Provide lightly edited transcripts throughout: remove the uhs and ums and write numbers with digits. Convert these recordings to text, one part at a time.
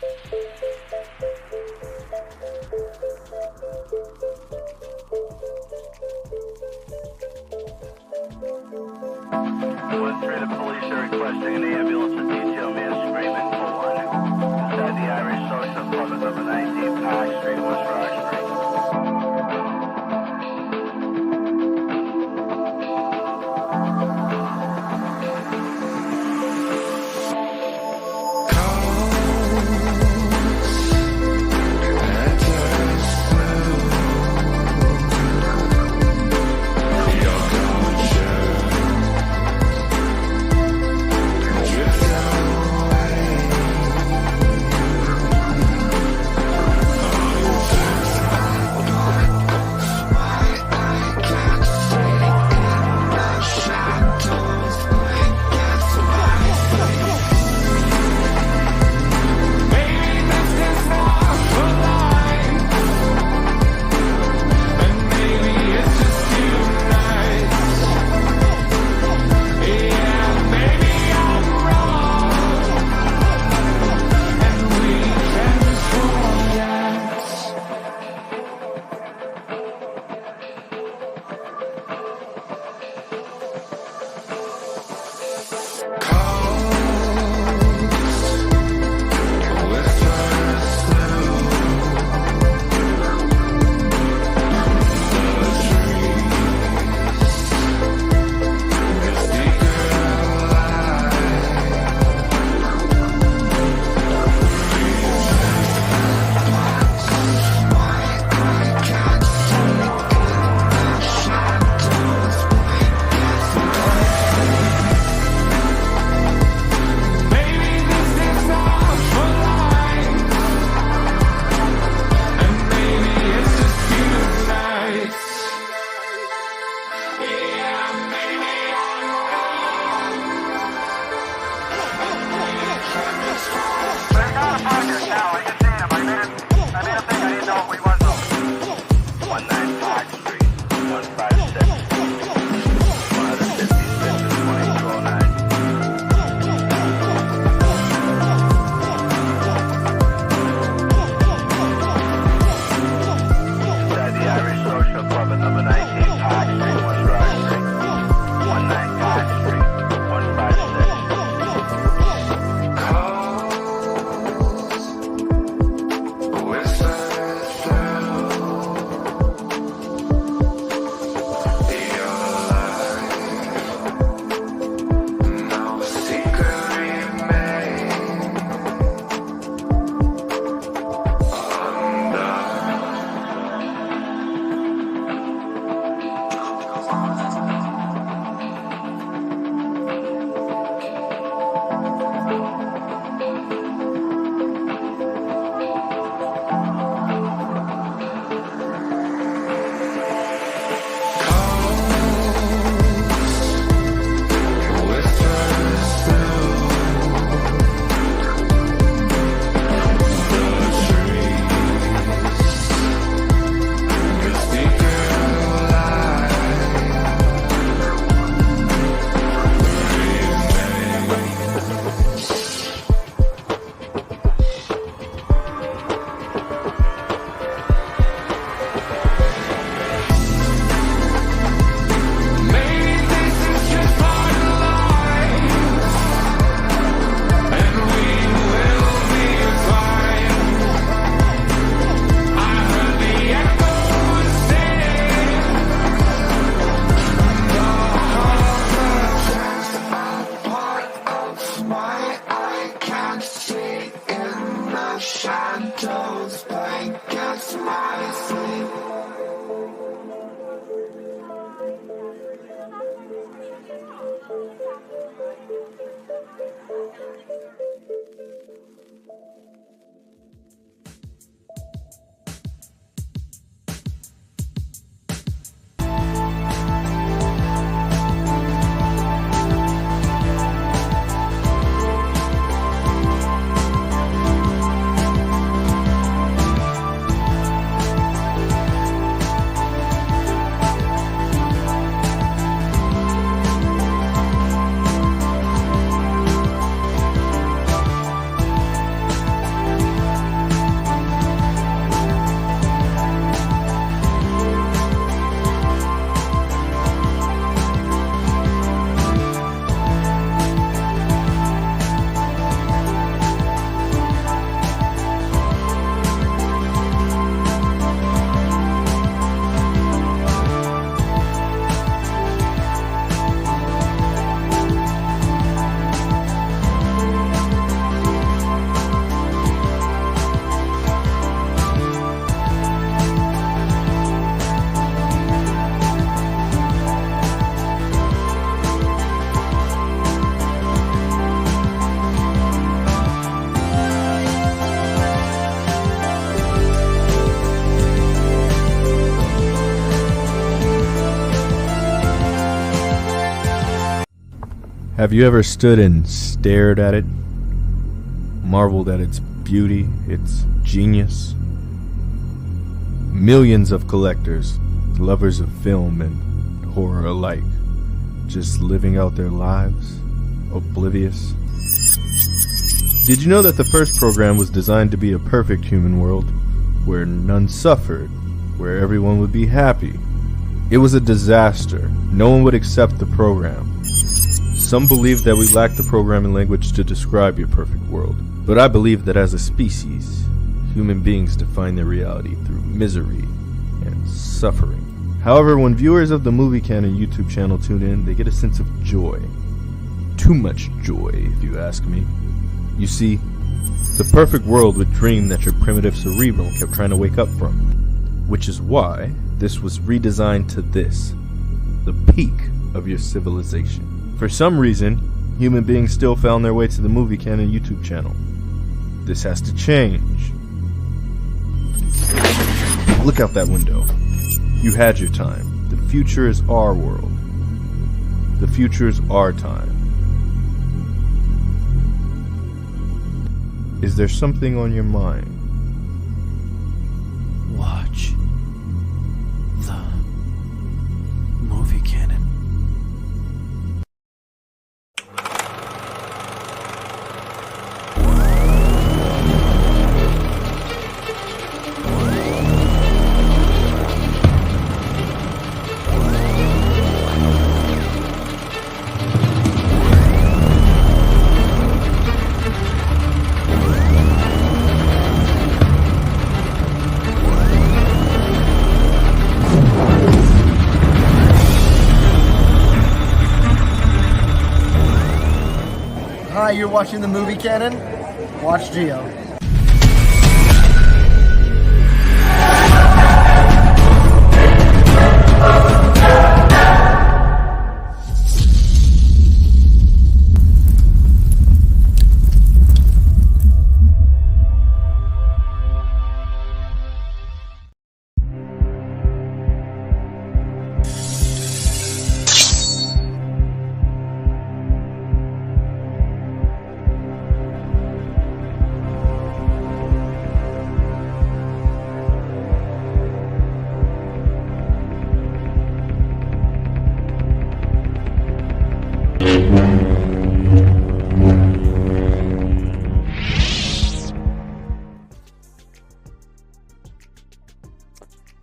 The police are requesting an ambulance to detail man screaming for one. Inside the Irish Social Club at number 19 Park Street, West Rock Street. Have you ever stood and stared at it, marveled at its beauty, its genius? Millions of collectors, lovers of film and horror alike, just living out their lives, oblivious. Did you know that the first program was designed to be a perfect human world, where none suffered, where everyone would be happy? It was a disaster. No one would accept the program. Some believe that we lack the programming language to describe your perfect world, but I believe that as a species, human beings define their reality through misery and suffering. However, when viewers of the Movie Canon YouTube channel tune in, they get a sense of joy. Too much joy, if you ask me. You see, the perfect world would dream that your primitive cerebral kept trying to wake up from, which is why this was redesigned to this, the peak of your civilization. For some reason, human beings still found their way to the Movie Canon YouTube channel. This has to change. Look out that window. You had your time. The future is our world. The future is our time. Is there something on your mind? Watch the Movie Canon. Hi, you're watching the Movie Canon? Watch Geo.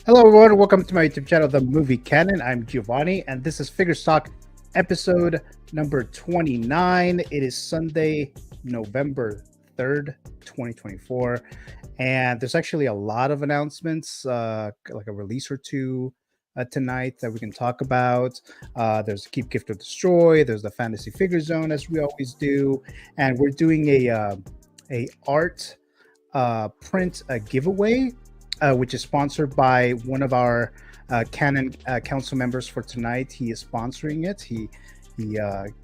Hello everyone, welcome to my YouTube channel, The Movie Canon. I'm Giovanni, and this is Figure Stock episode number 29. It is Sunday, November 3rd, 2024, and there's actually a lot of announcements, like a release or two tonight that we can talk about. There's Keep, Gift, or Destroy. There's the Fantasy Figure Zone, as we always do, and we're doing a art print giveaway, which is sponsored by one of our Canon Council members for tonight. He is sponsoring it. He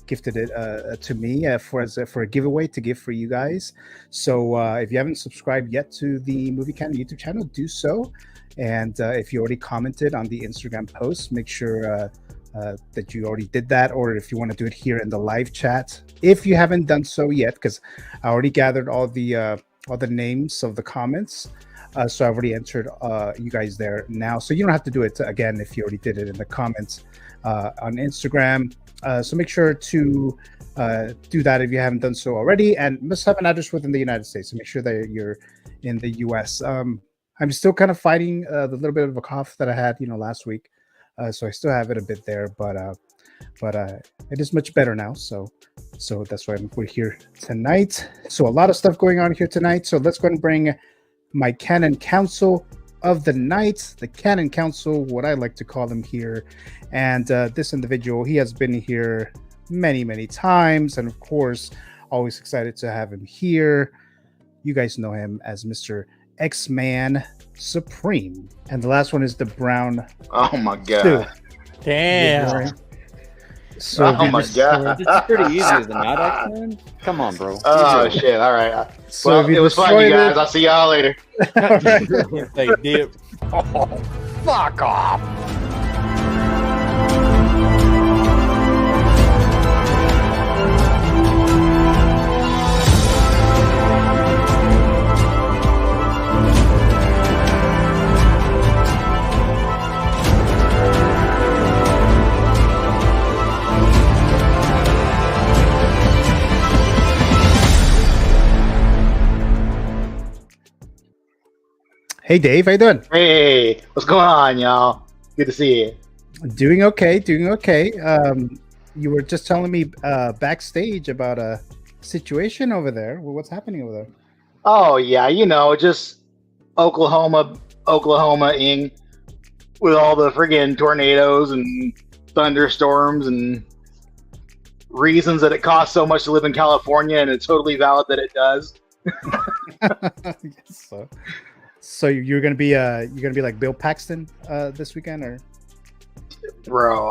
gifted it to me for a giveaway to give for you guys. So if you haven't subscribed yet to the Movie Canon YouTube channel, do so. And if you already commented on the Instagram post, make sure that you already did that, or if you want to do it here in the live chat, if you haven't done so yet, because I already gathered all the names of the comments. So I've already entered you guys there now. So you don't have to do it again if you already did it in the comments on Instagram. So make sure to do that if you haven't done so already, and must have an address within the United States. So make sure that you're in the US. I'm still kind of fighting the little bit of a cough that I had, last week. So I still have it a bit there, but it is much better now. So that's why we're here tonight. So a lot of stuff going on here tonight. So let's go ahead and bring my Canon Council of the night, the Canon Council, what I like to call them here. And this individual, he has been here many times, and of course, always excited to have him here. You guys know him as Mr. X-Man Supreme. And the last one is the Brown. Oh my God. Damn. So oh my God. It's pretty easy, is it not, X-Men? Come on, bro. Oh shit, all right. So Well, it was fun, you guys. I'll see y'all later. They dip. Oh, fuck off. Hey, Dave. How you doing? Hey, what's going on, y'all? Good to see you. Doing okay. Doing okay. You were just telling me backstage about a situation over there. Well, what's happening over there? Oh yeah, just Oklahoma-ing with all the friggin' tornadoes and thunderstorms and reasons that it costs so much to live in California, and it's totally valid that it does. Yes, so you're gonna be like Bill Paxton this weekend, or? Bro,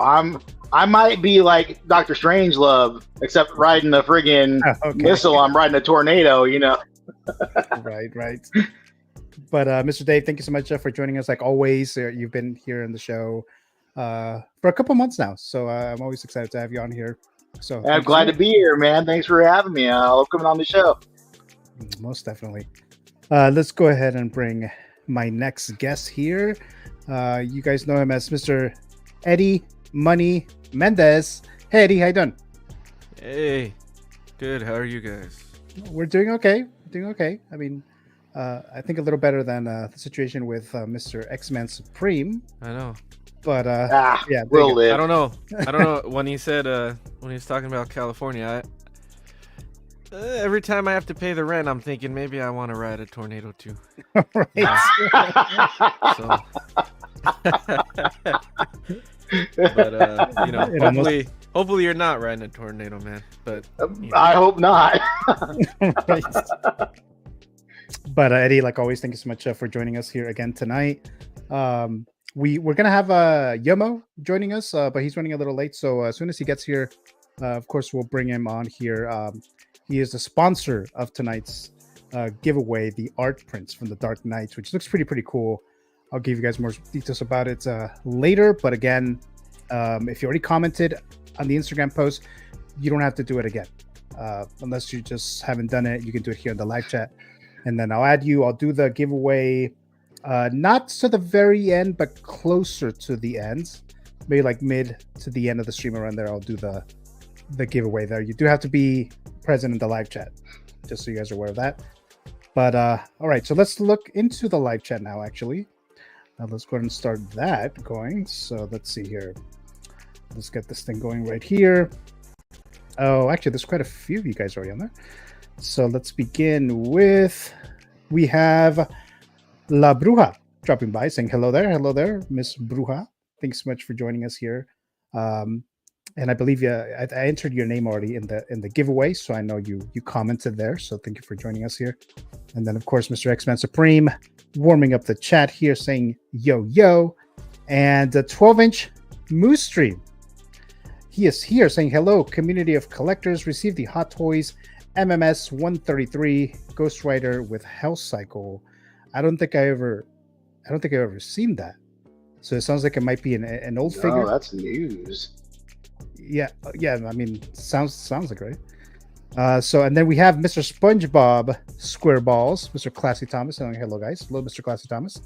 I might be like Dr. Strangelove, except riding the friggin' missile. I'm riding a tornado, Right. But Mr. Dave, thank you so much for joining us. Like always, you've been here in the show for a couple months now, so I'm always excited to have you on here. So I'm glad to be here, man. Thanks for having me. I love coming on the show. Most definitely. Let's go ahead and bring my next guest here. You guys know him as Mr. Eddie Money Mendez. Hey, Eddie, how you doing? Hey, good. How are you guys? We're doing okay. I mean, I think a little better than the situation with Mr. X-Man Supreme. I know. But yeah, we'll live. I don't know. When he said when he was talking about California, every time I have to pay the rent, I'm thinking maybe I want to ride a tornado too. Right. So, but hopefully you're not riding a tornado, man. But I hope not. Right. But Eddie, like always, thank you so much for joining us here again tonight. We're gonna have Yomo joining us, but he's running a little late. So as soon as he gets here, of course, we'll bring him on here. He is the sponsor of tonight's giveaway, the art prints from the Dark Knights, which looks pretty cool. I'll give you guys more details about it later. But again, if you already commented on the Instagram post, you don't have to do it again. Unless you just haven't done it, you can do it here in the live chat. And then I'll add you. I'll do the giveaway, not to the very end, but closer to the end. Maybe like mid to the end of the stream around there, I'll do the giveaway there. You do have to be present in the live chat, just so you guys are aware of that. But all right, so let's look into the live chat now, actually. Let's go ahead and start that going. So let's see here. Let's get this thing going right here. Oh, actually, there's quite a few of you guys already on there. So let's begin with, we have La Bruja dropping by saying hello there, Miss Bruja. Thanks so much for joining us here. And I believe I entered your name already in the giveaway, so I know you commented there. So thank you for joining us here. And then of course, Mr. X-Man Supreme warming up the chat here, saying yo, and the 12-inch Moose Stream. He is here saying hello, community of collectors. Receive the Hot Toys MMS 133 Ghost Rider with Hell Cycle. I don't think I've ever seen that. So it sounds like it might be an old figure. Oh, that's news. Yeah. I mean, sounds like right. So and then we have Mr. SpongeBob Squareballs, Mr. Classy Thomas. Hello, guys. Hello, Mr. Classy Thomas.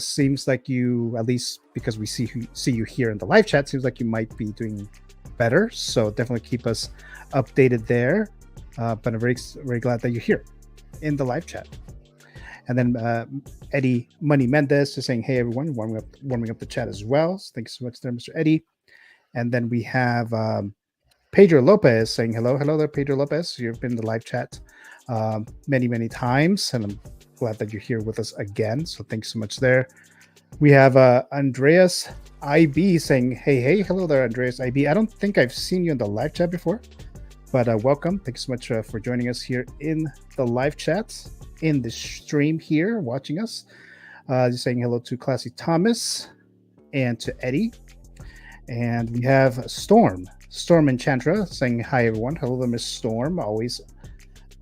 Seems like you, at least because we see you here in the live chat, seems like you might be doing better. So definitely keep us updated there. But I'm very glad that you're here in the live chat. And then Eddie Money Mendez is saying, hey, everyone, warming up the chat as well. So thanks so much there, Mr. Eddie. And then we have Pedro Lopez saying hello. Hello there, Pedro Lopez. You've been in the live chat many times, and I'm glad that you're here with us again. So thanks so much there. We have Andreas IB saying, hey, hello there, Andreas IB. I don't think I've seen you in the live chat before, but welcome. Thanks so much for joining us here in the live chat, in the stream here, watching us. Just saying hello to Classy Thomas and to Eddie. And we have Storm Enchantra saying hi, everyone. Hello there, Miss Storm. Always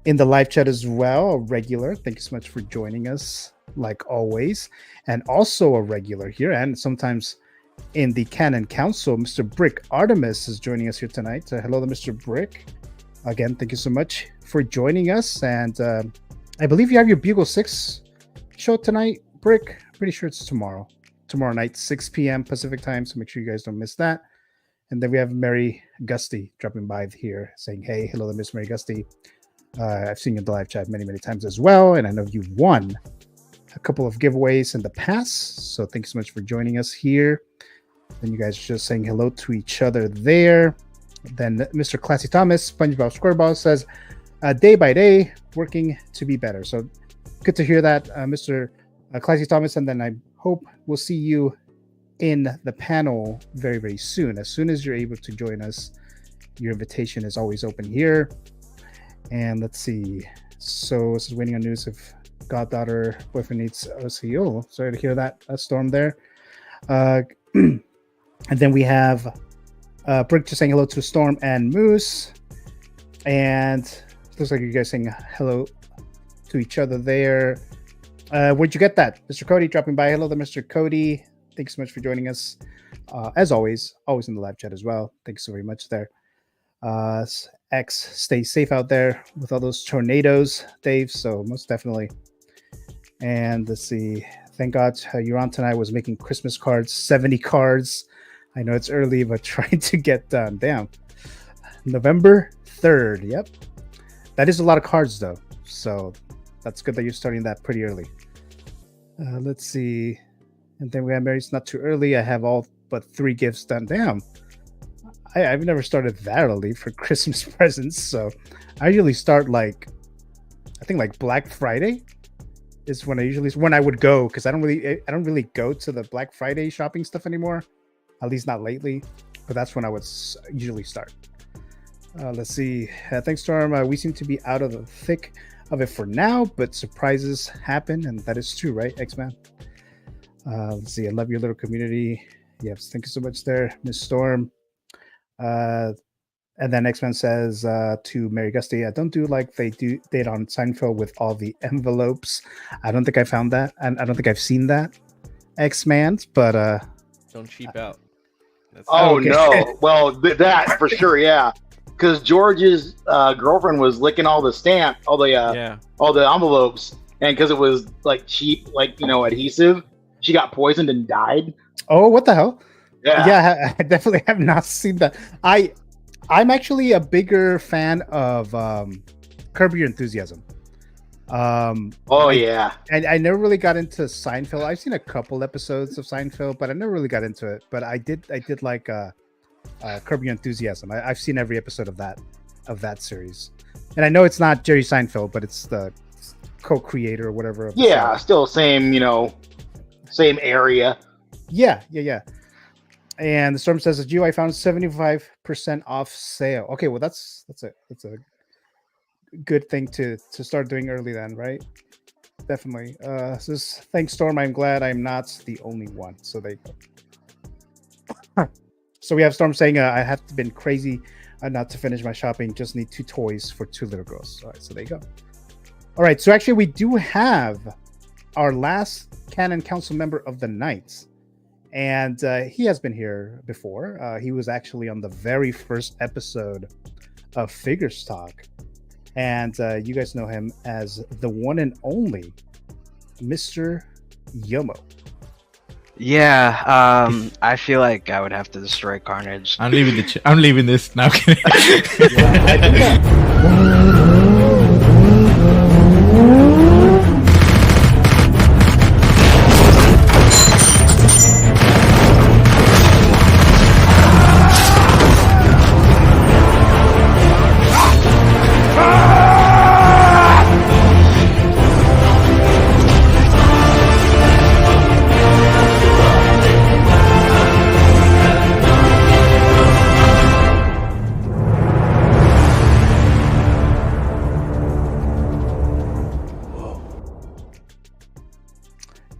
in the live chat as well, a regular. Thank you so much for joining us, like always. And also a regular here, and sometimes in the Canon Council, Mr. Brick Artemis is joining us here tonight. Hello there, Mr. Brick. Again, thank you so much for joining us. And I believe you have your Bugle 6 show tonight, Brick. Pretty sure it's tomorrow night, 6 p.m. Pacific time. So make sure you guys don't miss that. And then we have Mary Gusty dropping by here saying, hey, hello there, Miss Mary Gusty. I've seen you in the live chat many times as well. And I know you've won a couple of giveaways in the past. So thanks so much for joining us here. Then you guys are just saying hello to each other there. Then Mr. Classy Thomas, SpongeBob SquareBall says, day by day, working to be better. So good to hear that, Mr. Classy Thomas. And then I hope we'll see you in the panel very, very soon. As soon as you're able to join us, your invitation is always open here. And let's see. So this is waiting on news if goddaughter boyfriend needs OCO. Sorry to hear that, Storm there. And then we have Brick just saying hello to Storm and Moose. And it looks like you guys saying hello to each other there. Where'd you get that? Mr. Cody dropping by. Hello there, Mr. Cody. Thanks so much for joining us. As always in the live chat as well. Thanks so very much there. X, stay safe out there with all those tornadoes, Dave. So most definitely. And let's see. Thank God you're on tonight. Was making Christmas cards, 70 cards. I know it's early, but trying to get done. Damn. November 3rd. Yep. That is a lot of cards, though. So that's good that you're starting that pretty early. Let's see. And then we have Mary's not too early. I have all but 3 gifts done. Damn. I've never started that early for Christmas presents. So I usually start I think Black Friday is when I would go, because I don't really go to the Black Friday shopping stuff anymore. At least not lately. But that's when I would usually start. Let's see. Thanks, Storm. We seem to be out of the thick of it for now, but surprises happen, and that is true, right, X-Man? Let's see. I love your little community. Yes, thank you so much there, Miss Storm. And then X-Men says to Mary Gusty, don't do like they did on Seinfeld with all the envelopes. I don't think I found that. And I don't think I've seen that, X-Man, but Don't cheap out. That's okay. No. Well, that for sure, yeah. Because George's girlfriend was licking all the envelopes, and because it was cheap, adhesive, she got poisoned and died. Oh, what the hell? Yeah, I definitely have not seen that. I'm actually a bigger fan of Curb Your Enthusiasm. Yeah. I never really got into Seinfeld. I've seen a couple episodes of Seinfeld, but I never really got into it. But I did like Curb Your Enthusiasm. I've seen every episode of that series, and I know it's not Jerry Seinfeld, but it's the co-creator or whatever. Of yeah, still same same area. Yeah. And the Storm says, "As you, I found 75% off sale." Okay, well that's a good thing to start doing early then, right? Definitely. Says, thanks, Storm. I'm glad I'm not the only one. So they go. So we have Storm saying, I have been crazy not to finish my shopping. Just need 2 toys for 2 little girls. All right, so there you go. All right, so actually we do have our last Canon Council member of the night. And he has been here before. He was actually on the very first episode of Figures Talk. And you guys know him as the one and only Mr. Yomo. Yeah, I feel like I would have to destroy Carnage. I'm leaving I'm leaving this. Now I'm kidding.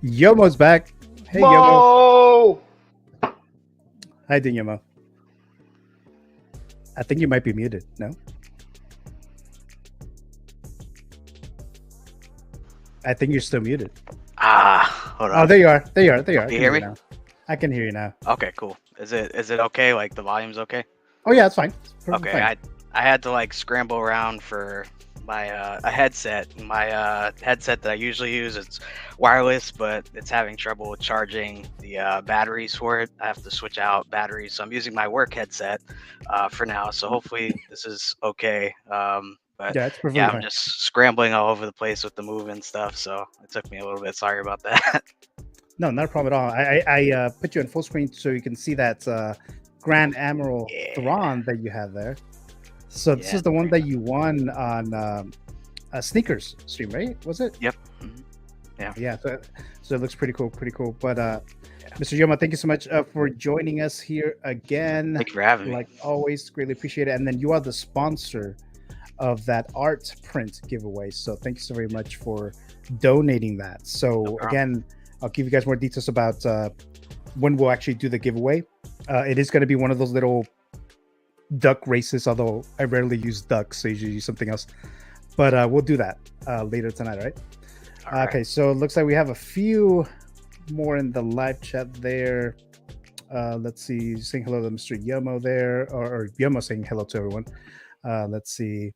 Yomo's back. Hey, Whoa! Yomo. Hi, Yomo. I think you might be muted. No? I think you're still muted. Hold on. Oh, there you are. There you are. Can you hear me? Now. I can hear you now. Okay, cool. Is it okay? Like the volume's okay? Oh yeah, it's fine. It's okay, fine. I had to scramble around for my a headset. My headset that I usually use, it's wireless, but it's having trouble with charging the batteries for it. I have to switch out batteries, so I'm using my work headset for now. So hopefully this is okay. But But Yeah, it's perfectly yeah, I'm fine. just scrambling all over the place with the move and stuff, so it took me a little bit. Sorry about that. No, not a problem at all. I put you in full screen so you can see that Grand Admiral Yeah. Thrawn that you have there. So this Yeah. is the one that you won on a sneakers stream, right? Was it? Yep. Yeah. Yeah. So it looks pretty cool. But Mr. Yoma, thank you so much for joining us here again. Thank you for having me. Like always, greatly appreciate it. And then you are the sponsor of that art print giveaway. So thank you so very much for donating that. So problem. again, I'll give you guys more details about when we'll actually do the giveaway. It is going to be one of those little duck races, although I rarely use ducks, so usually use something else. But we'll do that later tonight, right? All right. Okay, so it looks like we have a few more in the live chat there. Let's see, saying hello to Mr. Yomo there, or Yomo saying hello to everyone. Let's see.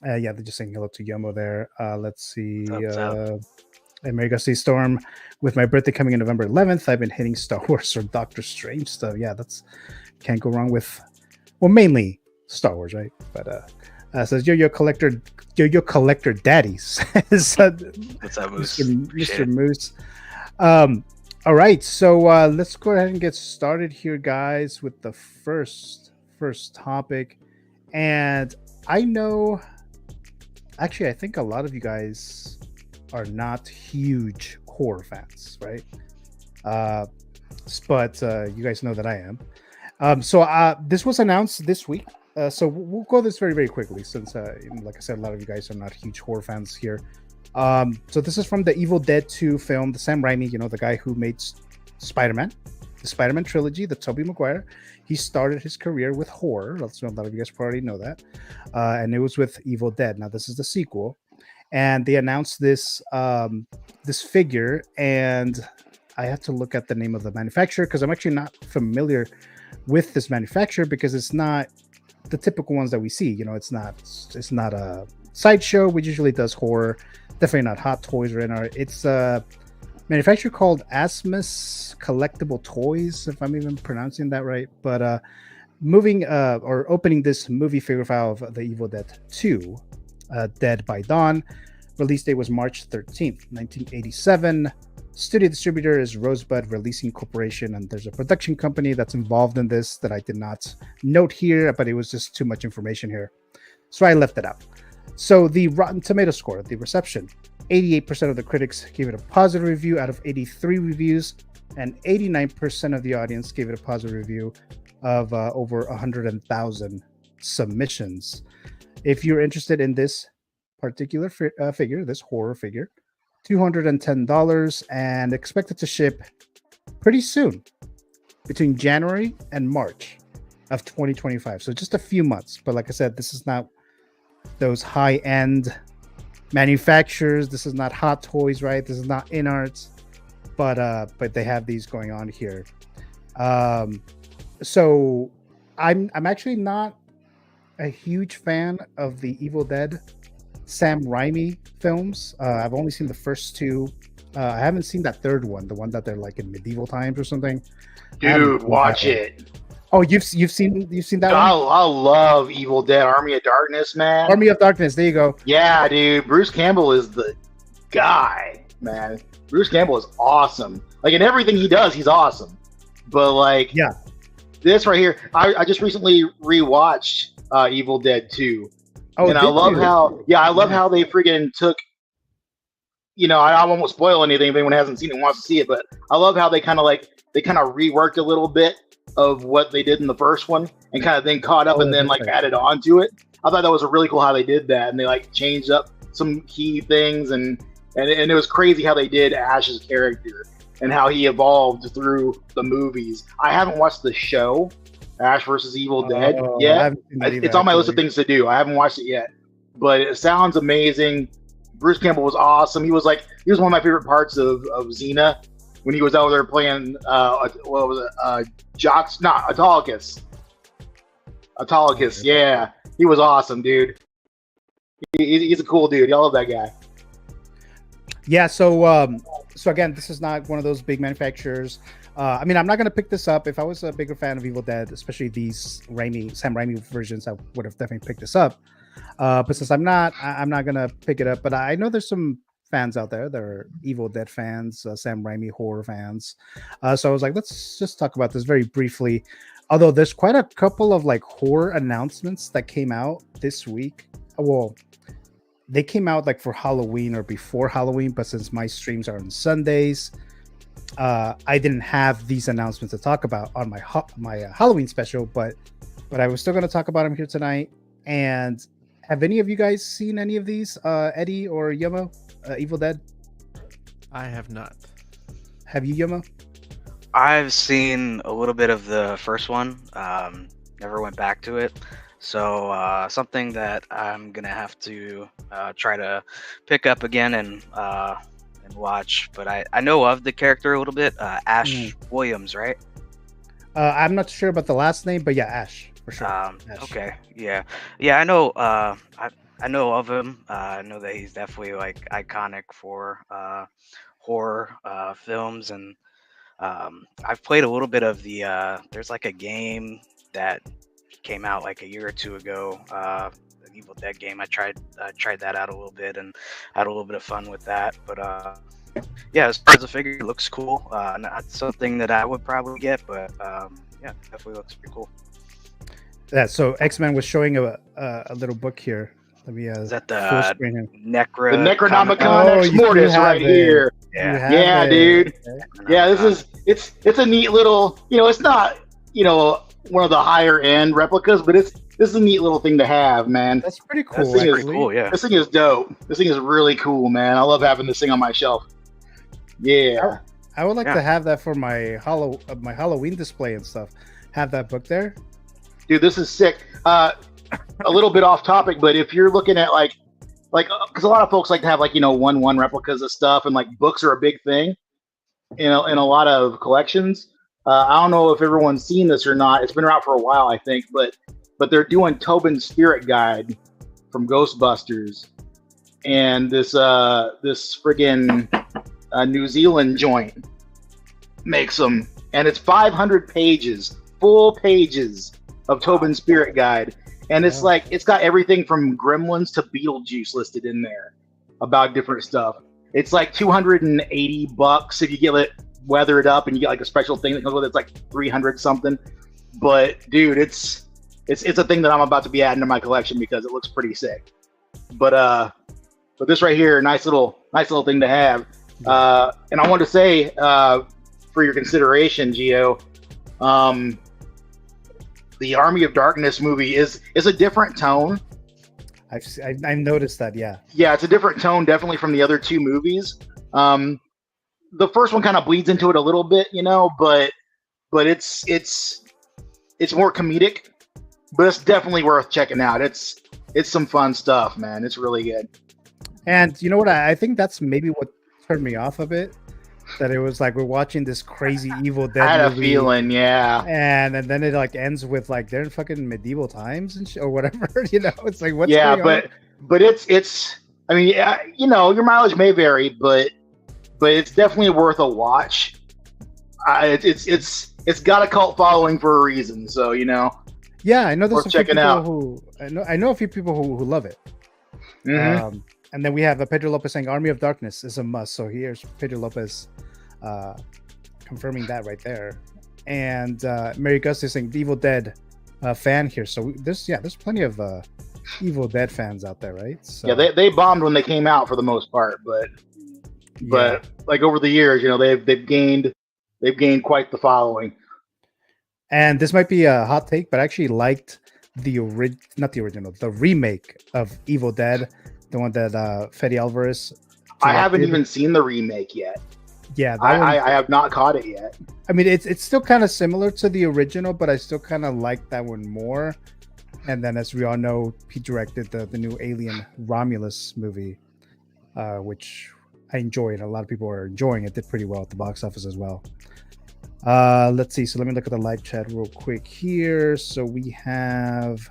Yeah, they're just saying hello to Yomo there. Let's see. What's up? America Sea Storm, with my birthday coming in November 11th, I've been hitting Star Wars or Doctor Strange stuff. Yeah, that's can't go wrong with, well, mainly Star Wars, right? But says yo collector daddy, says What's up, Moose? Mr. Moose. All right, so let's go ahead and get started here, guys, with the first topic. And I know, actually, I think a lot of you guys are not huge horror fans, right? But you guys know that I am. So this was announced this week. So we'll go this very, very quickly, since, like I said, a lot of you guys are not huge horror fans here. So this is from the Evil Dead 2 film, the Sam Raimi, the guy who made Spider-Man, the Spider-Man trilogy, the Tobey Maguire. He started his career with horror. A lot of you guys probably know that. And it was with Evil Dead. Now, this is the sequel. And they announced this this figure, and I have to look at the name of the manufacturer because I'm actually not familiar with this manufacturer, because it's not the typical ones that we see. It's not a sideshow which usually does horror. Definitely not Hot Toys or NR. It's a manufacturer called ASMUS Collectible Toys, if I'm even pronouncing that right. But opening this movie figure file of the Evil Dead 2. Dead by Dawn. Release date was March 13th, 1987. Studio distributor is Rosebud Releasing Corporation, and there's a production company that's involved in this that I did not note here, but it was just too much information here, so I left it out. So the Rotten Tomato score, the reception, 88% of the critics gave it a positive review out of 83 reviews, and 89% of the audience gave it a positive review of over 100,000 submissions. If you're interested in this particular figure, this horror figure, $210, and expected to ship pretty soon, between January and March of 2025. So just a few months. But like I said, this is not those high-end manufacturers. This is not Hot Toys, right? This is not InArts, but they have these going on here. So I'm actually not a huge fan of the Evil Dead Sam Raimi films. I've only seen the first two. I haven't seen that third one, the one that they're like in medieval times or something. Dude, watch it. Oh, you've seen that I one? love Evil Dead Army of Darkness, man. Army of Darkness. There you go. Yeah, dude. Bruce Campbell is the guy, man. Bruce Campbell is awesome. Like, in everything he does, he's awesome. But like, Yeah. this right here, I just recently rewatched Evil Dead 2. Oh, And I did love you? how they friggin' took, I won't spoil anything if anyone hasn't seen it and wants to see it, but I love how they kind of reworked a little bit of what they did in the first one and kind of then caught up and then that's right. added on to it. I thought that was really cool how they did that, and they changed up some key things, and it was crazy how they did Ash's character and how he evolved through the movies. I haven't watched the show Ash versus Evil Dead I yet. haven't seen that either, It's on my list of actually. things to do. I haven't watched it yet, but it sounds amazing. Bruce Campbell was awesome. He was one of my favorite parts of Xena when he was out there playing what was it? Autolycus. Autolycus, yeah. He was awesome, dude. He's a cool dude. I love that guy. Yeah, so again, this is not one of those big manufacturers. I mean, I'm not going to pick this up. If I was a bigger fan of Evil Dead, especially these Sam Raimi versions, I would have definitely picked this up. But since I'm not gonna pick it up. But I know there's some fans out there that are Evil Dead fans, Sam Raimi horror fans. So I was like, let's just talk about this very briefly. Although there's quite a couple of like horror announcements that came out this week. Well, they came out like for Halloween or before Halloween, but since my streams are on Sundays, I didn't have these announcements to talk about on my Halloween special. But I was still going to talk about them here tonight. And have any of you guys seen any of these, Eddie or Yomo, Evil Dead? I have not. Have you, Yomo? I've seen a little bit of the first one. Never went back to it. So something that I'm gonna have to try to pick up again and watch. But I know of the character a little bit. Ash Williams, right? I'm not sure about the last name, but yeah, Ash for sure. Ash. Okay, yeah. I know. I know of him. I know that he's definitely like iconic for horror films, and I've played a little bit of the. There's like a game that came out like a year or two ago. An Evil Dead game. I tried that out a little bit and had a little bit of fun with that. But yeah, as far as the figure, it looks cool. Not something that I would probably get, but yeah, definitely looks pretty cool. Yeah. So X-Men was showing a little book here. Let me Is that full the screen him. The Necronomicon Oh, Ex you Mortis have right it. here. You Yeah. have Yeah, it. dude. Okay. Yeah, it's a neat little, it's not, one of the higher end replicas, but this is a neat little thing to have, man. That's pretty That cool. thing is Pretty cool, yeah. This thing is dope. This thing is really cool, man. I love having this thing on my shelf. Yeah. I would like Yeah. to have that for my Halloween display and stuff. Have that book there. Dude, this is sick. A little bit off topic, but if you're looking at like because a lot of folks like to have like 1/1 replicas of stuff, and like books are a big thing in a lot of collections. I don't know if everyone's seen this or not. It's been around for a while, I think, but they're doing Spirit Guide from Ghostbusters, and this friggin' New Zealand joint makes them, and it's 500 pages, full pages of Tobin's Spirit Guide. And it's like, it's got everything from Gremlins to Beetlejuice listed in there about different stuff. It's like $280 if you get it weathered up, and you get like a special thing that comes with it. It's like 300 something. But dude, it's a thing that I'm about to be adding to my collection because it looks pretty sick. But this right here, nice little thing to have. And I want to say, for your consideration, Gio, the Army of Darkness movie is a different tone. I've noticed that. Yeah. Yeah, it's a different tone, definitely from the other two movies. The first one kind of bleeds into it a little bit, but it's more comedic. But it's definitely worth checking out. It's some fun stuff, man. It's really good. And you know what? I think that's maybe what turned me off a bit. That it was like we're watching this crazy Evil Dead I had movie, a feeling, yeah. and then it like ends with like they're in fucking medieval times and or whatever. It's like what's Yeah, going on? but it's. I mean, your mileage may vary, but it's definitely worth a watch. It's got a cult following for a reason, so Yeah, I know there's worth a few checking people out. who I know a few people who love it. Mhm. And then we have Pedro Lopez saying Army of Darkness is a must. So here's Pedro Lopez confirming that right there. And Mary Gus is saying Evil Dead fan here. So there's plenty of Evil Dead fans out there, right? So, Yeah, they bombed when they came out for the most part, but like over the years, they've gained quite the following. And this might be a hot take, but I actually liked the remake of Evil Dead, the one that Fede Alvarez. I haven't directed. even seen the remake yet. Yeah, that I have not caught it yet. I mean, it's still kind of similar to the original, but I still kind of like that one more. And then, as we all know, he directed the new Alien Romulus movie, which I enjoyed. A lot of people are enjoying it. Did pretty well at the box office as well. Let's see. So let me look at the live chat real quick here. So we have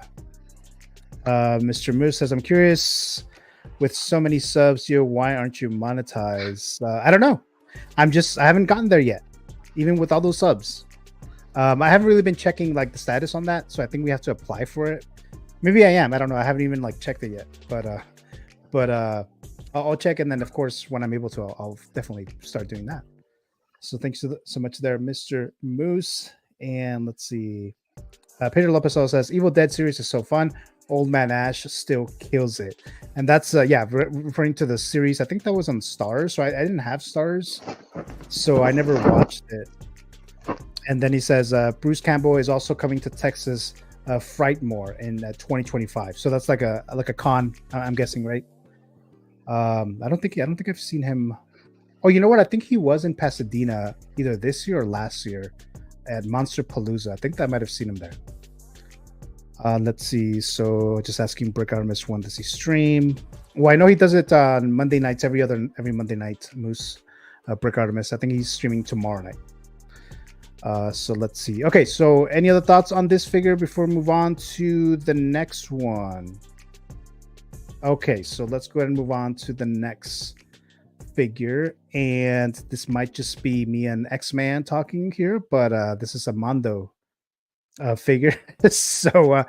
Mr. Moose says, I'm curious, with so many subs, why aren't you monetized? I don't know. I haven't gotten there yet, even with all those subs. I haven't really been checking like the status on that, so I think we have to apply for it. Maybe I am. I don't know. I haven't even like checked it yet. But I'll check, and then of course when I'm able to, I'll definitely start doing that. So thanks so much there, Mr. Moose. And let's see. Pedro Lopez also says Evil Dead series is so fun. Old Man Ash still kills it, and that's referring to the series. I think that was on Stars, so I didn't have Stars, so I never watched it. And then he says Bruce Campbell is also coming to Texas Frightmore in 2025. So that's like a con, I'm guessing, right? I don't think I've seen him. Oh, you know what? I think he was in Pasadena either this year or last year at Monster Palooza. I think I might have seen him there. Let's see. So just asking Brick Artemis, when does he stream? Well, I know he does it on Monday nights, every Monday night. Moose, Brick Artemis. I think he's streaming tomorrow night. So let's see. Okay, so any other thoughts on this figure before we move on to the next one? Okay, so let's go ahead and move on to the next figure. And this might just be me and X-Man talking here, but this is a Mondo figure. So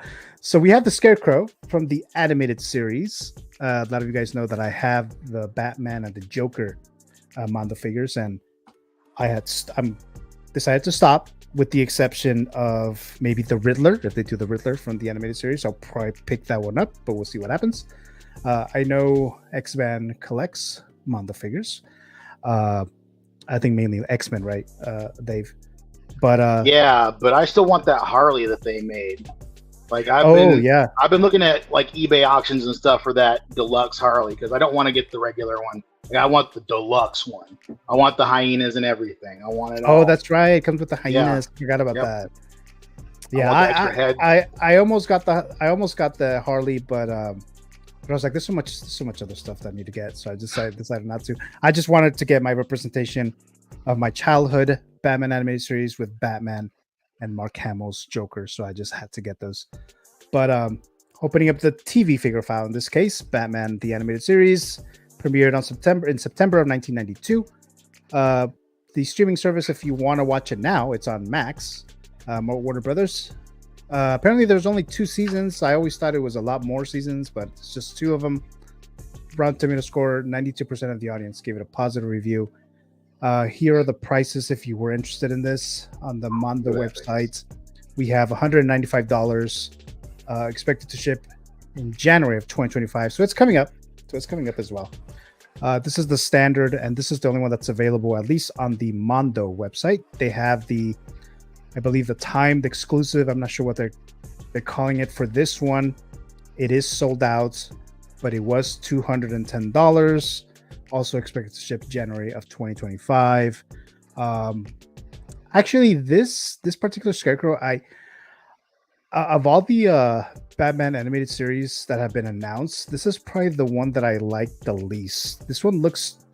we have the Scarecrow from the animated series. A lot of you guys know that I have the Batman and the Joker Mondo figures, and I decided to stop, with the exception of maybe the Riddler. If they do the Riddler from the animated series, I'll probably pick that one up, but we'll see what happens. I know X-Men collects Mondo figures. I think mainly X-Men, right, Dave? But yeah, but I still want that Harley that they made. Like I've been looking at like eBay auctions and stuff for that deluxe Harley, because I don't want to get the regular one. Like, I want the deluxe one. I want the hyenas and everything. I want it all. Oh, that's right. It comes with the hyenas. Yeah. Forgot about that. Yeah, I almost got the Harley, but I was like, there's so much other stuff that I need to get, so I decided not to. I just wanted to get my representation of my childhood Batman animated series with Batman and Mark Hamill's Joker, so I just had to get those. But opening up the TV figure file, in this case, Batman the animated series premiered in September of 1992. The streaming service, if you want to watch it now, it's on Max, Warner Brothers. Apparently there's only 2 seasons. I always thought it was a lot more seasons, but it's just 2 of them. Rotten Tomato score, 92% of the audience gave it a positive review. Here are the prices if you were interested in this on the Mondo website. We have $195 expected to ship in January of 2025. So it's coming up. As well. This is the standard, and this is the only one that's available, at least on the Mondo website. They have I believe the timed exclusive. I'm not sure what they're calling it for this one. It is sold out, but it was $210. Also expected to ship January of 2025. Actually, this particular Scarecrow, of all the Batman animated series that have been announced, this is probably the one that I like the least. This one looks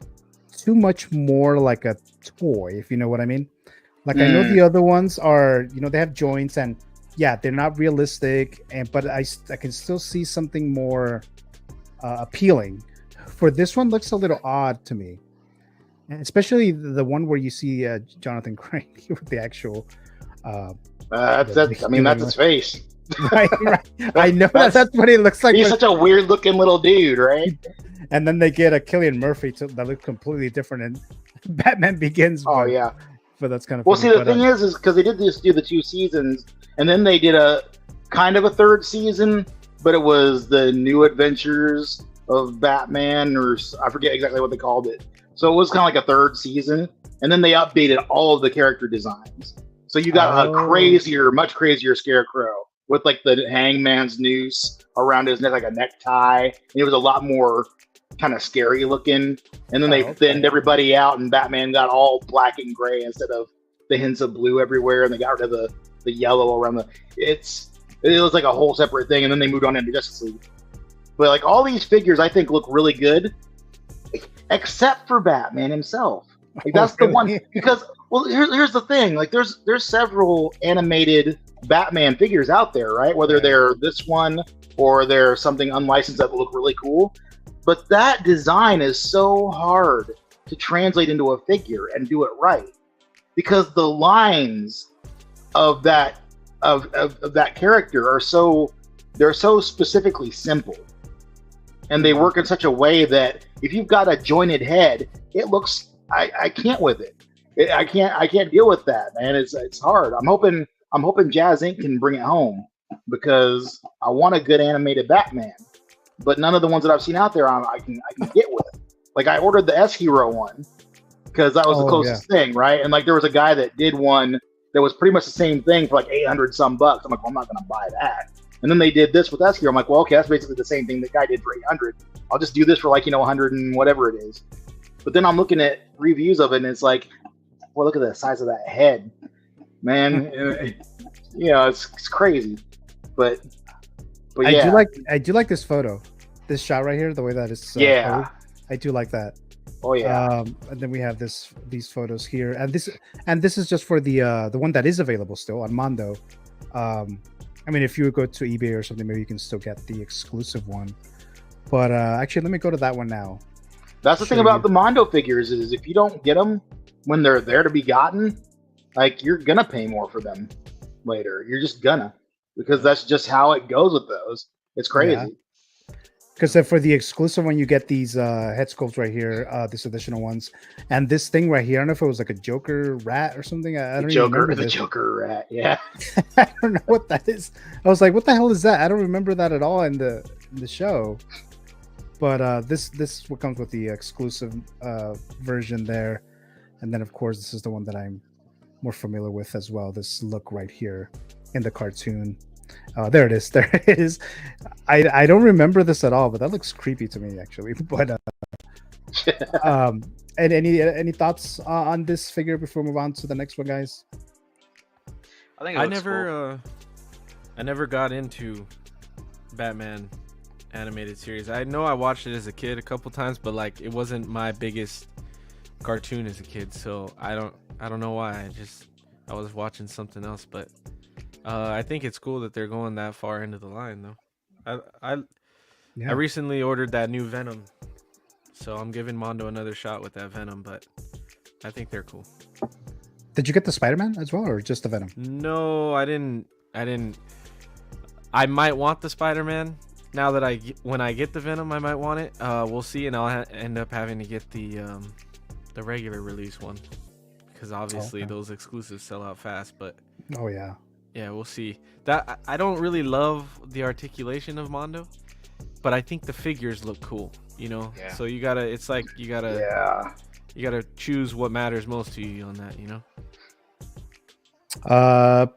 too much more like a toy, if you know what I mean. Like, I know the other ones are, they have joints, and yeah, they're not realistic, but I can still see something more appealing. For this one, looks a little odd to me, and especially the one where you see Jonathan Crane with the actual. That's his face. Right. I know that's what he looks like. He's such a weird looking little dude, right? And then they get a Cillian Murphy that looks completely different, and Batman Begins. Oh yeah, but that's kind of well. Funny. See, the thing is because they did do the 2 seasons, and then they did a kind of a 3rd season, but it was the New Adventures of Batman, or I forget exactly what they called it. So it was kind of like a 3rd season, and then they updated all of the character designs. So you got a much crazier Scarecrow with like the hangman's noose around his neck, like a necktie. And it was a lot more kind of scary looking. And then they thinned everybody out, and Batman got all black and gray instead of the hints of blue everywhere. And they got rid of the yellow around it was like a whole separate thing. And then they moved on into Justice League. But like all these figures, I think look really good, except for Batman himself. Like that's the one, because here's the thing. Like there's several animated Batman figures out there, right? Whether they're this one or they're something unlicensed that look really cool. But that design is so hard to translate into a figure and do it right, because the lines of that character are so they're so specifically simple, and they work in such a way that if you've got a jointed head, it looks I can't with it. I can't deal with that, man. It's hard. I'm hoping JAZZINC can bring it home because I want a good animated Batman, but none of the ones that I've seen out there I can get with. Like I ordered the S Hero one because that was the closest thing, right? And like there was a guy that did one that was pretty much the same thing for like 800 some bucks. I'm like, well, I'm not gonna buy that. And then they did this with S Hero. I'm like, well, okay, that's basically the same thing the guy did for 800. I'll just do this for like 100 and whatever it is. But then I'm looking at reviews of it, and it's like, well, look at the size of that head, man. It's crazy. But yeah, I do like this photo, this shot right here, the way that it's colored. I do like that. Oh yeah. And then we have these photos here, and this is just for the one that is available still on Mondo. I mean, if you go to eBay or something, maybe you can still get the exclusive one. But actually, let me go to that one now. That's the thing about the Mondo figures is if you don't get them when they're there to be gotten, like you're gonna pay more for them later. You're just gonna, because that's just how it goes with those. It's crazy. Because for the exclusive one, you get these head sculpts right here, this additional ones, and this thing right here. I don't know if it was like a Joker rat or something. I don't even remember the Joker rat. Yeah, I don't know what that is. I was like, what the hell is that? I don't remember that at all in the show. But this what comes with the exclusive version there, and then of course this is the one that I'm more familiar with as well. This look right here in the cartoon. There it is. There it is. I don't remember this at all, but that looks creepy to me actually. But and any thoughts on this figure before we move on to the next one, guys? I think I never got into Batman animated series. I know I watched it as a kid a couple times, but like it wasn't my biggest cartoon as a kid, so I don't know why. I was watching something else, but I think it's cool that they're going that far into the line though. I recently ordered that new Venom, so I'm giving Mondo another shot with that Venom, but I think they're cool. Did you get the Spider-Man as well, or just the Venom? No, I didn't. I might want the Spider-Man. Now that when I get the Venom, I might want it. We'll see, and I'll end up having to get the regular release one because obviously those exclusives sell out fast. But yeah, we'll see. That I don't really love the articulation of Mondo, but I think the figures look cool. So you gotta choose what matters most to you on that.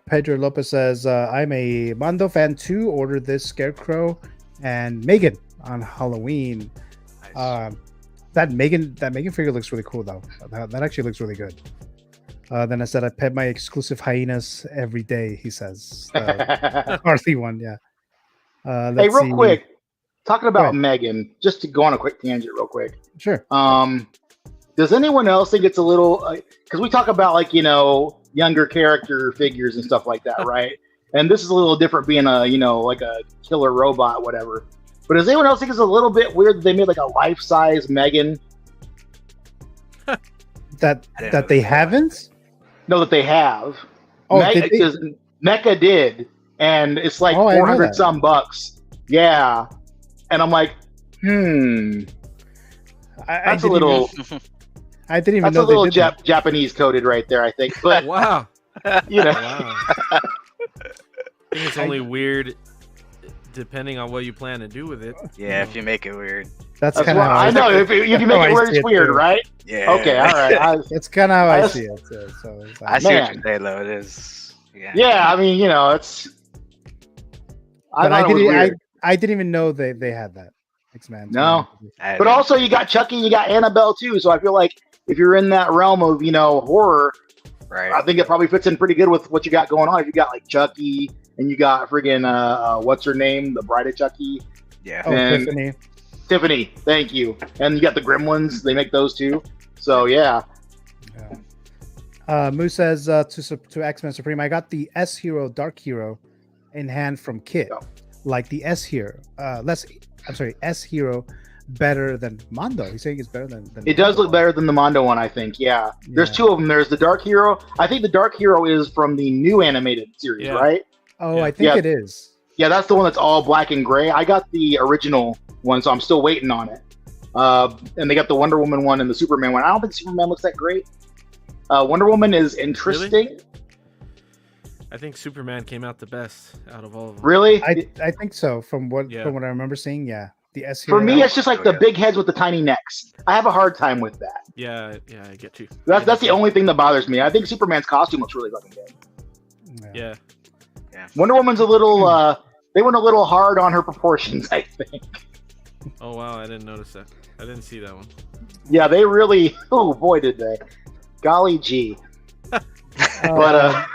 Pedro Lopez says, I'm a Mondo fan too. Ordered this Scarecrow and Megan on Halloween. Nice. That Megan figure looks really cool though. That actually looks really good. Then I said I pet my exclusive hyenas every day. He says RC one, yeah. Hey, real quick, talking about Megan, just to go on a quick tangent, real quick. Sure. Does anyone else think it's a little? Because we talk about younger character figures and stuff like that, right? And this is a little different, being like a killer robot, whatever. But does anyone else think it's a little bit weird that they made like a life-size Megan? that they haven't? No, that they have. Oh, NECA did, and it's like 400 some bucks. Yeah, and I'm like, that's a little. I didn't even know. That's a little Japanese coded right there, I think. But wow, Wow. I think it's only weird depending on what you plan to do with it. Yeah, if you make it weird. That's kind of how I know. If you make it weird, it's weird, right? Yeah. Okay. All right. That's kind of how I see it. So it's like, I see what you're saying, though. It is. Yeah. Yeah. I mean, it's. I didn't even know they had that. X-Men. No. But also, you got Chucky, you got Annabelle too. So I feel like if you're in that realm of horror, right, I think it probably fits in pretty good with what you got going on. If you got like Chucky and you got friggin' what's her name, the Bride of Chucky. Yeah. Tiffany. Tiffany, thank you. And you got the Gremlins. They make those too. So yeah. Moose says to X-Men Supreme, I got the S Hero Dark Hero in hand from Kit. Oh. Like the S Hero. S Hero better than Mondo. He's saying it's better than it does look better than the Mondo one, I think. Yeah. There's two of them. There's the Dark Hero. I think the Dark Hero is from the new animated series, right? Oh, I think it is. Yeah, that's the one that's all black and gray. I got the original one, so I'm still waiting on it. And they got the Wonder Woman one and the Superman one. I don't think Superman looks that great. Wonder Woman is interesting. Really? I think Superman came out the best out of all of them. Really? I think so. From what I remember seeing, yeah. The S For me, it's just like the big heads with the tiny necks. I have a hard time with that. Yeah, I get you. That's the only thing that bothers me. I think Superman's costume looks really fucking good. Yeah. Wonder Woman's a little. They went a little hard on her proportions, I think. Oh wow, I didn't notice that. I didn't see that one. Yeah, they really. Oh boy, did they! Golly gee. But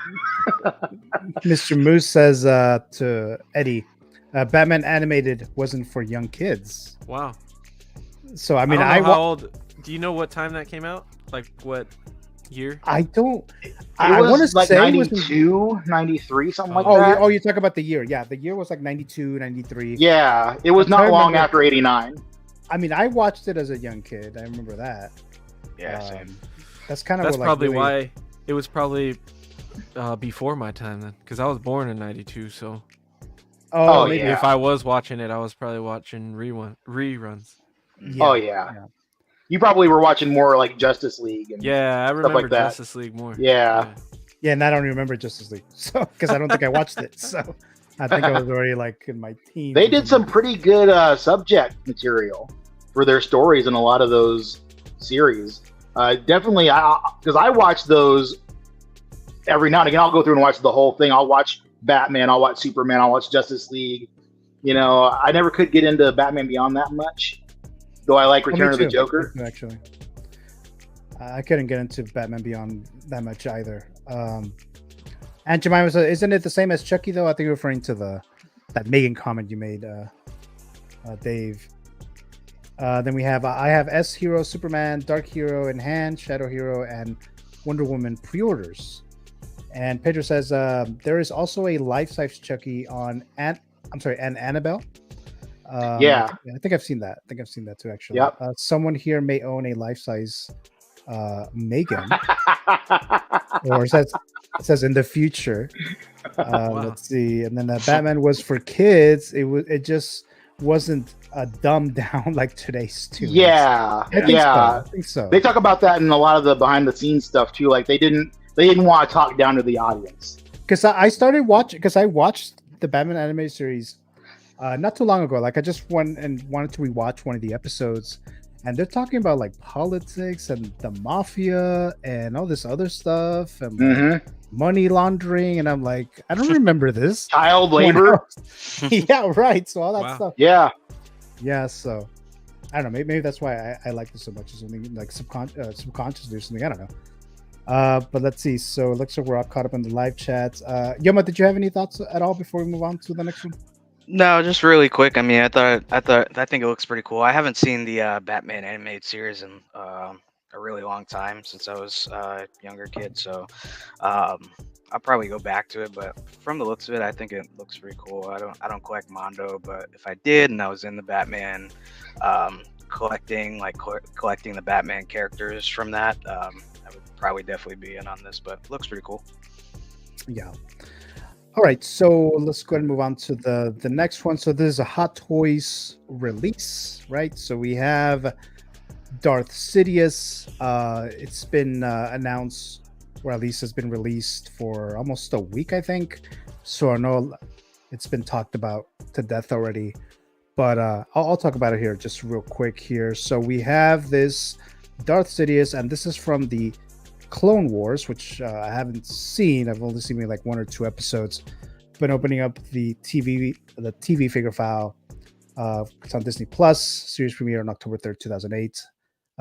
Mr. Moose says to Eddie, Batman animated wasn't for young kids. Wow. So I mean, I don't know how old. Do you know what time that came out? Like what year? I don't. I want to like say 92, 93, something like that. You talk about the year. Yeah, the year was like 92, 93. Yeah, it was not long after 89. I mean, I watched it as a young kid. I remember that. Yeah, same. That's kind of That's probably why it was probably before my time then, because I was born in 92. So maybe if I was watching it, I was probably watching reruns. Yeah. Oh yeah. You probably were watching more like Justice League. And I remember like that. Justice League more. Yeah, and I don't remember Justice League, so because I don't think I watched it. So I think I was already like in my teens. They did some pretty good subject material for their stories in a lot of those series. Definitely, because I watch those every now and again. I'll go through and watch the whole thing. I'll watch Batman. I'll watch Superman. I'll watch Justice League. You know, I never could get into Batman Beyond that much. Though I like Return of the Joker. Actually, I couldn't get into Batman Beyond that much either. And Jemima said, isn't it the same as Chucky though? I think you're referring to that Megan comment you made, Dave. Then we have I have S Hero, Superman, Dark Hero in hand, Shadow Hero, and Wonder Woman pre-orders. And Pedro says there is also a life-size Chucky on and Annabelle. Yeah, I think I've seen that. I think I've seen that too. Actually, yep. Someone here may own a life-size Megan, or it says in the future. Wow. Let's see. And then Batman was for kids. It just wasn't dumbed down like today's too. Yeah, I think so. They talk about that in a lot of the behind-the-scenes stuff too. Like they didn't want to talk down to the audience. Because I started watching. Because I watched the Batman animated series. Not too long ago, like I just went and wanted to rewatch one of the episodes, and they're talking about like politics and the mafia and all this other stuff and like, money laundering, and I'm like, I don't remember this. Child labor. Yeah, right. So all that stuff. Yeah. So I don't know. Maybe that's why I like this so much. Or something like subconsciously or something. I don't know. But let's see. So it looks like we're all caught up in the live chats. Yoma, did you have any thoughts at all before we move on to the next one? No, just really quick. I mean, I think it looks pretty cool. I haven't seen the Batman animated series in a really long time, since I was a younger kid. So I'll probably go back to it. But from the looks of it, I think it looks pretty cool. I don't collect Mondo, but if I did and I was in the Batman collecting the Batman characters from that, I would probably definitely be in on this. But it looks pretty cool. Yeah. All right, so let's go ahead and move on to the next one. So this is a Hot Toys release, right? So we have Darth Sidious. It's been announced, or at least has been released for almost a week, I think. So I know it's been talked about to death already, but I'll talk about it here just real quick here. So we have this Darth Sidious, and this is from the Clone Wars, which I haven't seen. I've only seen maybe like one or two episodes. Been opening up the TV figure file. It's on Disney Plus. Series premiere on October 3rd, 2008.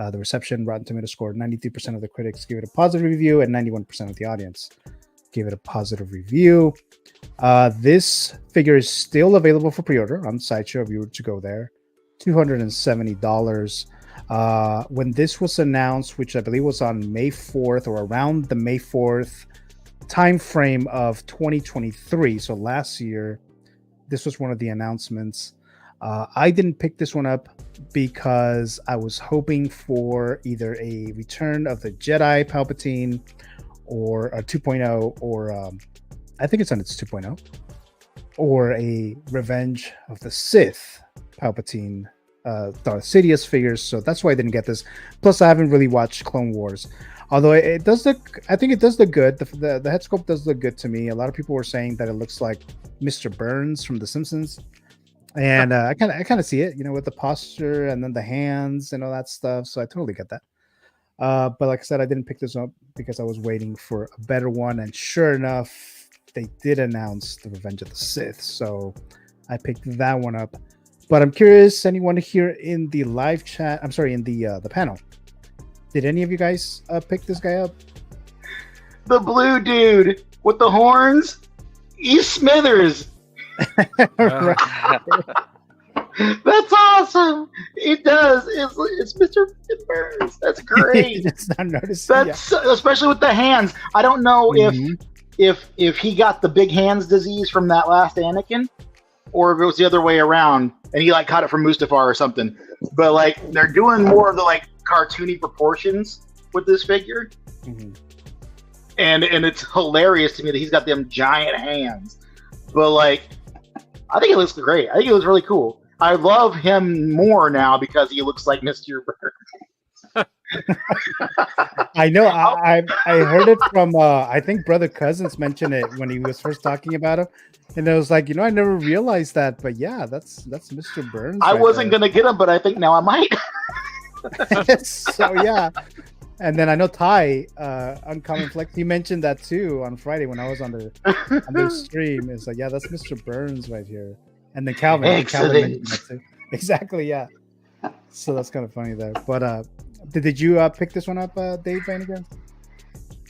The reception, Rotten Tomatoes scored 93% of the critics gave it a positive review, and 91% of the audience gave it a positive review. This figure is still available for pre-order on Sideshow if you were to go there. $270. When this was announced, which I believe was on May 4th or around the May 4th time frame of 2023, so last year, this was one of the announcements. I didn't pick this one up because I was hoping for either a return of the Jedi Palpatine or a 2.0, or I think it's on its 2.0. or a Revenge of the Sith Palpatine Darth Sidious figures. So that's why I didn't get this. Plus, I haven't really watched Clone Wars. Although it does look, I think it does look good. The head sculpt does look good to me. A lot of people were saying that it looks like Mr. Burns from The Simpsons, and I kind of see it, with the posture and then the hands and all that stuff. So I totally get that. But like I said, I didn't pick this up because I was waiting for a better one, and sure enough, they did announce the Revenge of the Sith, so I picked that one up. But I'm curious, anyone here in the live chat? I'm sorry, in the panel. Did any of you guys pick this guy up? The blue dude with the horns, he's Smithers. Right. That's awesome. It does. It's Mr. Burns. That's great. Just not noticing. That's especially with the hands. I don't know if he got the big hands disease from that last Anakin, or if it was the other way around, and he caught it from Mustafar or something. But they're doing more of the cartoony proportions with this figure, and it's hilarious to me that he's got them giant hands. But I think it looks great. I think it looks really cool. I love him more now because he looks like Mr. Burns. I know. I heard it from I think Brother Cousins mentioned it when he was first talking about him, and I was like, I never realized that, but yeah, that's Mr. Burns. I wasn't gonna get him, but I think now I might. So yeah, and then I know Ty Uncommon Flex, he mentioned that too on Friday when I was on the stream. It's like, yeah, that's Mr. Burns right here. And then Calvin mentioned that too. Exactly, yeah. So that's kind of funny there. But did you pick this one up, Dave, by any chance?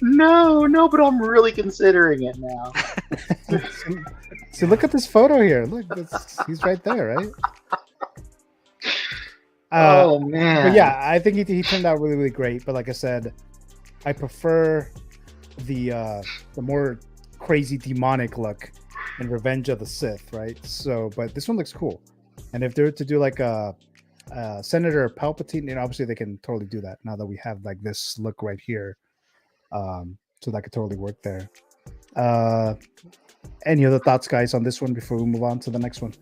No, but I'm really considering it now. So look at this photo here. Look, he's right there, right? Oh man! But yeah, I think he turned out really, really great. But like I said, I prefer the more crazy demonic look in Revenge of the Sith, right? So, but this one looks cool. And if they were to do a Senator Palpatine, obviously they can totally do that now that we have this look right here. So that could totally work there. Any other thoughts, guys, on this one before we move on to the next one?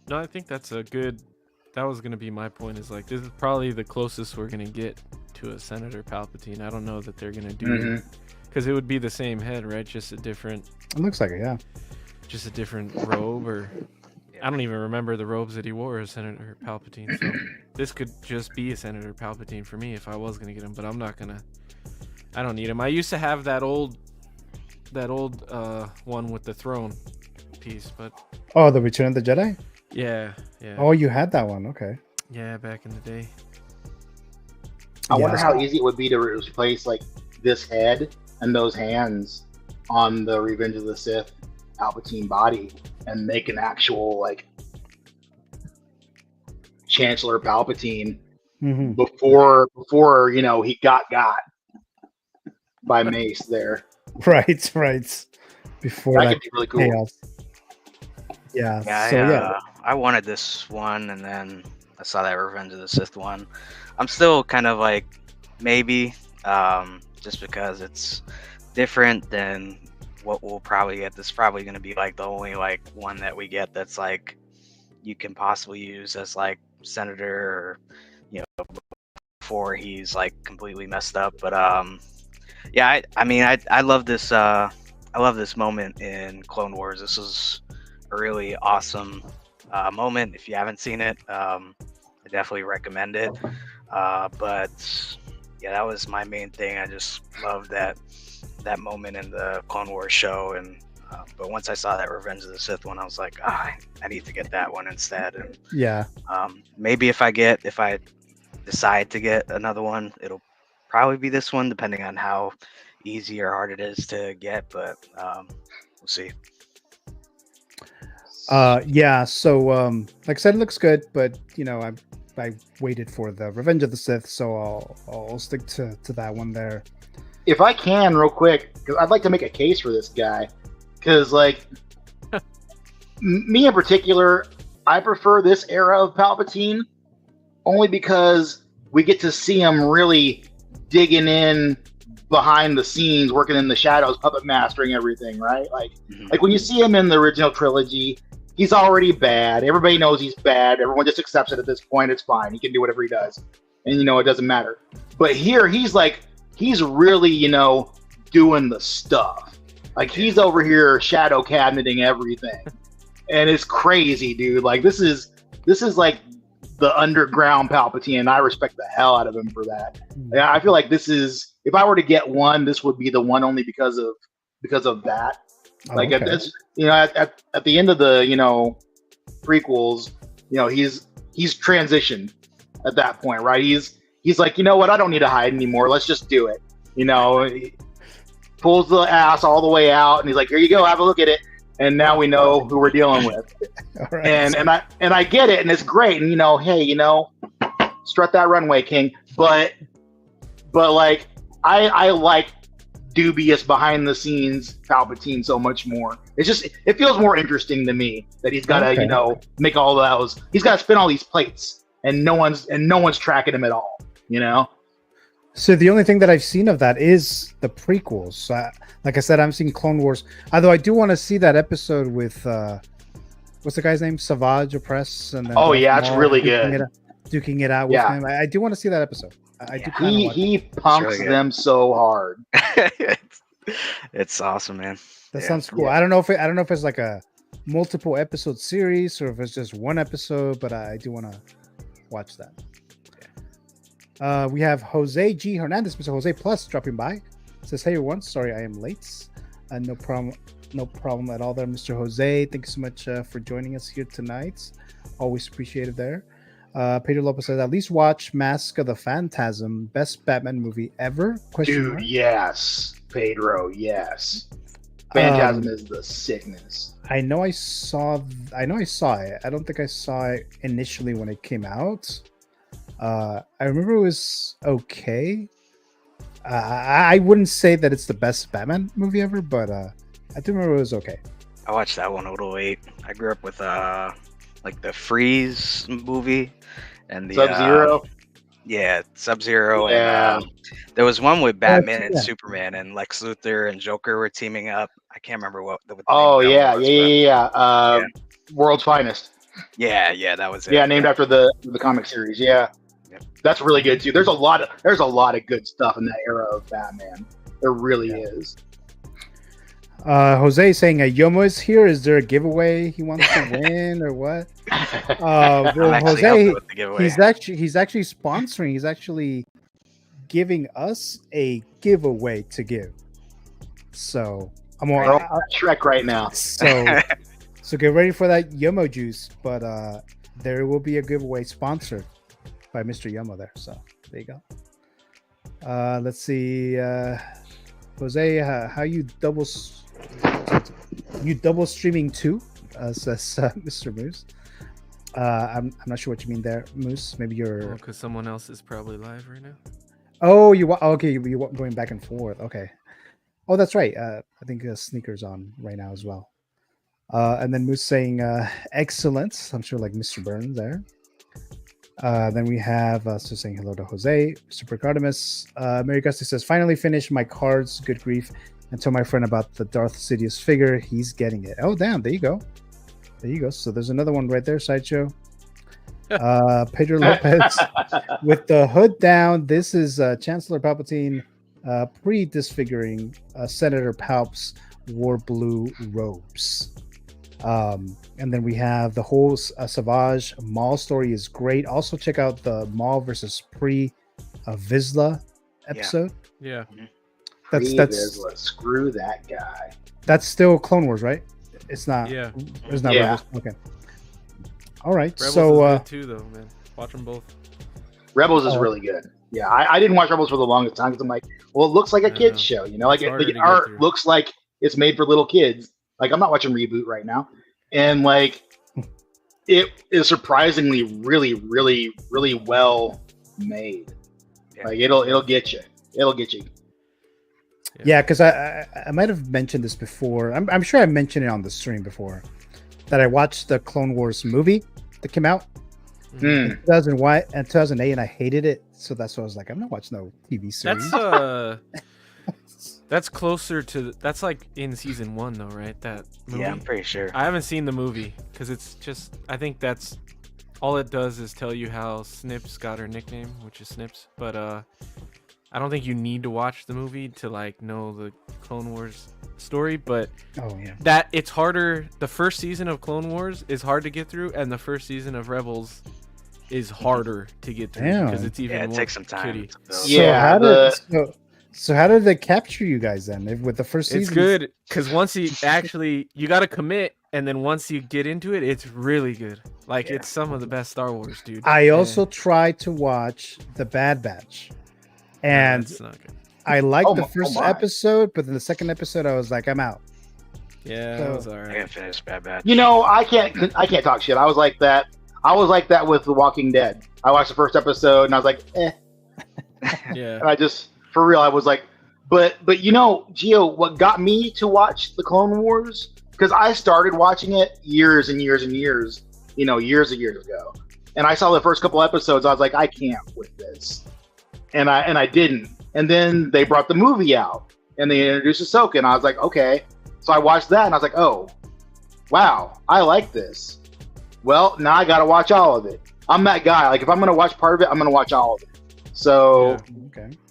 No, I think that's a good. That was gonna be my point. Is this is probably the closest we're gonna get to a Senator Palpatine. I don't know that they're gonna do because it would be the same head, right? Just a different. It looks like it, yeah. Just a different robe, or I don't even remember the robes that he wore as Senator Palpatine. So this could just be a Senator Palpatine for me if I was gonna get him, but I'm not gonna. I don't need him. I used to have that old one with the throne piece, but the Return of the Jedi. Yeah. Oh, you had that one, okay. Yeah, back in the day. I wonder how easy it would be to replace this head and those hands on the Revenge of the Sith Palpatine body and make an actual Chancellor Palpatine before he got by Mace there. Right. Before that could be really cool. Chaos. Yeah. I wanted this one, and then I saw that Revenge of the Sith one. I'm still kind of maybe, just because it's different than what we'll probably get. This is probably going to be the only one that we get that's you can possibly use as Senator, or before he's completely messed up. But yeah, I love this. I love this moment in Clone Wars. This is a really awesome moment. If you haven't seen it, I definitely recommend it. But yeah, that was my main thing. I just loved that moment in the Clone Wars show. And but once I saw that Revenge of the Sith one, I was like, I need to get that one instead. And yeah, maybe if I decide to get another one, it'll probably be this one, depending on how easy or hard it is to get. But we'll see. Yeah, so like I said, it looks good, but I waited for the Revenge of the Sith, so I'll stick to that one there. If I can, real quick, because I'd like to make a case for this guy, because me in particular, I prefer this era of Palpatine only because we get to see him really digging in behind the scenes, working in the shadows, puppet mastering everything, right? Like, Mhm. like when you see him in the original trilogy, he's already bad. Everybody knows he's bad. Everyone just accepts it at this point. It's fine. He can do whatever he does, and it doesn't matter. But here, he's really, doing the stuff. Like, he's over here shadow cabineting everything, and it's crazy, dude. Like, this is like the underground Palpatine, and I respect the hell out of him for that. Yeah, I feel like this is, if I were to get one, this would be the one only because of that. Like, okay. at the end of the prequels, he's transitioned at that point, right? He's like, you know what, I don't need to hide anymore. Let's just do it. He pulls the ass all the way out, and he's like, here you go, have a look at it. And now we know who we're dealing with. All right. And I get it, and it's great. And hey, strut that runway, King. But like, I like dubious behind the scenes Palpatine so much more. It feels more interesting to me that he's got to make all those. He's got to spin all these plates, and no one's tracking him at all. So the only thing that I've seen of that is the prequels. Like I said, I'm seeing Clone Wars. Although I do want to see that episode with what's the guy's name? Savage Opress. And then it's really good. Duking it out with him. I do want to see that episode. He punks them so hard. It's awesome, man. That sounds cool. I don't know if it's like a multiple episode series or if it's just one episode, but I do want to watch that. We have Jose G. Hernandez, Mr. Jose Plus, dropping by. Says, hey everyone, sorry I am late. No problem at all there, Mr. Jose. Thank you so much for joining us here tonight. Always appreciated there. Pedro Lopez says, at least watch Mask of the Phantasm, best Batman movie ever? Dude, yes. Pedro, yes. Phantasm is the sickness. I know I saw it. I don't think I saw it initially when it came out. I remember it was okay. I wouldn't say that it's the best Batman movie ever, but I do remember it was okay. I watched that one 08. I grew up with like the Freeze movie and the Sub-Zero. Sub-Zero. Yeah. And there was one with Batman and Superman and Lex Luthor and Joker were teaming up. I can't remember what the yeah. World's Finest. Yeah, that was it. Yeah, named after the comic series. Yeah. That's really good too. There's a lot of good stuff in that era of Batman. There really is. Jose saying Yomo is here. Is there a giveaway he wants to win or what? Well, Jose, he's actually sponsoring. He's actually giving us a giveaway to give. So I'm on Shrek right now. So get ready for that Yomo juice. But there will be a giveaway sponsored by Mr. Yomo there. So there you go. Let's see. Jose, how you double streaming too? Says Mr. Moose. I'm not sure what you mean there, Moose. Maybe you're because someone else is probably live right now. Oh, you going back and forth. Okay. Oh, that's right. I think Sneaker's on right now as well. And then Moose saying excellent. I'm sure like Mr. Burns there. Then we have so saying hello to Jose, Super Artemis. Mary Gusty says, finally finished my cards. Good grief. And tell my friend about the Darth Sidious figure. He's getting it. Oh, damn. There you go. So there's another one right there, Sideshow. Pedro Lopez with the hood down. This is Chancellor Palpatine pre-disfiguring Senator Palp's war blue robes. And then we have the whole Savage Maul story is great. Also check out the Maul versus Pre Vizsla episode. Yeah. That's Vizsla. Screw that guy. That's still Clone Wars, right? It's not. Yeah. It's not. Yeah. Rebels. Okay. All right. Rebels so is good too, though, man. Watch them both. Rebels is really good. Yeah, I didn't watch Rebels for the longest time because I'm like, well, it looks like a kids show, like the art looks like it's made for little kids. Like, I'm not watching Reboot right now, and like, it is surprisingly really, really, really well made. Like, it'll get you. It'll get you. Yeah, because I might have mentioned this before. I'm sure I mentioned it on the stream before that I watched the Clone Wars movie that came out in 2008, and I hated it. So that's why I was like, I'm not watching no TV series. That's closer to that's like in season 1 though, right? That movie. Yeah, I'm pretty sure. I haven't seen the movie because it's just I think that's all it does is tell you how Snips got her nickname, which is Snips. But I don't think you need to watch the movie to like know the Clone Wars story. But that it's harder. The first season of Clone Wars is hard to get through, and the first season of Rebels is harder to get through because it's even it more takes some time. So how did they capture you guys then with the first season? It's good because once you got to commit, and then once you get into it, it's really good. Like it's some of the best Star Wars, dude. I also tried to watch The Bad Batch, and it's not good. I liked the first episode, but then the second episode, I was like, I'm out. Yeah, So- that was alright. I gotta finish Bad Batch. You know, I can't talk shit. I was like that. I was like that with The Walking Dead. I watched the first episode and I was like, eh. Yeah. And I just, for real, I was like, but you know, Gio, what got me to watch the Clone Wars? Because I started watching it years and years and years, you know, years and years ago. And I saw the first couple episodes. I was like, I can't with this, and I didn't. And then they brought the movie out and they introduced Ahsoka, and I was like, okay. So I watched that and I was like, oh, wow, I like this. Well, now I got to watch all of it. I'm that guy. Like, if I'm going to watch part of it, I'm going to watch all of it. So,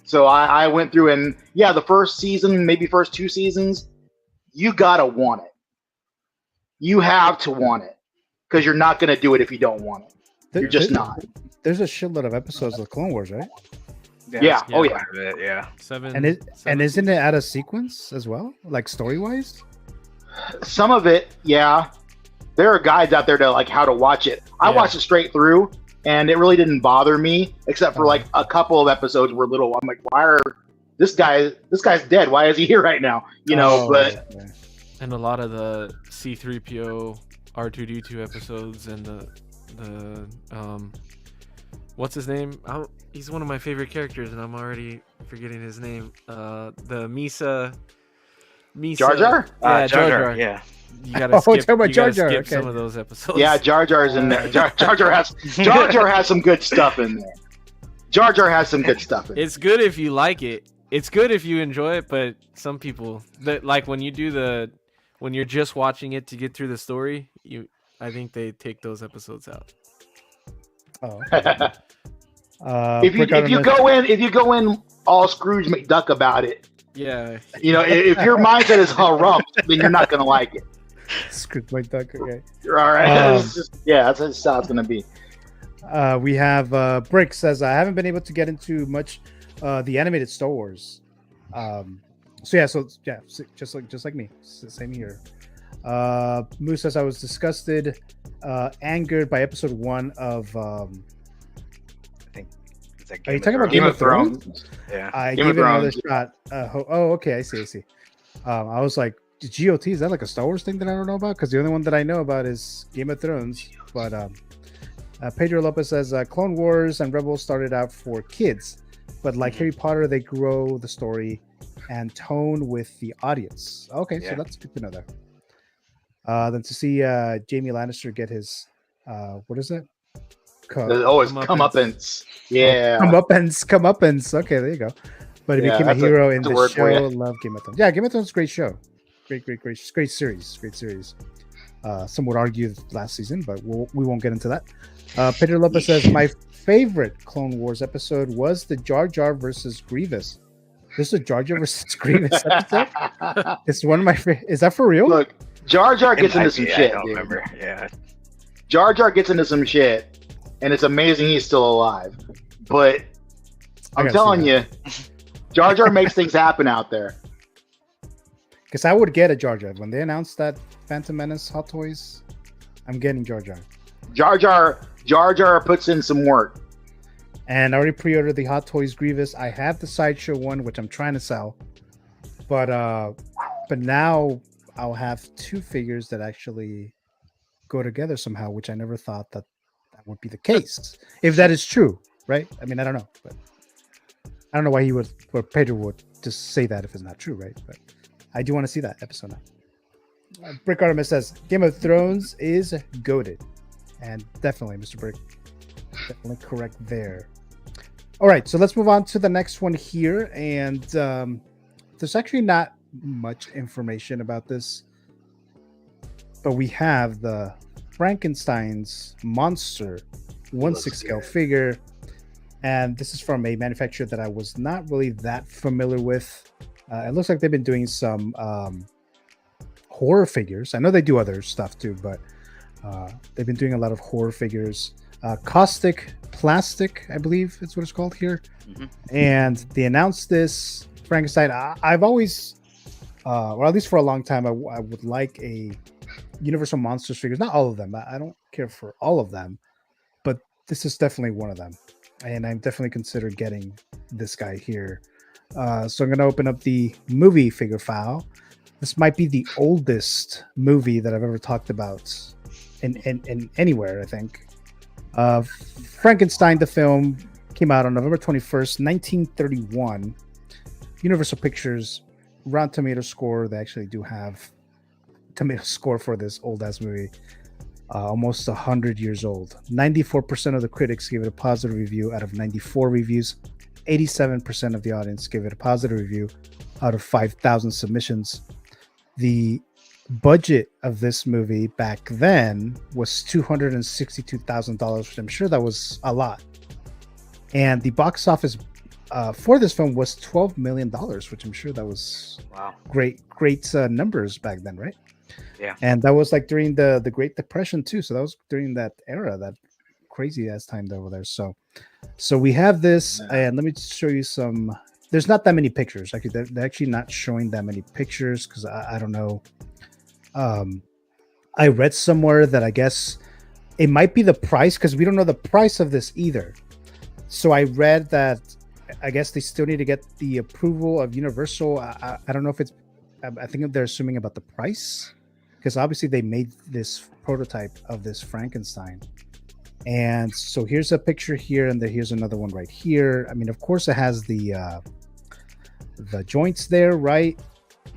so I went through and, the first season, maybe first 2 seasons, you got to want it. You have to want it because you're not going to do it if you don't want it. You're just not. There's a shitload of episodes of Clone Wars, right? Yeah. Oh, yeah. Yeah. And isn't it out of sequence as well? Like story-wise? Some of it, yeah. There are guides out there to like how to watch it. I watched it straight through, and it really didn't bother me, except for like a couple of episodes were little. I'm like, why are this guy's dead? Why is he here right now? You know, and a lot of the C-3PO R2-D2 episodes and the what's his name? He's one of my favorite characters, and I'm already forgetting his name. The Misa. Jar Jar? Yeah, Jar Jar. Yeah. You gotta skip, Jar Jar. skip some of those episodes. Yeah, Jar Jar's in there. Jar Jar has some good stuff in there. Jar Jar has some good stuff in there. It's good if you like it. It's good if you enjoy it, but some people that like when you're just watching it to get through the story, I think they take those episodes out. Oh. If you go in all Scrooge McDuck about it, you know, if your mindset is harumph, then you're not gonna like it. Screwed McDuck. Okay. All right. That's how it's gonna be. We have Brick says I haven't been able to get into much the animated Star Wars. Just like me, same here. Moose says I was disgusted, angered by episode 1 of I think. Are you talking about Game of Thrones? Yeah. I gave it another shot. Okay, I see. I was like, GOT, is that like a Star Wars thing that I don't know about? Because the only one that I know about is Game of Thrones. But Pedro Lopez says Clone Wars and Rebels started out for kids, but like Harry Potter, they grow the story and tone with the audience. Okay, so that's good to know that. Then to see Jamie Lannister get his what is it? It's comeuppance. Yeah. Comeuppance. Okay, there you go. But he became a hero in the show. Love Game of Thrones. Yeah, Game of Thrones is a great show. Great series. Some would argue last season, but we won't get into that. Pedro Lopez says my favorite Clone Wars episode was the Jar Jar versus Grievous. This is a Jar Jar versus Grievous episode. It's one of my favorite. Is that for real? Look, Jar Jar gets into some shit. I don't remember. Yeah. Jar Jar gets into some shit, and it's amazing he's still alive. But I'm telling you, Jar Jar makes things happen out there. Because I would get a Jar Jar when they announced that Phantom Menace Hot Toys. I'm getting Jar Jar. Jar Jar puts in some work. And I already pre-ordered the Hot Toys Grievous. I have the Sideshow one, which I'm trying to sell. But now I'll have 2 figures that actually go together somehow, which I never thought that would be the case. If that is true, right? I mean, I don't know. But I don't know why Pedro would just say that if it's not true, right? But I do want to see that episode now. Brick Artemis says Game of Thrones is goated. And definitely, Mr. Brick, definitely correct there. All right, so let's move on to the next one here. And there's actually not much information about this, but we have the Frankenstein's monster 1/6 scale figure, and this is from a manufacturer that I was not really that familiar with. It looks like they've been doing some horror figures. I know they do other stuff too, but they've been doing a lot of horror figures. Caustic Plastic, I believe is what it's called here. And they announced this Frankenstein. I've always, or at least for a long time, I would like a Universal Monsters figures. Not all of them. I don't care for all of them, but this is definitely one of them. And I'm definitely considered getting this guy here. So I'm going to open up the movie figure file. This might be the oldest movie that I've ever talked about in anywhere, I think. Frankenstein, the film, came out on November 21st, 1931. Universal Pictures, Rotten Tomato score. They actually do have tomato score for this old-ass movie. Almost 100 years old. 94% of the critics gave it a positive review out of 94 reviews. 87% of the audience gave it a positive review out of 5,000 submissions. The budget of this movie back then was $262,000, which I'm sure that was a lot. And the box office for this film was $12 million, which I'm sure that was great numbers back then, right? Yeah. And that was like during the Great Depression too. So that was during that era, that crazy ass time over there. So we have this, and let me show you some. There's not that many pictures. Actually, they're actually not showing that many pictures because I don't know. I read somewhere that I guess it might be the price, because we don't know the price of this either. So I read that I guess they still need to get the approval of Universal. I don't know if it's, I think they're assuming about the price, because obviously they made this prototype of this Frankenstein. And so here's a picture here, and here's another one right here. I mean, of course it has the joints there, right?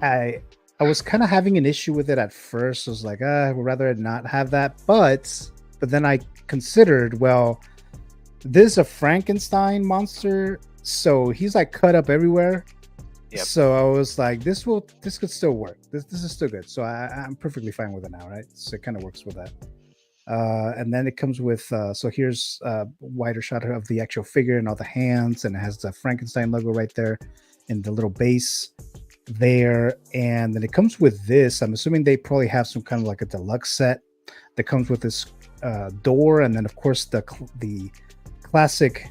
I was kind of having an issue with it at first. I was like, I would rather not have that. But then I considered, well, this is a Frankenstein monster, so he's like cut up everywhere. Yep. So I was like, this could still work. This is still good. So I'm perfectly fine with it now, right? So it kind of works with that. And then it comes with, so here's a wider shot of the actual figure and all the hands, and it has the Frankenstein logo right there in the little base there. And then it comes with this. I'm assuming they probably have some kind of like a deluxe set that comes with this door, and then of course the classic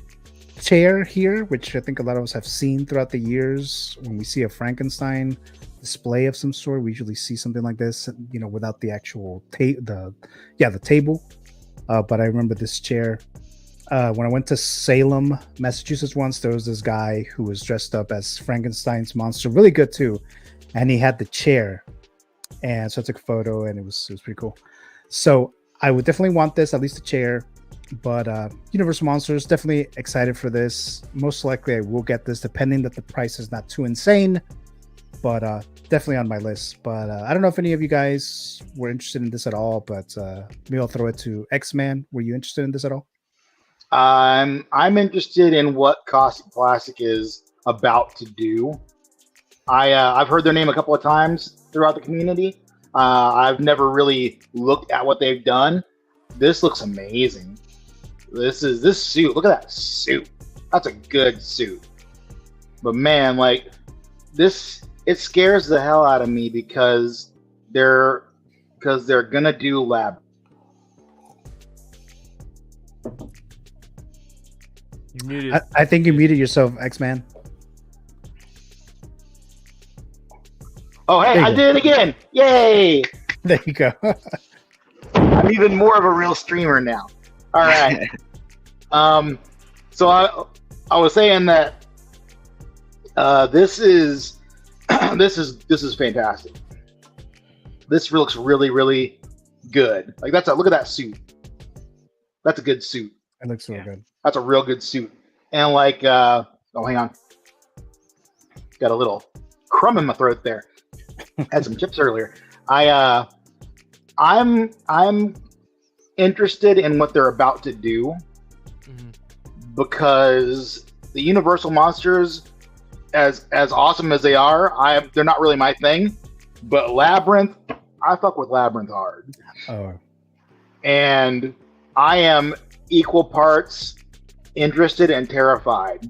chair here, which I think a lot of us have seen throughout the years. When we see a Frankenstein display of some sort, we usually see something like this, you know, without the actual the table. But I remember this chair. When I went to Salem, Massachusetts once, there was this guy who was dressed up as Frankenstein's monster, really good too, and he had the chair. And so I took a photo, and it was pretty cool. So I would definitely want this, at least a chair. But Universal Monsters, definitely excited for this. Most likely I will get this, depending that the price is not too insane. But definitely on my list. But I don't know if any of you guys were interested in this at all. But maybe I'll throw it to X-Man. Were you interested in this at all? I'm interested in what Caustic Plastic is about to do. I've heard their name a couple of times throughout the community. I've never really looked at what they've done. This looks amazing. This suit. Look at that suit. That's a good suit. But man, like this, it scares the hell out of me because they're gonna do lab. You muted. I think you muted yourself, X-Man. Oh, hey, I did it again. Yay. There you go. I'm even more of a real streamer now. All right. So I was saying that this is fantastic. This looks really, really good. Like look at that suit. That's a good suit. It looks so good. That's a real good suit. And like, oh, hang on. Got a little crumb in my throat there. Had some chips earlier. I'm interested in what they're about to do because the Universal Monsters, as awesome as they are, they're not really my thing. But Labyrinth, I fuck with Labyrinth hard. Oh, And I am equal parts interested and terrified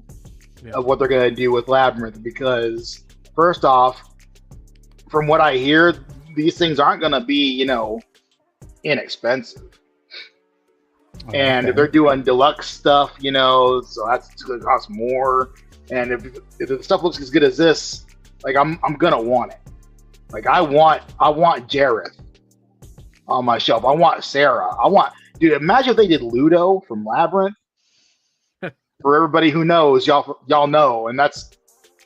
of what they're going to do with Labyrinth, because first off, from what I hear, these things aren't going to be, inexpensive. And if they're doing deluxe stuff, so that's going to cost more. And if the stuff looks as good as this, like I'm going to want it. Like I want Jareth on my shelf. I want Sarah. Dude, imagine if they did Ludo from Labyrinth. For everybody who knows, y'all know, and that's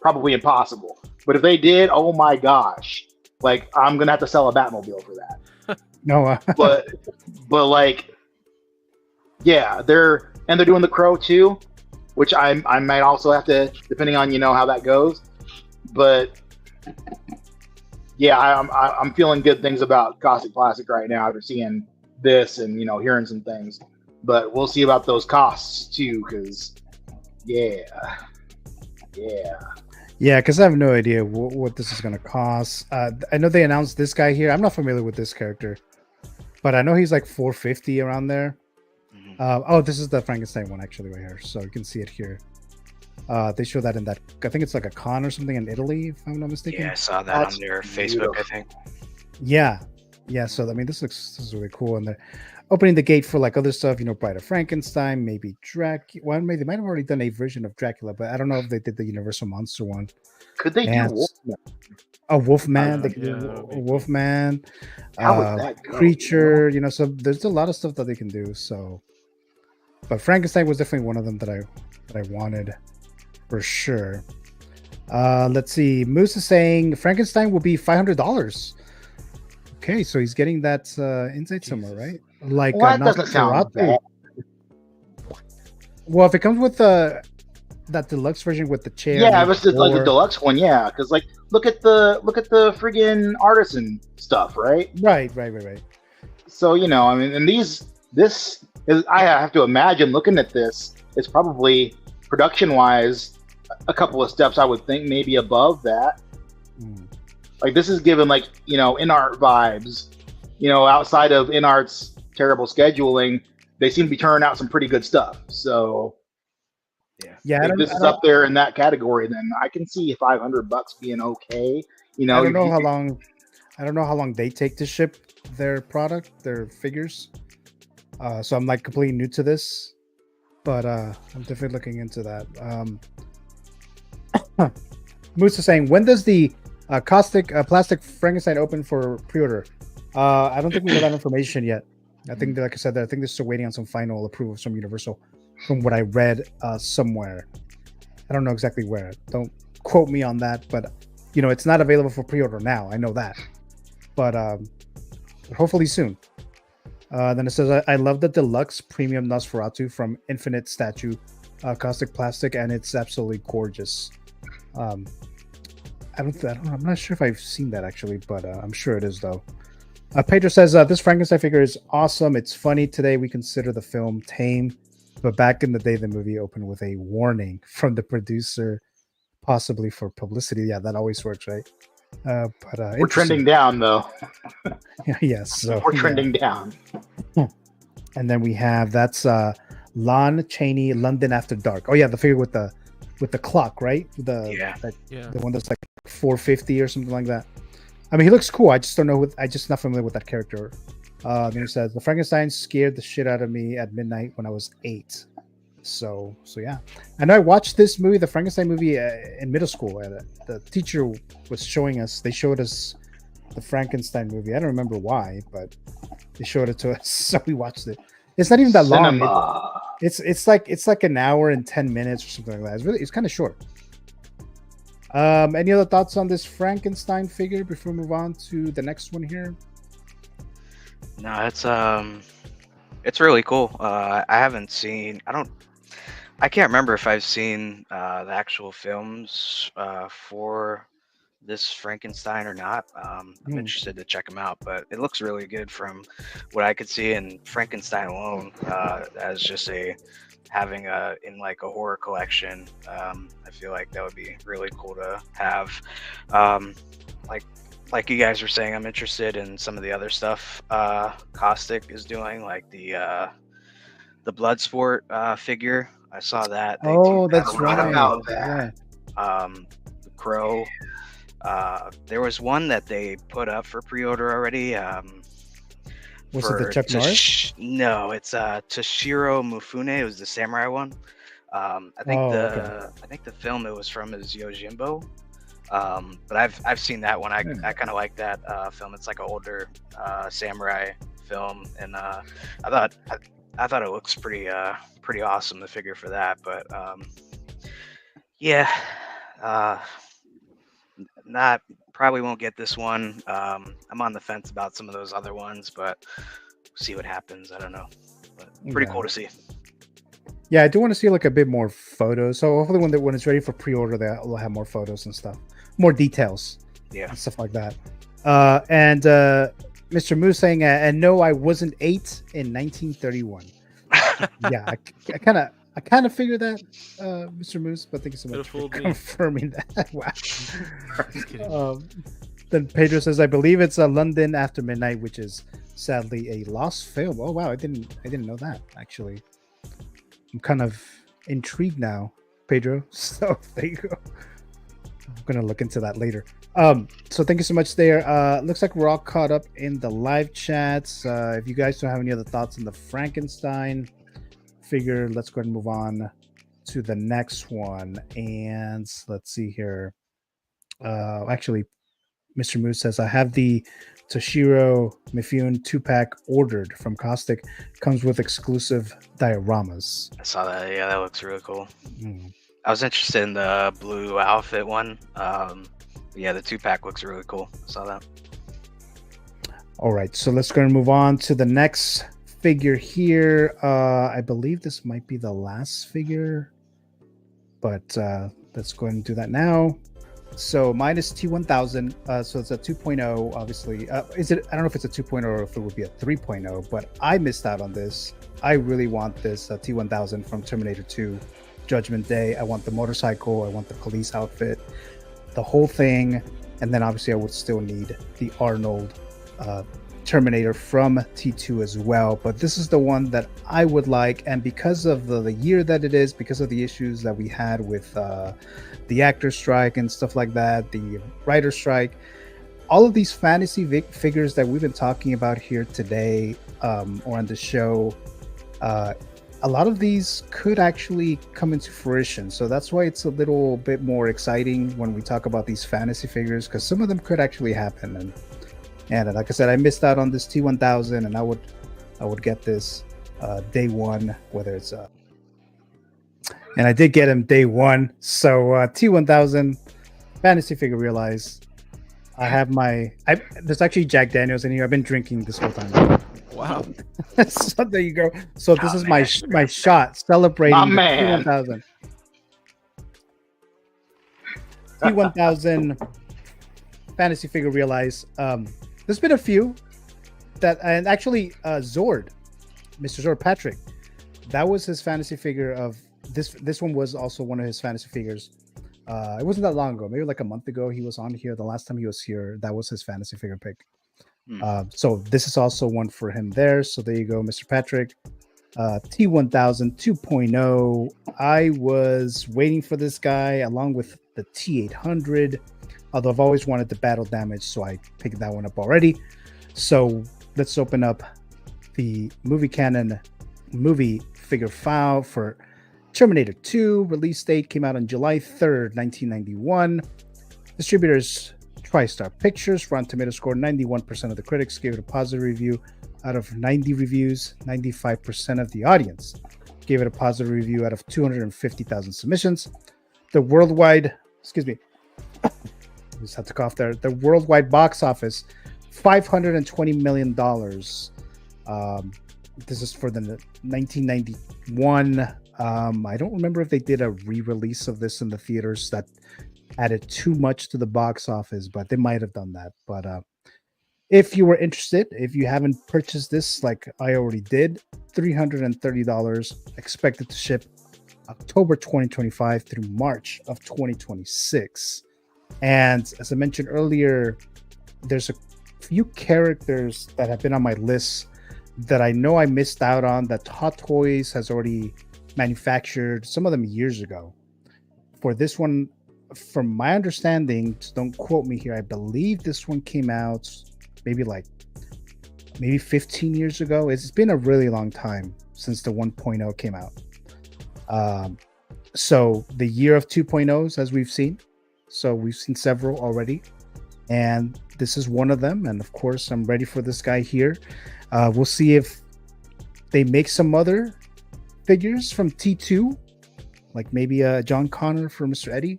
probably impossible. But if they did, oh my gosh, like I'm gonna have to sell a Batmobile for that. No, but like, yeah, they're doing the Crow too, which I might also have to, depending on how that goes. But yeah, I'm feeling good things about Caustic Plastic right now after seeing this and hearing some things. But we'll see about those costs too, because yeah, because I have no idea what this is going to cost. I know they announced this guy here. I'm not familiar with this character, but I know he's like $450 around there. Oh, this is the Frankenstein one actually right here, so you can see it here. They show that in that, I think it's like a con or something in Italy, if I'm not mistaken. Yeah, I saw that on their Facebook, I think. Yeah. So I mean, this is really cool, and they're opening the gate for like other stuff. Bride of Frankenstein, maybe Dracula. Well, maybe they might have already done a version of Dracula, but I don't know if they did the Universal Monster one. Could they do Wolfman? Oh, Wolfman. They could do Wolfman. How would that go? Creature. So there's a lot of stuff that they can do. So, but Frankenstein was definitely one of them that I wanted for sure. Let's see. Moose is saying Frankenstein will be $500. Okay, so he's getting that insight somewhere, right? Like, that doesn't sound bad. Well, if it comes with that deluxe version with the chair, yeah, if it's like the deluxe one, yeah, because like look at the friggin' artisan stuff, right? Right. So I mean, and this is, I have to imagine looking at this, it's probably production wise a couple of steps, I would think, maybe above that. Like this is given like InArt vibes, outside of InArt's terrible scheduling, they seem to be turning out some pretty good stuff. So yeah, if this is up there in that category, then I can see $500 being okay. I don't know how long they take to ship their product, their figures. So I'm like completely new to this, but I'm definitely looking into that. Moose is saying, when does the Caustic Plastic Frankenstein open for pre-order? I don't think we know that information yet. I think, like I said, I think they're still waiting on some final approval from Universal, from what I read somewhere. I don't know exactly where. Don't quote me on that, but it's not available for pre-order now. I know that, but hopefully soon. Then it says, I love the deluxe premium Nosferatu from Infinite Statue Caustic Plastic, and it's absolutely gorgeous. I'm not sure if I've seen that actually, but I'm sure it is though. Pedro says, this Frankenstein figure is awesome. It's funny. Today we consider the film tame, but back in the day, the movie opened with a warning from the producer, possibly for publicity. Yeah, that always works, right? But we're trending down though. Yes, so we're trending down. And then we have Lon Chaney, London After Dark. Oh yeah, the figure with the clock, right? The one that's like 450 or something like that. I mean, he looks cool. I just don't know. I just not familiar with that character. Then he says, the Frankenstein scared the shit out of me at midnight when I was 8. So yeah. I know I watched this movie, the Frankenstein movie, in middle school. The teacher was showing us. They showed us the Frankenstein movie. I don't remember why, but they showed it to us, so we watched it. It's not even that long. It's like an hour and 10 minutes or something like that. It's kind of short. Any other thoughts on this Frankenstein figure before we move on to the next one here? No, it's really cool. I haven't seen. I can't remember if I've seen the actual films for this Frankenstein or not. I'm interested to check them out, but it looks really good from what I could see. And Frankenstein alone, as just a having in like a horror collection. I feel like that would be really cool to have. Um, like you guys were saying, I'm interested in some of the other stuff Caustic is doing, like the Bloodsport figure. I saw that. They Oh, that's forgot right. about that. Yeah. The Crow. There was one that they put up for pre-order already. Was it the Chuck Norris? No, it's Toshiro Mifune. It was the samurai one. I think I think the film it was from is Yojimbo. But I've seen that one. I kind of like that film. It's like an older samurai film, and I thought it looks pretty awesome, the figure for that. But yeah, not probably won't get this one. I'm on the fence about some of those other ones, but see what happens. I don't know, but pretty cool to see. Yeah, I do want to see like a bit more photos. So hopefully when it's ready for pre-order, they'll have more photos and stuff, more details, and stuff like that. And Mr. Moose saying, and no, I wasn't 8 in 1931. Yeah, I kind of figured that, Mr. Moose, but thank you so much for confirming that. Wow. Just kidding. Then Pedro says, I believe it's London After Midnight, which is sadly a lost film. Oh wow, I didn't know that actually. I'm kind of intrigued now, Pedro. So there you go. I'm gonna look into that later. So thank you so much there. Looks like we're all caught up in the live chats. If you guys don't have any other thoughts on the Frankenstein figure, let's go ahead and move on to the next one. And let's see here. Actually, Mr. Moose says, I have the Toshiro Mifune 2-pack ordered from Caustic. Comes with exclusive dioramas. I saw that. Yeah, that looks really cool. I was interested in the blue outfit one. Yeah, the 2-pack looks really cool. I saw that. All right, so let's go and move on to the next figure here. I believe this might be the last figure, but let's go ahead and do that now. So mine is T-1000. So it's a 2.0, obviously. Is it? I don't know if it's a 2.0 or if it would be a 3.0, but I missed out on this. I really want this T-1000 from Terminator 2 Judgment Day. I want the motorcycle. I want the police outfit, the whole thing. And then obviously I would still need the Arnold Terminator from T2 as well. But this is the one that I would like. And because of the year that it is, because of the issues that we had with the actor strike and stuff like that, the writer strike, all of these fantasy figures that we've been talking about here today or on the show, a lot of these could actually come into fruition. So that's why it's a little bit more exciting when we talk about these fantasy figures, because some of them could actually happen. And like I said, I missed out on this T-1000, and I would get this day one, whether it's and I did get him day one. So T-1000 fantasy figure. Realize I have there's actually Jack Daniels in here. I've been drinking this whole time. Wow. So there you go. So this is my shot celebrating T-1000. T-1000 fantasy figure. Realize there's been a few that, and actually Zord, Mr. Zord Patrick, that was his fantasy figure of this one was also one of his fantasy figures. It wasn't that long ago, maybe like a month ago. He was on here. The last time he was here, that was his fantasy figure pick. So this is also one for him there. So there you go, Mr. Patrick. T-1000 2.0. I was waiting for this guy along with the T-800, although I've always wanted the battle damage, so I picked that one up already. So let's open up the movie canon movie figure file for Terminator 2. Release date came out on July 3rd, 1991. Distributors TriStar Pictures. Rotten Tomato score 91% of the critics gave it a positive review. Out of 90 reviews, 95% of the audience gave it a positive review out of 250,000 submissions. The worldwide, excuse me, just had to cough there. The worldwide box office, $520 million. This is for the 1991. I don't remember if they did a re-release of this in the theaters that added too much to the box office, but they might have done that. But If you were interested, if you haven't purchased this like I already did, $330, expected to ship October 2025 through March of 2026. And as I mentioned earlier, there's a few characters that have been on my list that I know I missed out on that Hot Toys has already manufactured, some of them years ago. For this one, from my understanding, don't quote me here, I believe this one came out maybe 15 years ago. It's been a really long time since the 1.0 came out. So the year of 2.0s, as we've seen. So we've seen several already. And this is one of them. And of course, I'm ready for this guy here. We'll see if they make some other figures from T2, like maybe John Connor for Mr. Eddie.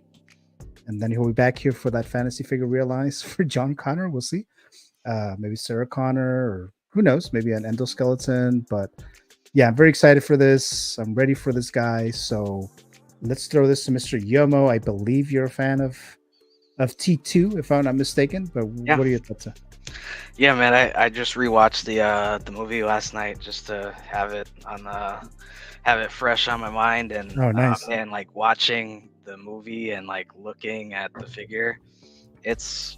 And then he'll be back here for that fantasy figure realize for John Connor. We'll see. Maybe Sarah Connor, or who knows, maybe an endoskeleton. But yeah, I'm very excited for this. I'm ready for this guy. So let's throw this to Mr. Yomo. I believe you're a fan of T2, if I'm not mistaken. But Yeah. what are your thoughts? Yeah, man, I just rewatched the movie last night just to have it fresh on my mind, and Oh, nice. and like watching the movie and like looking at the figure, it's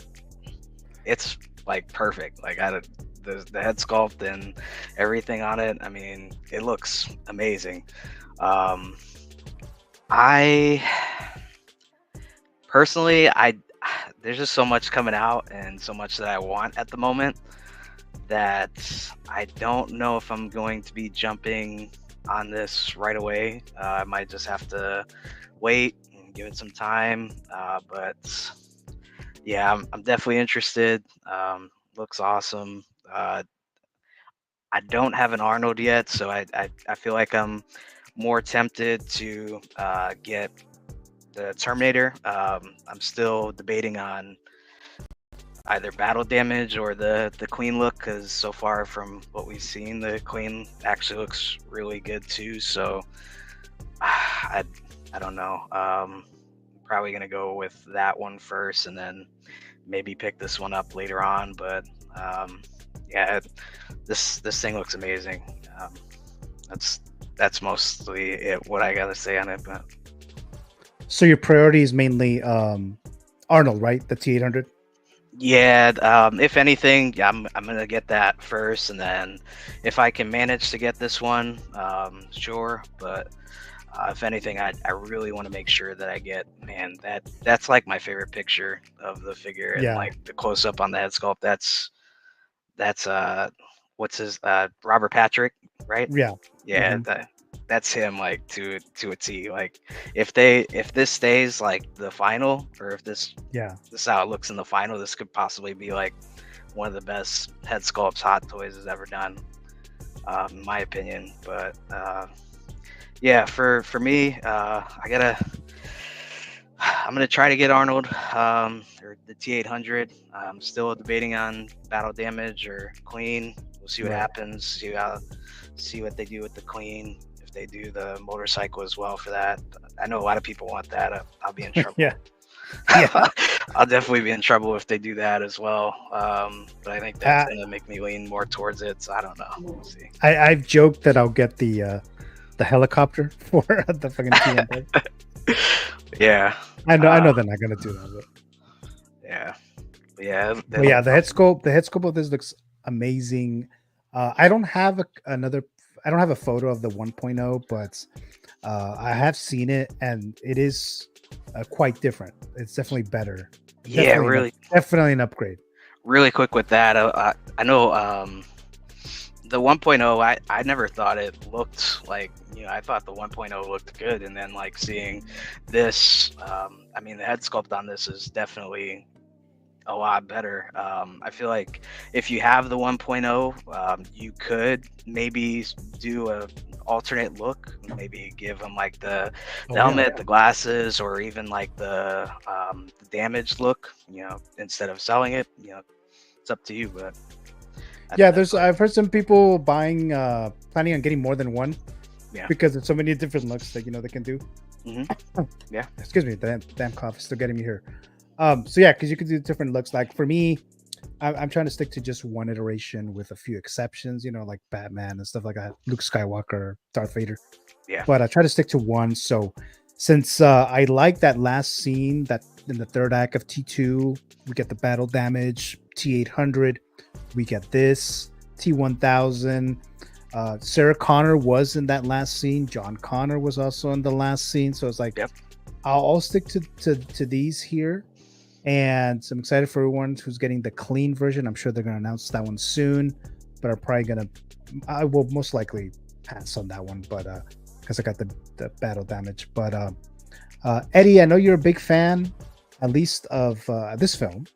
like perfect. Like the head sculpt and everything on it. I mean, it looks amazing. I personally, there's just so much coming out and so much that I want at the moment that I don't know if I'm going to be jumping on this right away. I might just have to wait and give it some time. But yeah, I'm definitely interested. Looks awesome. I don't have an Arnold yet, so I feel like I'm more tempted to get the Terminator. I'm still debating on either battle damage or the Queen look, because so far from what we've seen, the Queen actually looks really good too. So I don't know. Probably gonna go with that one first, and then maybe pick this one up later on. But yeah, this thing looks amazing. That's mostly what I gotta say on it. But So your priority is mainly Arnold, right? The T-800. yeah, if anything, yeah, I'm gonna get that first, and then if I can manage to get this one, sure. But if anything, I really want to make sure that I get, man, that's like my favorite picture of the figure, and Yeah. like the close up on the head sculpt. That's what's his Robert Patrick, right? Yeah. Yeah, Mhm. that's him, like to a T. Like if this stays like the final, or if this Yeah. is how it looks in the final, this could possibly be like one of the best head sculpts Hot Toys has ever done, in my opinion. But yeah, for me, I'm gonna try to get Arnold, or the T-800. I'm still debating on battle damage or Queen. We'll see what Right. happens. See what they do with the Queen. If they do the motorcycle as well for that, I know a lot of people want that. I'll be in trouble. Yeah. Yeah. I'll definitely be in trouble if they do that as well. But I think that's gonna make me lean more towards it. So I don't know. We'll see. I've joked that I'll get the helicopter for the fucking T-1000. Yeah. I know they're not gonna do that. But Yeah. Yeah. But yeah, the head sculpt of this looks amazing. I don't have a photo of the 1.0, but I have seen it, and it is quite different. It's definitely better. Yeah, really. Definitely an upgrade. Really quick with that, I know the 1.0, I never thought it looked like, I thought the 1.0 looked good, and then like seeing this, I mean, the head sculpt on this is definitely a lot better. I feel like if you have the 1.0, you could maybe do a alternate look, maybe give them like the helmet, the glasses, or even like the damaged look, instead of selling it. It's up to you, but Yeah, I've heard some people buying, planning on getting more than one. Yeah. Because there's so many different looks that they can do. Yeah. Excuse me, the damn cough is still getting me here. So yeah, because you can do different looks. Like for me, I'm trying to stick to just one iteration with a few exceptions, like Batman and stuff like that, Luke Skywalker, Darth Vader. Yeah. But I try to stick to one. So since I like that last scene that in the third act of T2, we get the battle damage, T-800, we get this, T-1000. Sarah Connor was in that last scene. John Connor was also in the last scene. So it's like, Yep. I'll stick to these here. And so I'm excited for everyone who's getting the clean version. I'm sure they're going to announce that one soon, but I will most likely pass on that one, but because I got the battle damage. But Eddie, I know you're a big fan, at least of this film,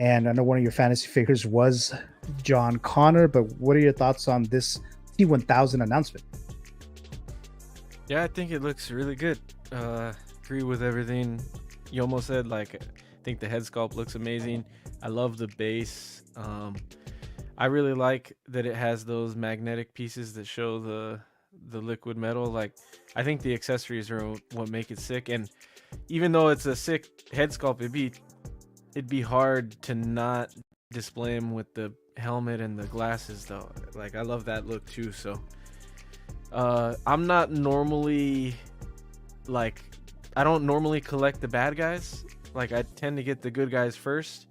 and I know one of your fantasy figures was John Connor. But what are your thoughts on this T-1000 announcement? Yeah, I think it looks really good. Agree with everything Yomo said. Like, I think the head sculpt looks amazing. I love the base. I really like that it has those magnetic pieces that show the liquid metal. Like, I think the accessories are what make it sick. And even though it's a sick head sculpt, it'd be hard to not display him with the helmet and the glasses, though. Like, I love that look too. So I'm not normally like, I don't normally collect the bad guys. Like, I tend to get the good guys first.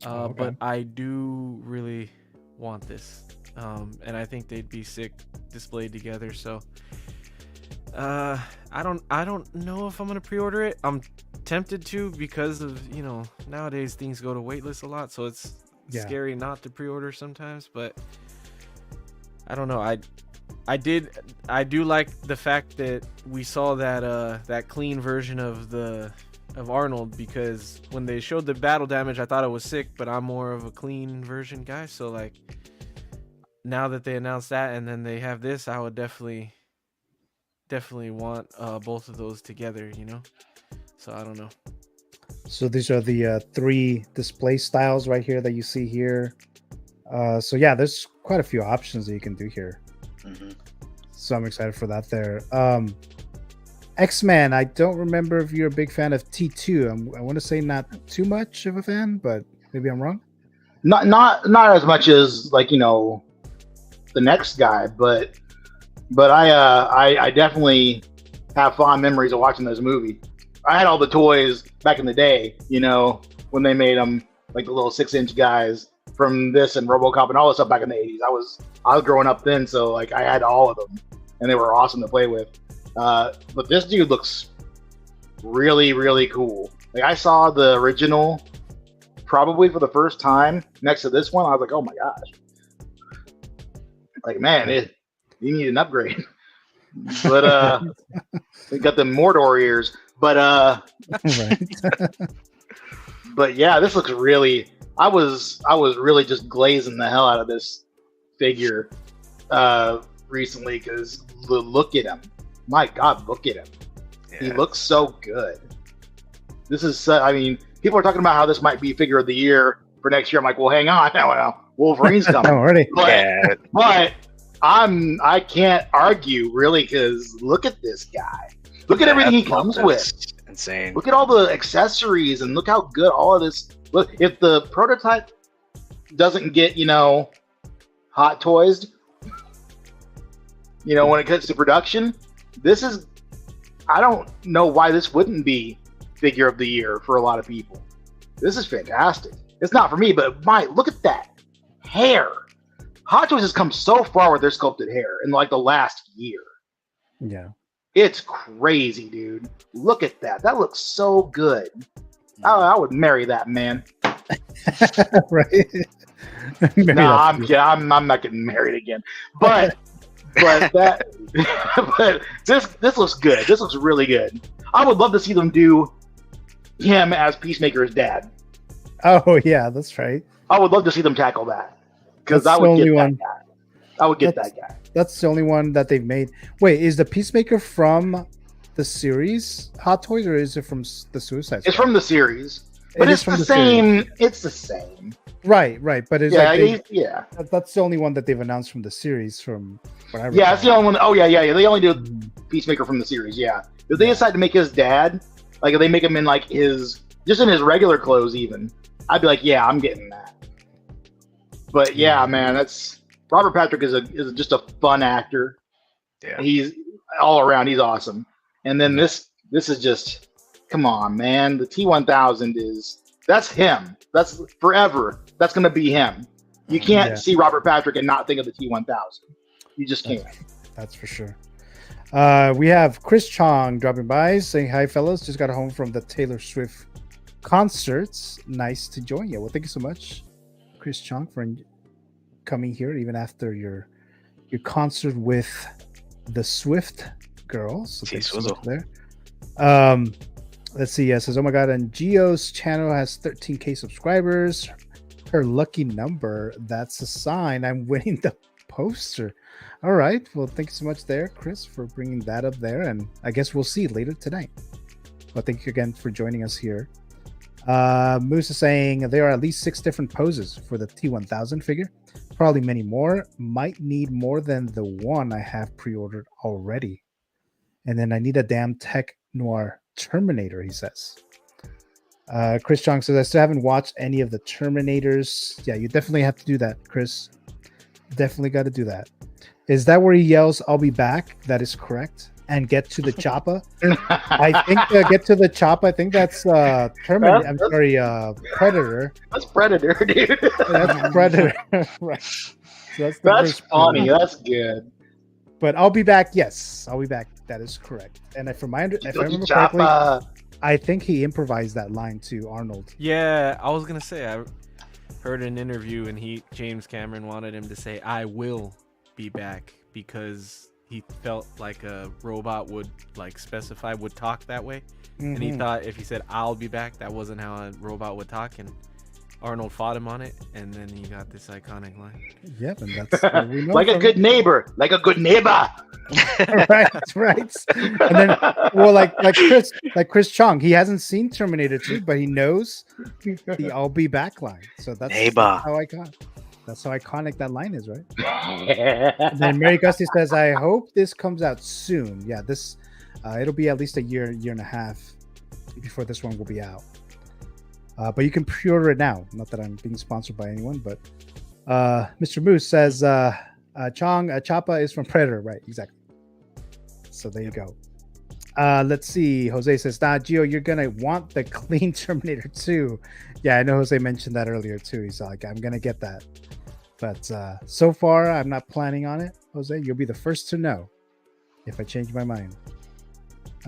Okay. But I do really want this. And I think they'd be sick displayed together. So I don't know if I'm gonna pre-order it. I'm tempted to, because of, nowadays things go to waitlist a lot, so it's scary not to pre-order sometimes. But I don't know. I do like the fact that we saw that clean version of Arnold, because when they showed the battle damage, I thought it was sick, but I'm more of a clean version guy. So, like, now that they announced that and then they have this, I would definitely want both of those together, So I don't know. So these are the 3 display styles right here that you see here. So yeah, there's quite a few options that you can do here. Mm-hmm. So I'm excited for that there. X-Men, I don't remember if you're a big fan of T2. I want to say not too much of a fan, but maybe I'm wrong. Not as much as, like, the next guy, but I definitely have fond memories of watching this movie. I had all the toys back in the day, when they made them, like the little 6-inch guys from this and RoboCop and all this stuff back in the 80s. I was growing up then, so, like, I had all of them, and they were awesome to play with. But this dude looks really, really cool. Like, I saw the original probably for the first time next to this one. I was like, oh my gosh. Like, man, you need an upgrade. But we got the Mordor ears. But but yeah, this looks really. I was really just glazing the hell out of this figure recently, because look at him. My God, look at him. Yeah. He looks so good. This is, people are talking about how this might be figure of the year for next year. I'm like, well, hang on. Now, Wolverine's coming. Already. But I can't argue, really, because look at this guy. Look at everything he comes with. Insane. Look at all the accessories, and look how good all of this. Look, if the prototype doesn't get, hot toys, when it comes to production, this is, I don't know why this wouldn't be figure of the year for a lot of people. This is fantastic. It's not for me, but look at that hair. Hot Toys has come so far with their sculpted hair in, like, the last year. Yeah. It's crazy, dude. Look at that. That looks so good. I would marry that man. Right? I'm kidding. I'm not getting married again. But but this looks good. This looks really good. I would love to see them do him as Peacemaker's dad. Oh yeah, that's right. I would love to see them tackle that, because I would get that guy. I would get that guy. That's the only one that they've made. Wait, is the Peacemaker from the series Hot Toys, or is it from the Suicide Squad? It's from the series, but it's the same. Series. It's the same. Right. But it's that's the only one that they've announced from the series. From what I remember. Yeah, it's the only one. Oh yeah. They only do Peacemaker from the series. Yeah. If they decide to make his dad, like, if they make him in, like, in his regular clothes, even, I'd be like, yeah, I'm getting that. But yeah, man, that's Robert Patrick is just a fun actor. Yeah. He's all around. He's awesome. And then this is just, come on, man. The T-1000 that's him. That's forever. That's gonna be him. You can't see Robert Patrick and not think of the T-1000. You just can't. That's for sure. We have Chris Chong dropping by saying, hi, fellas. Just got home from the Taylor Swift concerts. Nice to join you. Well, thank you so much, Chris Chong, for coming here even after your concert with the Swift girls. So thanks so much there. Let's see. Yeah, says, oh my God. And Gio's channel has 13K subscribers. Her lucky number. That's a sign I'm winning the poster. All right. Well, thank you so much there, Chris, for bringing that up there. And I guess we'll see later tonight. Well, thank you again for joining us here. Moose is saying there are at least 6 different poses for the T-1000 figure. Probably many more. Might need more than the one I have pre-ordered already. And then I need a damn Tech Noir Terminator, he says. Chris Chong says, I still haven't watched any of the Terminators. Yeah, you definitely have to do that, Chris. Definitely got to do that. Is that where he yells, I'll be back? That is correct. And get to the chopper. I think get to the chopper. I think that's Terminator. I'm sorry, Predator. That's Predator, dude. That's Predator. Right. So that's funny. Predator. That's good. But I'll be back. Yes, I'll be back. That is correct. And if I remember correctly, I think he improvised that line to Arnold. Yeah, I was gonna say I heard an interview and James Cameron wanted him to say I will be back because he felt like a robot would talk that way. And he thought if he said I'll be back, that wasn't how a robot would talk, and Arnold fought him on it, and then he got this iconic line. Yep, and that's what we know like a good neighbor. Right. And then, well, like Chris Chong, he hasn't seen Terminator 2, but he knows the "I'll be back" line. So that's how iconic that line is, right? And then Mary Gusty says, "I hope this comes out soon." Yeah, this it'll be at least a year and a half before this one will be out. But you can pre-order it now. Not that I'm being sponsored by anyone, but Mr. Moose says, Chong, Choppa is from Predator. Right, exactly. So there you go. Let's see. Jose says, Gio, you're going to want the clean Terminator 2. Yeah, I know Jose mentioned that earlier too. He's like, I'm going to get that. But so far, I'm not planning on it. Jose, you'll be the first to know if I change my mind.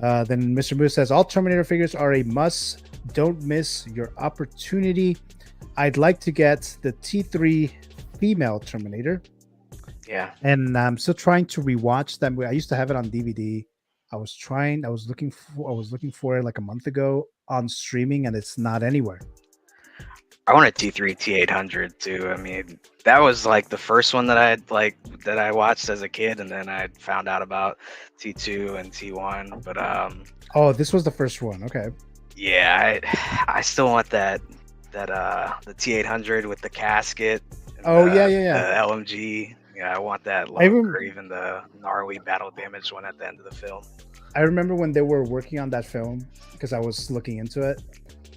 Then Mr. Moose says, all Terminator figures are a must. Don't miss your opportunity. I'd like to get the T3 female Terminator. Yeah. And I'm still trying to rewatch that movie. I used to have it on DVD. I was looking for it like a month ago on streaming, and it's not anywhere. I want a T3 T-800 too. I mean, that was like the first one that I watched as a kid, and then I found out about T2 and T1. But oh, this was the first one. Okay. Yeah, I still want the T-800 with the casket. Oh, yeah. The LMG. Yeah, I want that. Or even the gnarly battle damage one at the end of the film. I remember when they were working on that film because I was looking into it.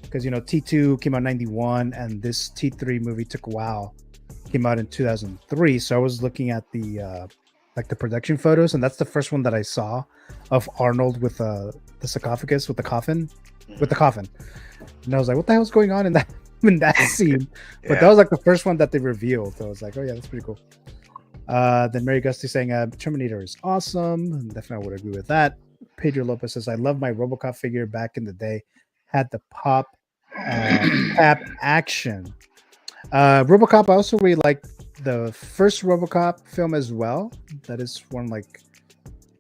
Because, T2 came out in 91 and this T3 movie took a while. Came out in 2003. So I was looking at the production photos, and that's the first one that I saw of Arnold with the sarcophagus with the coffin. And I was like, what the hell's going on in that scene? But Yeah. that was like the first one that they revealed. So I was like, oh yeah, that's pretty cool. Then Mary Gusty saying Terminator is awesome. Definitely would agree with that. Pedro Lopez says, I love my RoboCop figure back in the day. Had the pop tap action. RoboCop, I also really like the first RoboCop film as well. That is one like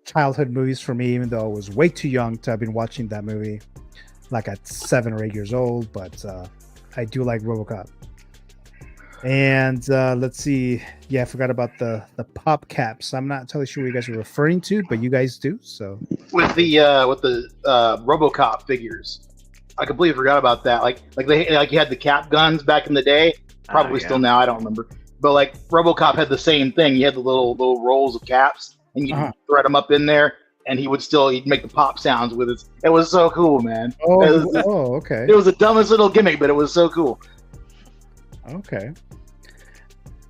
childhood movies for me, even though I was way too young to have been watching that movie like at 7 or 8 years old. But I do like RoboCop. And let's see. Yeah, I forgot about the pop caps. I'm not totally sure what you guys are referring to, but you guys do. So with the RoboCop figures, I completely forgot about that. Like you had the cap guns back in the day, probably still now. I don't remember, but like RoboCop had the same thing. You had the little rolls of caps, and you thread them up in there, and he'd make the pop sounds with it. It was so cool, man. Okay. It was the dumbest little gimmick, but it was so cool. Okay.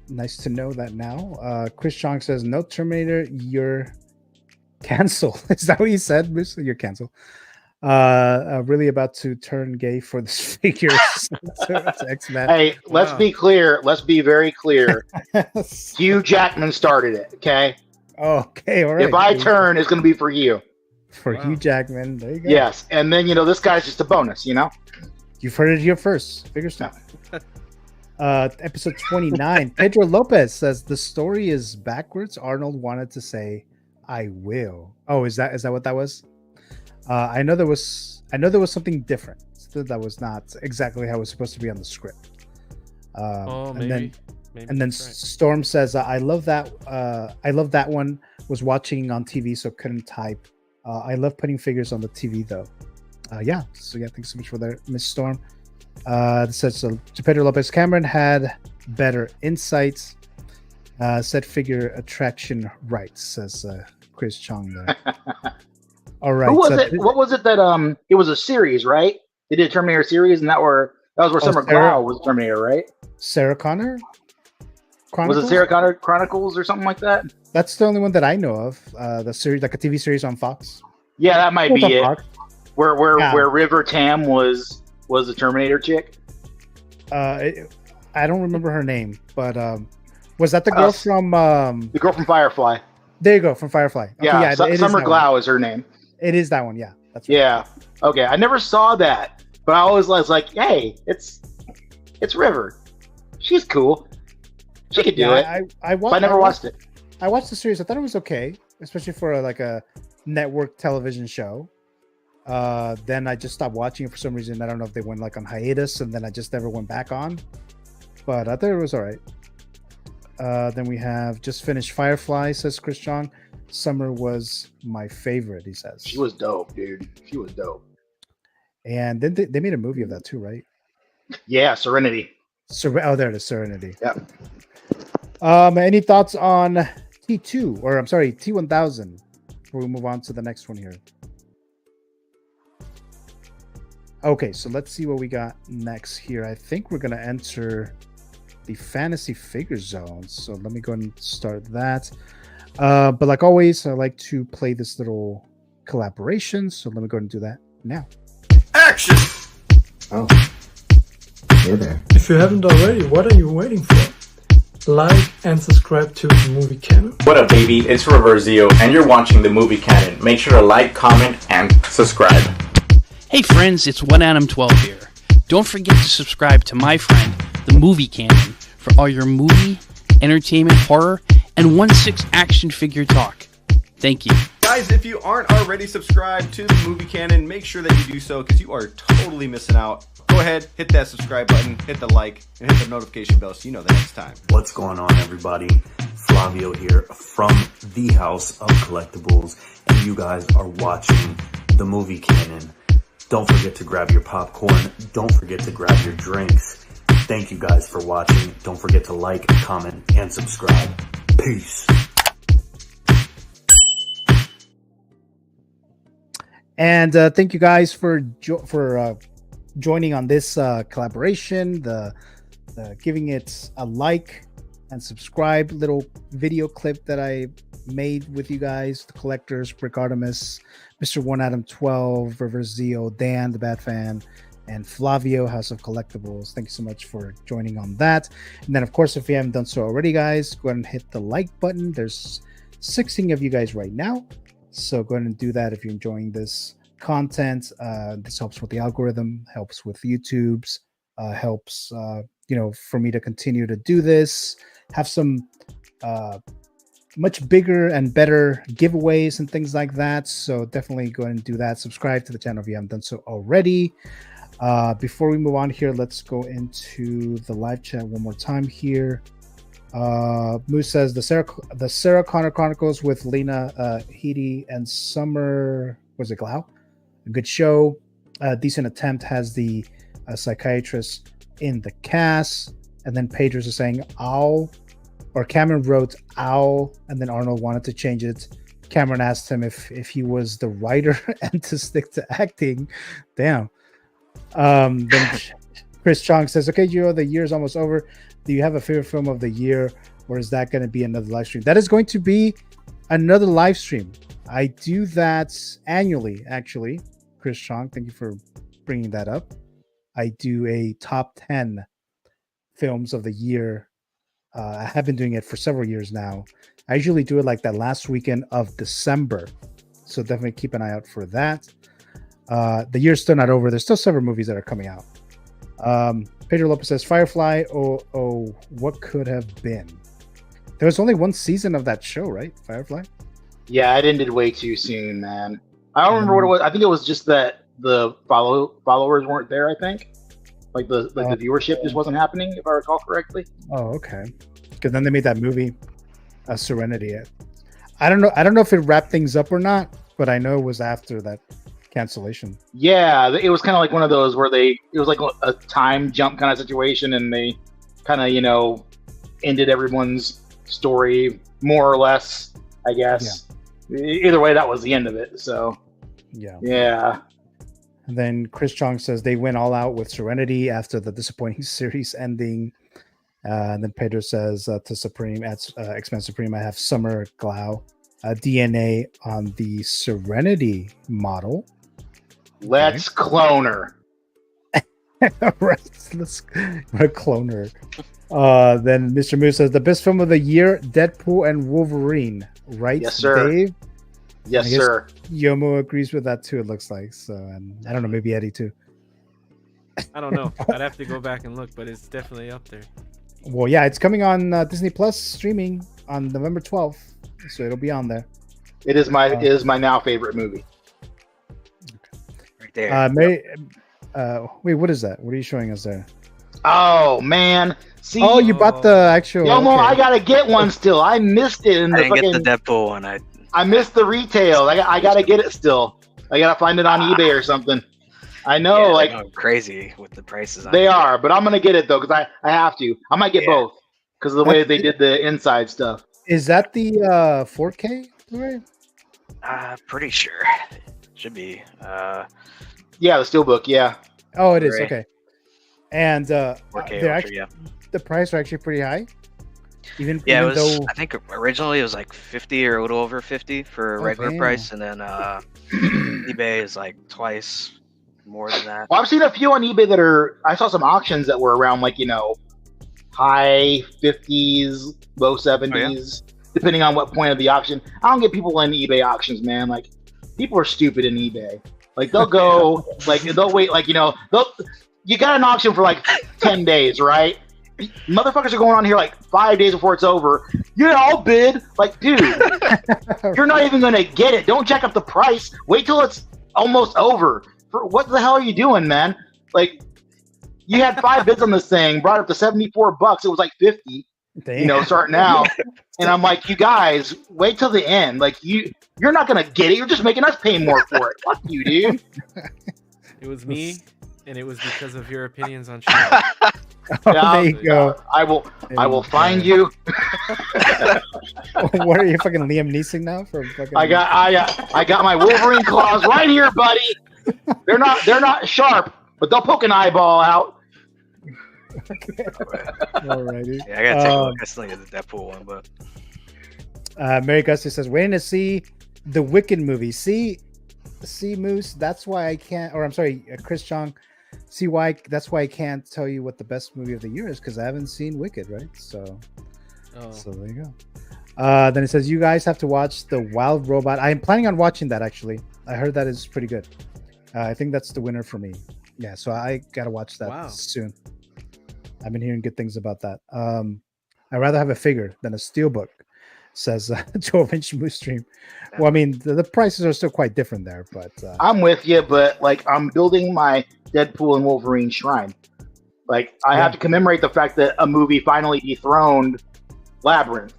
Nice to know that now. Chris Chong says, "No Terminator, you're cancel." Is that what you said, Moose? You're cancel. Really about to turn gay for this figure. It's X-Men. Hey, let's be clear. Let's be very clear. Hugh Jackman started it. Okay. Okay. All right. If I turn, it's going to be for you. For Hugh Jackman. There you go. Yes, and then this guy's just a bonus. You've heard it here first. Figure stuff. Episode 29. Pedro Lopez says the story is backwards. Arnold wanted to say, "I will." Oh, is that what that was? I know there was something different. That was not exactly how it was supposed to be on the script. Maybe. And then Storm says, "I love that. I love that one. Was watching on TV, so couldn't type. I love putting figures on the TV though." Yeah. So yeah, thanks so much for that, Miss Storm. It says so. Pedro Lopez Cameron had better insights. Said figure attraction right, says Chris Chong there. All right. Who was it? What was it that it was a series, right? They did a Terminator series, and that was where Summer Glau was Terminator, right? Sarah Connor? Was it Sarah Connor Chronicles or something like that? That's the only one that I know of. The series, like a TV series on Fox. Yeah, that might be it. Fox. Where River Tam was the Terminator chick. I don't remember her name, but was that the girl from the girl from Firefly? There you go, from Firefly. Okay, yeah, Summer Glau is her name. It is that one, yeah. That's right. Yeah. Okay, I never saw that, but I always was like, hey, it's River. She's cool. She could do it. I never watched it. I watched the series. I thought it was okay, especially for a network television show. Then I just stopped watching it for some reason. I don't know if they went on hiatus, and then I just never went back on. But I thought it was all right. Then we have just finished Firefly, says Chris Chong. Summer was my favorite, he says. She was dope, dude. She was dope. And then they made a movie of that too, right? Yeah, Serenity. There it is, Serenity. Yeah. Any thoughts on T2, or I'm sorry, T-1000, before we move on to the next one here? Okay, so let's see what we got next here. I think we're going to enter the fantasy figure zone. So let me go and start that. But like always, I like to play this little collaboration. So let me go and do that now. Action! Oh. Hey there. If you haven't already, what are you waiting for? Like and subscribe to the Movie Canon. What up, baby? It's Reverzio, and you're watching the Movie Canon. Make sure to like, comment, and subscribe. Hey friends, it's OneAdam12 here. Don't forget to subscribe to my friend, the Movie Canon, for all your movie, entertainment, horror, and 1/6 action figure talk. Thank you. Guys, if you aren't already subscribed to the Movie Canon, make sure that you do so, because you are totally missing out. Go ahead, hit that subscribe button, hit the like, and hit the notification bell so you know the next time. What's going on, everybody? Flavio here from the House of Collectibles, and you guys are watching the Movie Canon. Don't forget to grab your popcorn. Don't forget to grab your drinks. Thank you guys for watching. Don't forget to like, comment, and subscribe. Peace. And thank you guys for joining on this collaboration. The giving it a like and subscribe little video clip that I made with you guys, the collectors, Brick Artemis, Mr. OneAdam12, Reverzio, Dan, the Bad Fan, and Flavio, House of Collectibles. Thank you so much for joining on that. And then, of course, if you haven't done so already, guys, go ahead and hit the like button. There's 16 of you guys right now. So go ahead and do that if you're enjoying this content. This helps with the algorithm, helps with YouTube's, helps, for me to continue to do this, have some much bigger and better giveaways and things like that. So definitely go ahead and do that. Subscribe to the channel if you haven't done so already. Before we move on here, let's go into the live chat one more time here. Moose says the Sarah Connor Chronicles with Lena Headey and Summer, was it Glau? A good show. Decent attempt, has the psychiatrist in the cast. And then Pedros is saying owl, or Cameron wrote owl, and then Arnold wanted to change it. Cameron asked him if he was the writer and to stick to acting. Damn. Then Chris Chong says, okay, Gio, the year's almost over. Do you have a favorite film of the year, or is that going to be another live stream? That is going to be another live stream. I do that annually, actually. Chris Chong, thank you for bringing that up. I do a top 10 films of the year. I have been doing it for several years now. I usually do it like that last weekend of December. So definitely keep an eye out for that. The year's still not over. There's still several movies that are coming out. Pedro Lopez says, Firefly, oh, what could have been? There was only one season of that show, right? Firefly? Yeah, it ended way too soon, man. I don't remember what it was. I think it was just that the followers weren't there, I think. Like the viewership just wasn't happening, if I recall correctly. Oh, okay. Because then they made that movie, Serenity. I don't know if it wrapped things up or not, but I know it was after that cancellation. Yeah, it was kind of like one of those where it was like a time jump kind of situation, and they kind of, ended everyone's story more or less, I guess. Yeah. Either way, that was the end of it. So, yeah. And then Chris Chong says they went all out with Serenity after the disappointing series ending. And then Pedro says to Supreme, at X-Men Supreme, I have Summer Glau DNA on the Serenity model. Let's clone her. Right, let's clone her. Then Mr. Moose says the best film of the year, Deadpool and Wolverine. Right, yes, sir. Dave? Yes, sir. Yomo agrees with that too, it looks like. So, and I don't know, maybe Eddie too. I don't know. I'd have to go back and look, but it's definitely up there. Well, yeah, it's coming on Disney Plus streaming on November 12th, so it'll be on there. It is my now favorite movie. Right there. Wait, what is that? What are you showing us there? Oh man! See, you bought the actual. Yomo, okay. I gotta get one still. I missed it in I didn't get the Deadpool one. I missed the retail. I gotta get it still. I gotta find it on eBay or something. I know, they're going crazy with the prices. They are, but I'm gonna get it though because I have to. I might get both because of the way they did the inside stuff. Is that the 4K Blu-ray? Pretty sure. Should be. Yeah, the Steelbook. Yeah. Oh, it is. Okay. And 4K the price are actually pretty high. Even it was. I think originally it was like 50 or a little over 50 for a regular price, and then eBay is like twice more than that. Well, I've seen a few on eBay that are. I saw some auctions that were around like high 50s, low 70s, depending on what point of the auction. I don't get people in eBay auctions, man. Like people are stupid in eBay. Like they'll go, like they'll wait, like you got an auction for like 10 days, right? Motherfuckers are going on here like 5 days before it's over. Yeah, I'll bid. Like, dude, you're not even gonna get it. Don't jack up the price. Wait till it's almost over. What the hell are you doing, man? Like, you had 5 bids on this thing, brought it up to $74. It was like 50. Damn. Starting out. And I'm like, you guys, wait till the end. Like, you're not gonna get it. You're just making us pay more for it. Fuck you, dude. It was me, and it was because of your opinions on there you go. I will find you. What are you, fucking Liam Neeson now? I got my Wolverine claws right here, buddy. They're not sharp, but they'll poke an eyeball out. Okay. Alrighty. Yeah, I gotta take a look. I still get the Deadpool one, but Mary Gusty says, waiting to see the Wicked movie. See Moose, that's why I can't, or I'm sorry, Chris Chong, that's why I can't tell you what the best movie of the year is, because I haven't seen Wicked, right? So there you go. Then it says, you guys have to watch the Wild Robot. I am planning on watching that, actually. I heard that is pretty good. I think that's the winner for me. Yeah, so I gotta watch that soon. I've been hearing good things about that. I'd rather have a figure than a steelbook, says 12-inch Moose Stream. Well, I mean, the prices are still quite different there, but I'm with you, but like I'm building my Deadpool and Wolverine shrine. Like I have to commemorate the fact that a movie finally dethroned Labyrinth.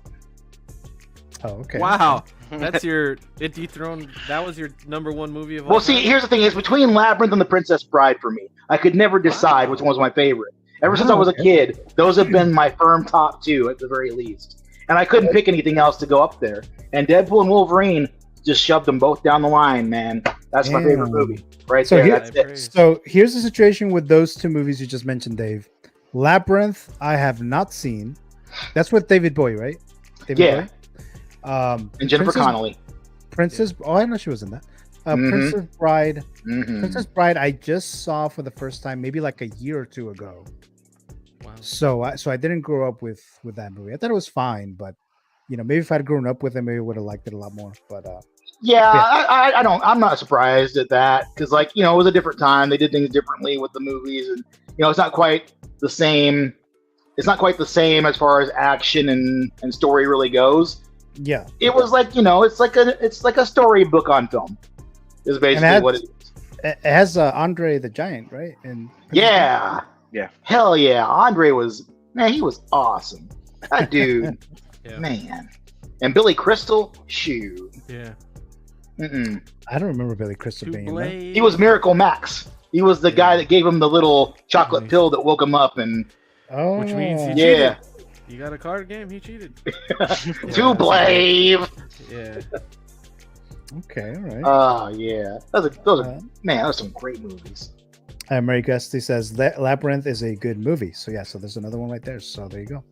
Oh, okay. Wow. That's it dethroned. That was your number one movie of all Well, see, here's the thing. It's between Labyrinth and The Princess Bride for me. I could never decide which one was my favorite. Ever since I was a kid, those have been my firm top 2 at the very least. And I couldn't pick anything else to go up there. And Deadpool and Wolverine just shoved them both down the line, man. That's my favorite movie. Right So there. That's it. So here's the situation with those two movies you just mentioned, Dave. Labyrinth, I have not seen. That's with David Bowie, right? David Bowie? And Jennifer Connelly. Princess. Oh, I know she was in that. Princess Bride. Princess Bride. I just saw for the first time, maybe like a year or two ago. Wow. So I didn't grow up with that movie. I thought it was fine, but maybe if I'd grown up with it, maybe I would have liked it a lot more. But I don't. I'm not surprised at that because, like, it was a different time. They did things differently with the movies, and it's not quite the same. It's not quite the same as far as action and story really goes. Yeah, it was like it's like a storybook on film. Is basically what it is. It has Andre the Giant, right? And yeah. Hell yeah, Andre he was awesome. That dude, man. And Billy Crystal, shoot. Yeah. I don't remember Billy Crystal being in that. He was Miracle Max. He was the guy that gave him the little chocolate pill that woke him up, and which means he cheated. You got a card game, he cheated. To blame. Yeah. Okay, all right. Oh yeah, those are some great movies. Mary Gusty says Labyrinth is a good movie. So there's another one right there. So there you go.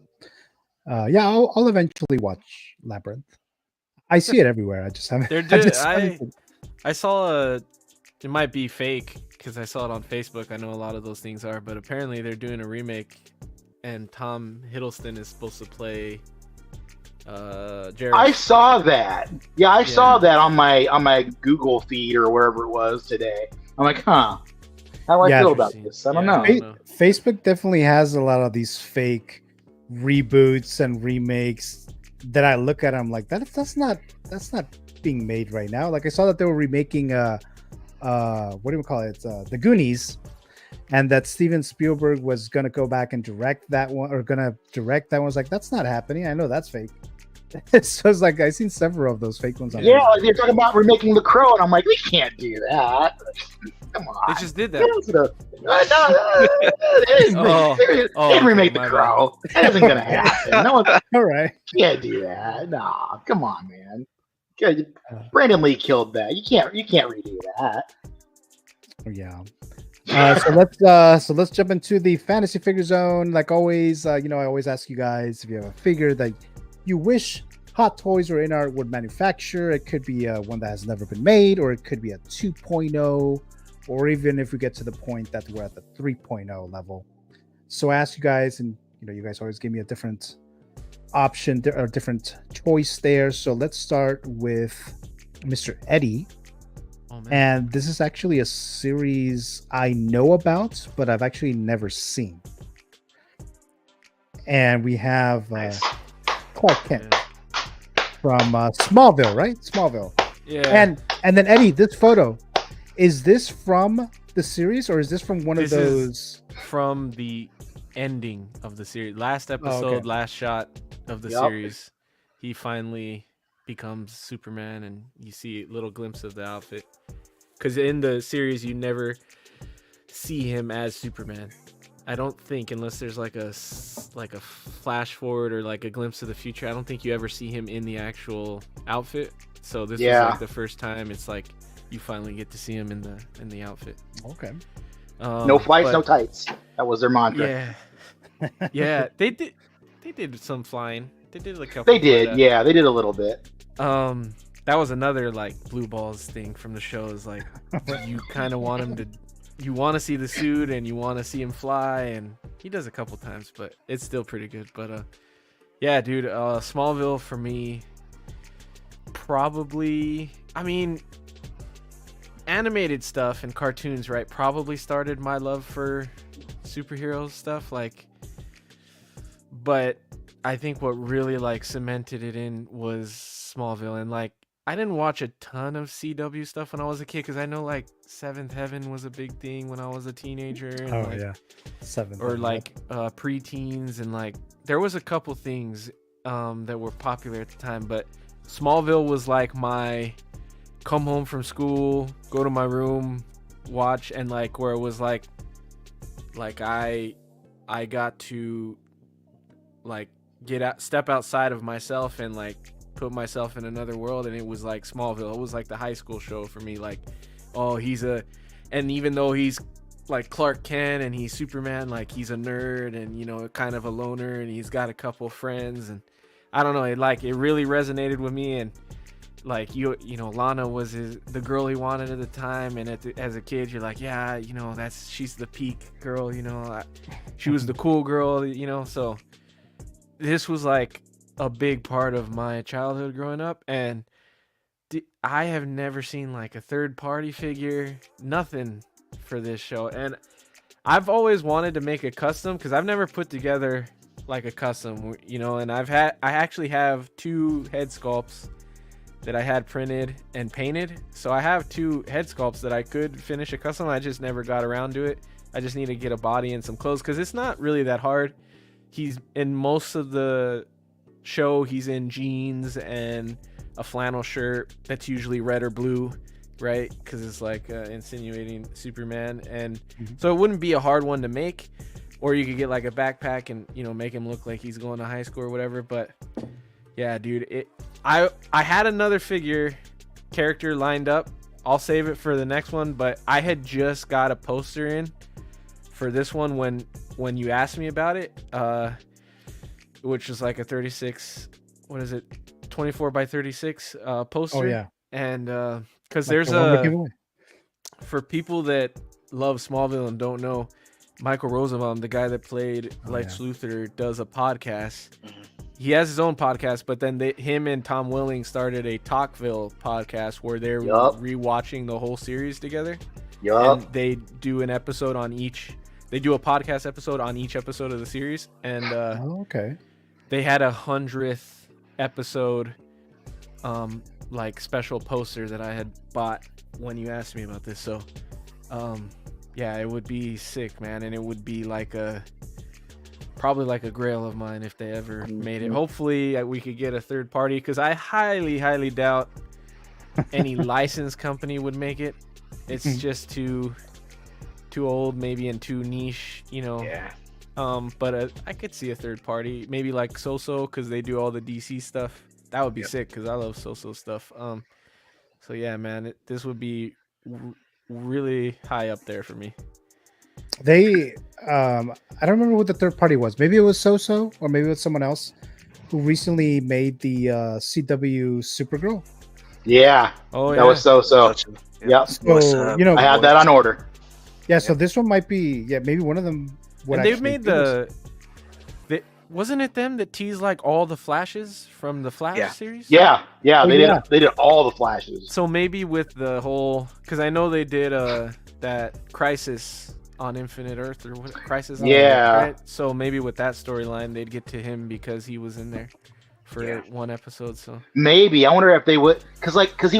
I'll eventually watch Labyrinth. I see it everywhere. I just haven't. I saw it might be fake because I saw it on Facebook. I know a lot of those things are, but apparently they're doing a remake, and Tom Hiddleston is supposed to play Jared. I saw that. Yeah, I saw that on my Google feed or wherever it was today. I'm like, huh. How do I feel about this? I don't know. Facebook definitely has a lot of these fake reboots and remakes that I look at. I'm like, that's not being made right now. Like I saw that they were remaking what do we call it? The Goonies, and that Steven Spielberg was gonna go back and direct that one, or gonna direct that one. I was like, that's not happening. I know that's fake. So it's like I've seen several of those fake ones. On like they're talking about remaking The Crow, and I'm like, we can't do that. Come on, they just did that. They didn't remake The Crow. That isn't gonna happen. No one. All right, can't do that. No, come on, man. Brandon Lee killed that. You can't redo that. Yeah. So let's jump into the fantasy figure zone. Like always, I always ask you guys if you have a figure that you wish Hot Toys or InArt would manufacture. It could be one that has never been made, or it could be a 2.0, or even if we get to the point that we're at the 3.0 level. So I ask you guys, and you guys always give me a different option or different choice there. So let's start with Mr. Eddie. And this is actually a series I know about, but I've actually never seen. And we have Clark Kent from Smallville, right? Smallville. Yeah. And then Eddie, this photo, is this from the series, or is this from one of those? From the ending of the series. Last episode, last shot of the series, he finally becomes Superman, and you see a little glimpse of the outfit. Because in the series, you never see him as Superman. I don't think, unless there's like a flash forward or like a glimpse of the future, I don't think you ever see him in the actual outfit. So this is like the first time it's like you finally get to see him in the outfit. Okay. No flights, no tights. That was their mantra. Yeah. Yeah, they did some flying. They did a couple. They did, they did a little bit. That was another like blue balls thing from the show. Is like you kind of want him to. You want to see the suit and you want to see him fly, and he does a couple times, but it's still pretty good. But yeah, dude, Smallville for me, probably. I mean, animated stuff and cartoons, right? Probably started my love for superhero stuff, like. But I think what really like cemented it in was Smallville, and like. I didn't watch a ton of CW stuff when I was a kid, because I know like Seventh Heaven was a big thing when I was a teenager. And Seventh. Or like preteens, and like there was a couple things that were popular at the time, but Smallville was like my come home from school, go to my room, watch, and like where it was like I got to like step outside of myself and like put myself in another world, and it was like Smallville. It was like the high school show for me. Like oh, and even though he's like Clark Kent and he's Superman, like he's a nerd and, you know, kind of a loner, and he's got a couple friends, and I don't know, it really resonated with me. And like, you know, Lana was the girl he wanted at the time, and as a kid you're like, yeah, you know, she's the peak girl, you know, she was the cool girl, you know. So this was like a big part of my childhood growing up, and I have never seen like a third party figure, nothing for this show. And I've always wanted to make a custom, because I've never put together like a custom, you know. And I actually have 2 head sculpts that I had printed and painted, so I have 2 head sculpts that I could finish a custom. I just never got around to it. I just need to get a body and some clothes, because it's not really that hard. He's in most of the show, he's in jeans and a flannel shirt that's usually red or blue, right? Because it's like insinuating Superman. And so it wouldn't be a hard one to make. Or you could get like a backpack and, you know, make him look like he's going to high school or whatever. But yeah, dude, I had another figure character lined up. I'll save it for the next one, but I had just got a poster in for this one when you asked me about it, which is like a 36, what is it, 24 by 36 poster. Oh yeah. And because there's for people that love Smallville and don't know, Michael Rosenbaum, the guy that played Lex Luthor, does a podcast. He has his own podcast, but then him and Tom Welling started a Talkville podcast where they're rewatching the whole series together. And they do an episode on each. They do a podcast episode on each episode of the series, and they had 100th episode, like special poster that I had bought when you asked me about this. So, yeah, it would be sick, man, and it would be like probably like a grail of mine if they ever made it. Hopefully we could get a third party, because I highly doubt any licensed company would make it. It's just too old, maybe, and too niche, you know. But I could see a third party, maybe like So-So, because they do all the DC stuff. That would be sick, because I love So-So stuff. So yeah, man, this would be really high up there for me. They I don't remember what the third party was. Maybe it was So-So, or maybe it was someone else who recently made the CW Supergirl. Yeah. Oh, that was So-So. Yep. So, you know, I had that on order. Yeah, so this one might be, maybe one of them. And they've made wasn't it them that teased like all the Flashes from the Flash series? Yeah, they did all the Flashes. So maybe with the whole, because I know they did that Crisis on Infinite Earth, or what, Crisis on Earth, right? So maybe with that storyline they'd get to him because he was in there for one episode. So maybe I wonder if they would, because he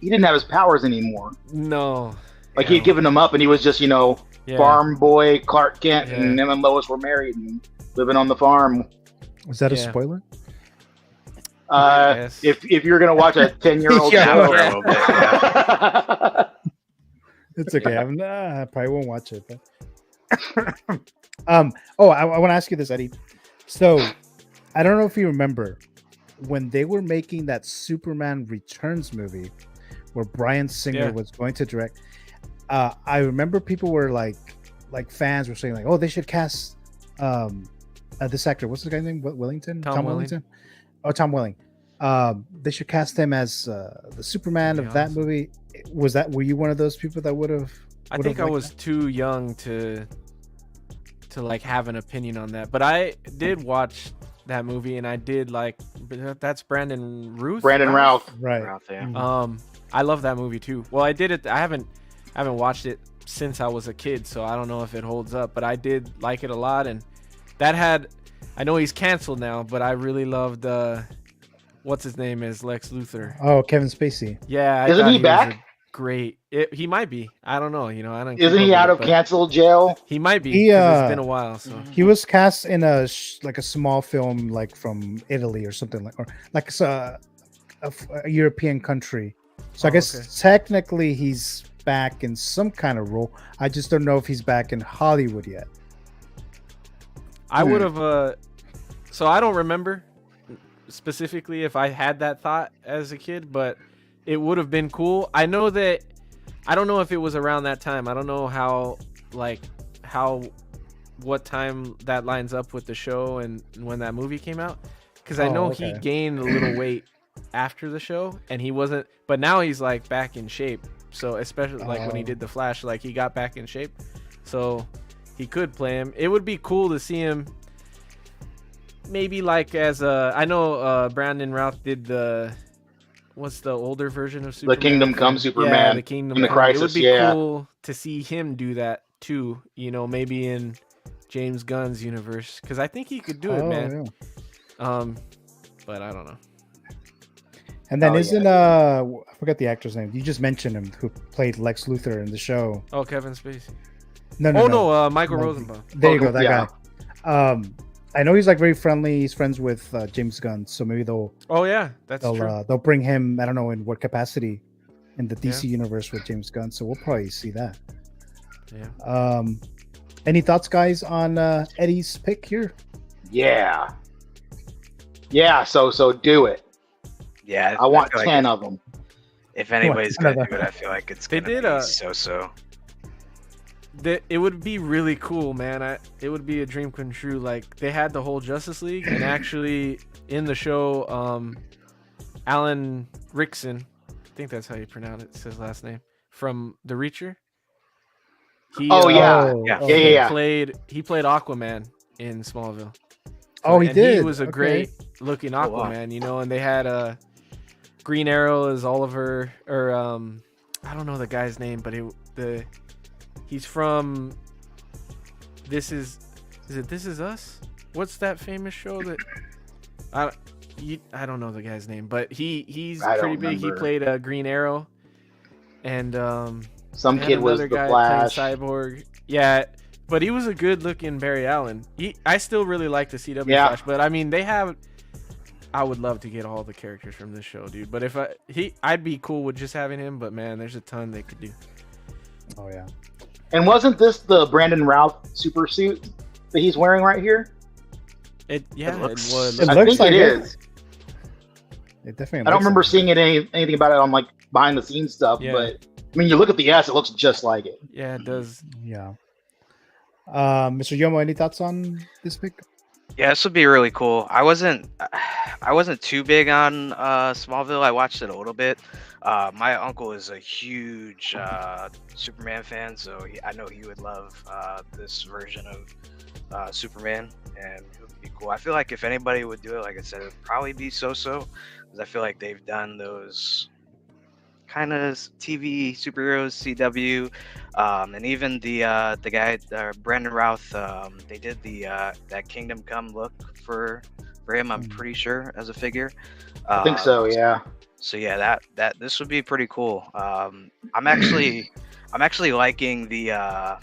didn't have his powers anymore. No, like he'd given them up, and he was just, you know, farm boy Clark Kent, and him and Lois were married and living on the farm. Was that a spoiler? If you're gonna watch a 10-year-old show, it's okay. I probably won't watch it. But I want to ask you this, Eddie. So I don't know if you remember when they were making that Superman Returns movie, where Bryan Singer was going to direct. I remember people were like fans were saying like, oh, they should cast this actor. What's the guy's name? Wellington? Tom Wellington? Oh, Tom Welling. They should cast him as the Superman of that movie. Were you one of those people that would have? I think I was too young to like have an opinion on that, but I did watch that movie, and I did like, that's Brandon Routh. Right. Routh, yeah. I love that movie too. Well, I did it. I haven't watched it since I was a kid, so I don't know if it holds up, but I did like it a lot. And that had, I know he's canceled now, but I really loved what's his name is Lex Luthor. Oh, Kevin Spacey. Yeah, isn't he back? Great. He might be. I don't know. You know, I don't. Isn't he out of canceled jail? He might be. It's been a while. So he was cast in a small film, like from Italy or something, like a European country. So I guess technically he's back in some kind of role. I just don't know if he's back in Hollywood yet. I would have. So I don't remember specifically if I had that thought as a kid, but it would have been cool. I know that I don't know if it was around that time. I don't know what time that lines up with the show and when that movie came out. Because I know he gained a little weight after the show, and he wasn't. But now he's like back in shape. So especially like when he did the Flash, like he got back in shape. So he could play him. It would be cool to see him. Maybe like as a, I know Brandon Routh did the, what's the older version of Superman? The Kingdom Come Superman. Yeah, the Kingdom Come. Crisis. It would be cool to see him do that too. You know, maybe in James Gunn's universe, because I think he could do it, man. Yeah. But I don't know. And then I forgot the actor's name. You just mentioned him, who played Lex Luthor in the show. Oh, Kevin Spacey. No, Michael Rosenbaum. There you go, that guy. I know he's like very friendly. He's friends with James Gunn, so maybe they'll. Oh yeah, that's true. They'll bring him. I don't know in what capacity, in the DC universe with James Gunn. So we'll probably see that. Yeah. Any thoughts, guys, on Eddie's pick here? Yeah. So do it. Yeah, I want 10 of them. If anybody's gonna do it, I feel like it's gonna be so. It would be really cool, man. It would be a dream come true. Like they had the whole Justice League, and actually in the show, Alan Rickson, I think that's how you pronounce it, his last name, from The Reacher. He played Aquaman in Smallville. So, he did. He was a great looking Aquaman, you know. And they had Green Arrow as Oliver, or I don't know the guy's name, but he's from This Is Us? What's that famous show that I don't know the guy's name, but he's pretty big. He played Green Arrow, and some kid was the Flash. Cyborg. Yeah, but he was a good looking Barry Allen. I still really like the CW Flash, but I mean I would love to get all the characters from this show, dude. But if I'd be cool with just having him, but man, there's a ton they could do. Oh yeah. And wasn't this the Brandon Routh super suit that he's wearing right here? It was. I think it is. It definitely. I don't remember seeing anything about it on like behind the scenes stuff, but I mean, you look at the S, it looks just like it. Yeah, it does. Yeah. Mr. Yomo, any thoughts on this pick? Yeah, this would be really cool. I wasn't too big on Smallville. I watched it a little bit. My uncle is a huge Superman fan, so I know he would love this version of Superman, and it would be cool. I feel like if anybody would do it, like I said, it would probably be So-So, because I feel like they've done those kind of TV superheroes, CW, and even the guy Brandon Routh, they did that Kingdom Come look for him. I'm pretty sure as a figure. I think so. Yeah. So yeah, that this would be pretty cool. I'm actually liking the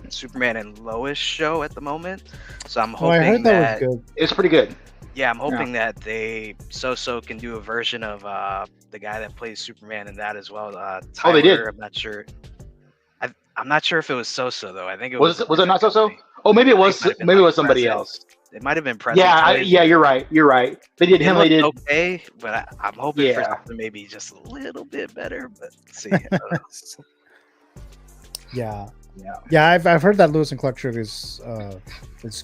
Superman and Lois show at the moment. So I'm hoping I heard that was good. It's pretty good. Yeah, I'm hoping that they So-So can do a version of the guy that plays Superman in that as well. Tyler, they did. I'm not sure. I'm not sure if it was So-So though. I think it was. Was it not So-So? Oh, maybe it was. Maybe it was somebody else. It might have been President. Yeah, you're right. You're right. They did him. They did okay, but I'm hoping for something maybe just a little bit better. But let's see. Yeah. I've heard that Lewis and Clark trick is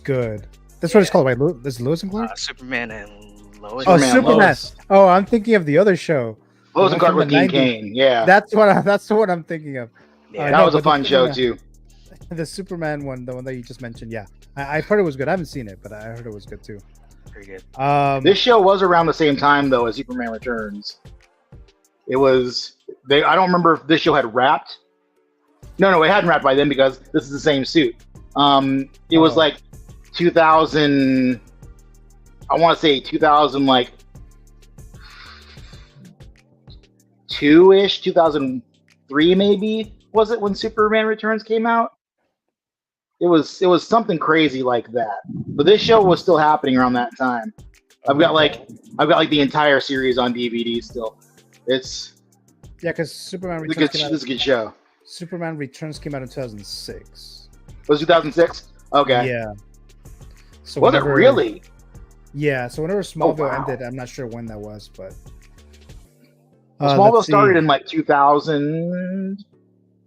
good. That's what it's called, right? This is Lewis and Clark. Superman and Lois. Oh, Superman. Oh, I'm thinking of the other show. Lewis and Clark with Dean Cain. Yeah, that's what I'm thinking of. Yeah, that was a fun show too. The Superman one, the one that you just mentioned. Yeah, I've heard it was good. I haven't seen it, but I heard it was good too. Pretty good. This show was around the same time though as Superman Returns. It was. I don't remember if this show had wrapped. No, it hadn't wrapped by then because this is the same suit. It was like 2000. I want to say 2000, like 2-ish, 2003 maybe. Was it when Superman Returns came out? It was something crazy like that. But this show was still happening around that time. I've got like the entire series on DVD still. It's because Superman Returns. This is a good show. Superman Returns came out in 2006. Was it 2006? Okay. Yeah. So was it really? Yeah. So whenever Smallville ended, I'm not sure when that was, but Smallville started in like 2000.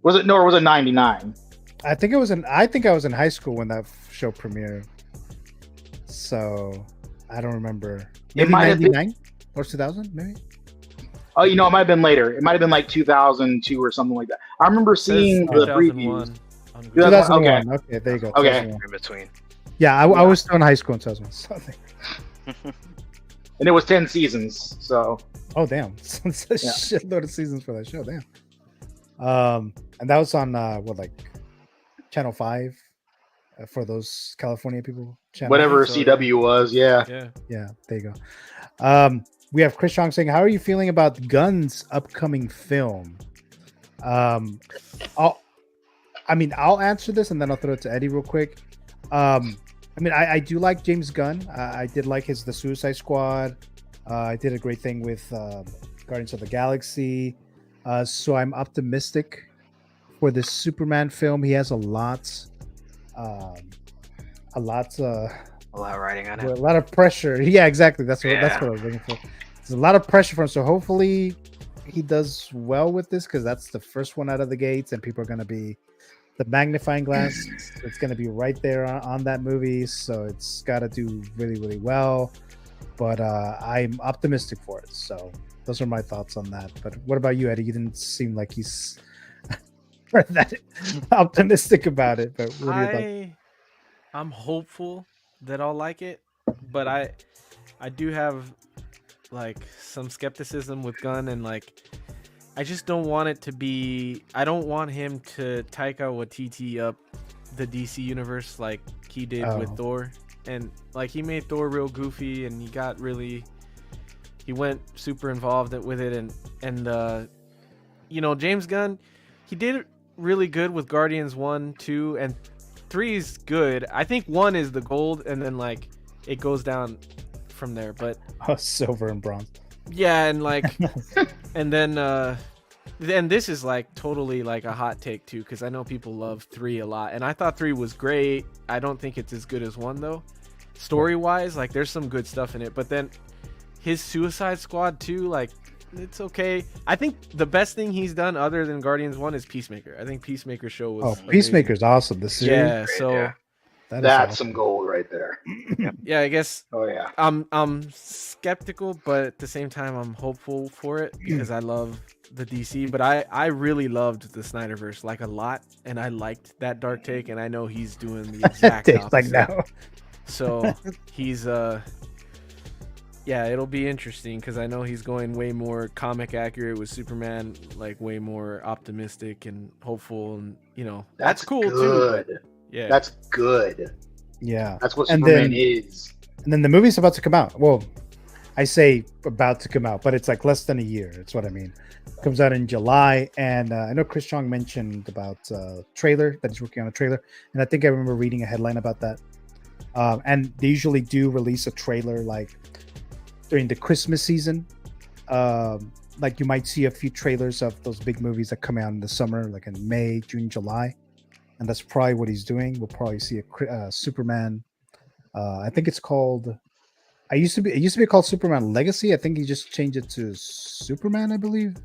Was it no? Or was it 99? I think I was in high school when that show premiered. So I don't remember. Maybe 99 or 2000, maybe. Oh, it might have been later. It might have been like 2002 or something like that. I remember seeing the previews. 2001. Okay, there you go. Okay. In between. Yeah, I was still in high school in 2001. And it was 10 seasons. So. Oh damn! It's a shitload of seasons for that show. Damn. And that was on like Channel 5 for those California people. Whatever CW was, yeah. Yeah, there you go. We have Chris Chong saying, "How are you feeling about Gunn's upcoming film?" I'll answer this and then I'll throw it to Eddie real quick. I do like James Gunn. I did like The Suicide Squad. I did a great thing with Guardians of the Galaxy. So I'm optimistic for this Superman film. He has a lot riding on it. A lot of pressure. Yeah, exactly. That's what I was looking for. There's a lot of pressure for him. So hopefully he does well with this, because that's the first one out of the gates, and people are going to be the magnifying glass. It's going to be right there on that movie. So it's got to do really, really well. But I'm optimistic for it. So those are my thoughts on that. But what about you, Eddie? You didn't seem like he's that optimistic about it. But what are your thoughts? I'm hopeful that I'll like it, but I do have like some skepticism with Gunn, and like I just don't want it to be. I don't want him to Taika Waititi up the DC universe like he did with Thor, and like he made Thor real goofy, and he went super involved with it, and James Gunn, he did it really good with Guardians 1, 2, and 3 is good. I think 1 is the gold, and then like it goes down from there. But silver and bronze. Yeah, and like, and then this is like totally like a hot take too, because I know people love 3 a lot, and I thought 3 was great. I don't think it's as good as 1 though. Story wise, like there's some good stuff in it, but then his Suicide Squad 2, like it's okay. I think the best thing he's done other than Guardians 1 is Peacemaker. I think Peacemaker show was Peacemaker's awesome. The series. Yeah, so that's awesome. Some gold right there. Yeah, I guess. Oh yeah. I'm skeptical, but at the same time I'm hopeful for it because I love the DC. But I really loved the Snyderverse like a lot, and I liked that dark take, and I know he's doing the exact opposite. Like now. So he's yeah, it'll be interesting because I know he's going way more comic accurate with Superman, like way more optimistic and hopeful, and that's cool good. too. But, yeah, that's good. Yeah, that's what Superman is. And then the movie's about to come out. Well, I say about to come out, but it's like less than a year. That's what I mean. It comes out in July, and I know Chris Chong mentioned about trailer, that he's working on a trailer, and I think I remember reading a headline about that. And they usually do release a trailer like during the Christmas season. Like you might see a few trailers of those big movies that come out in the summer, like in May, June, July, and that's probably what he's doing. We'll probably see a Superman. I think it's called. It used to be called Superman Legacy. I think he just changed it to Superman, I believe,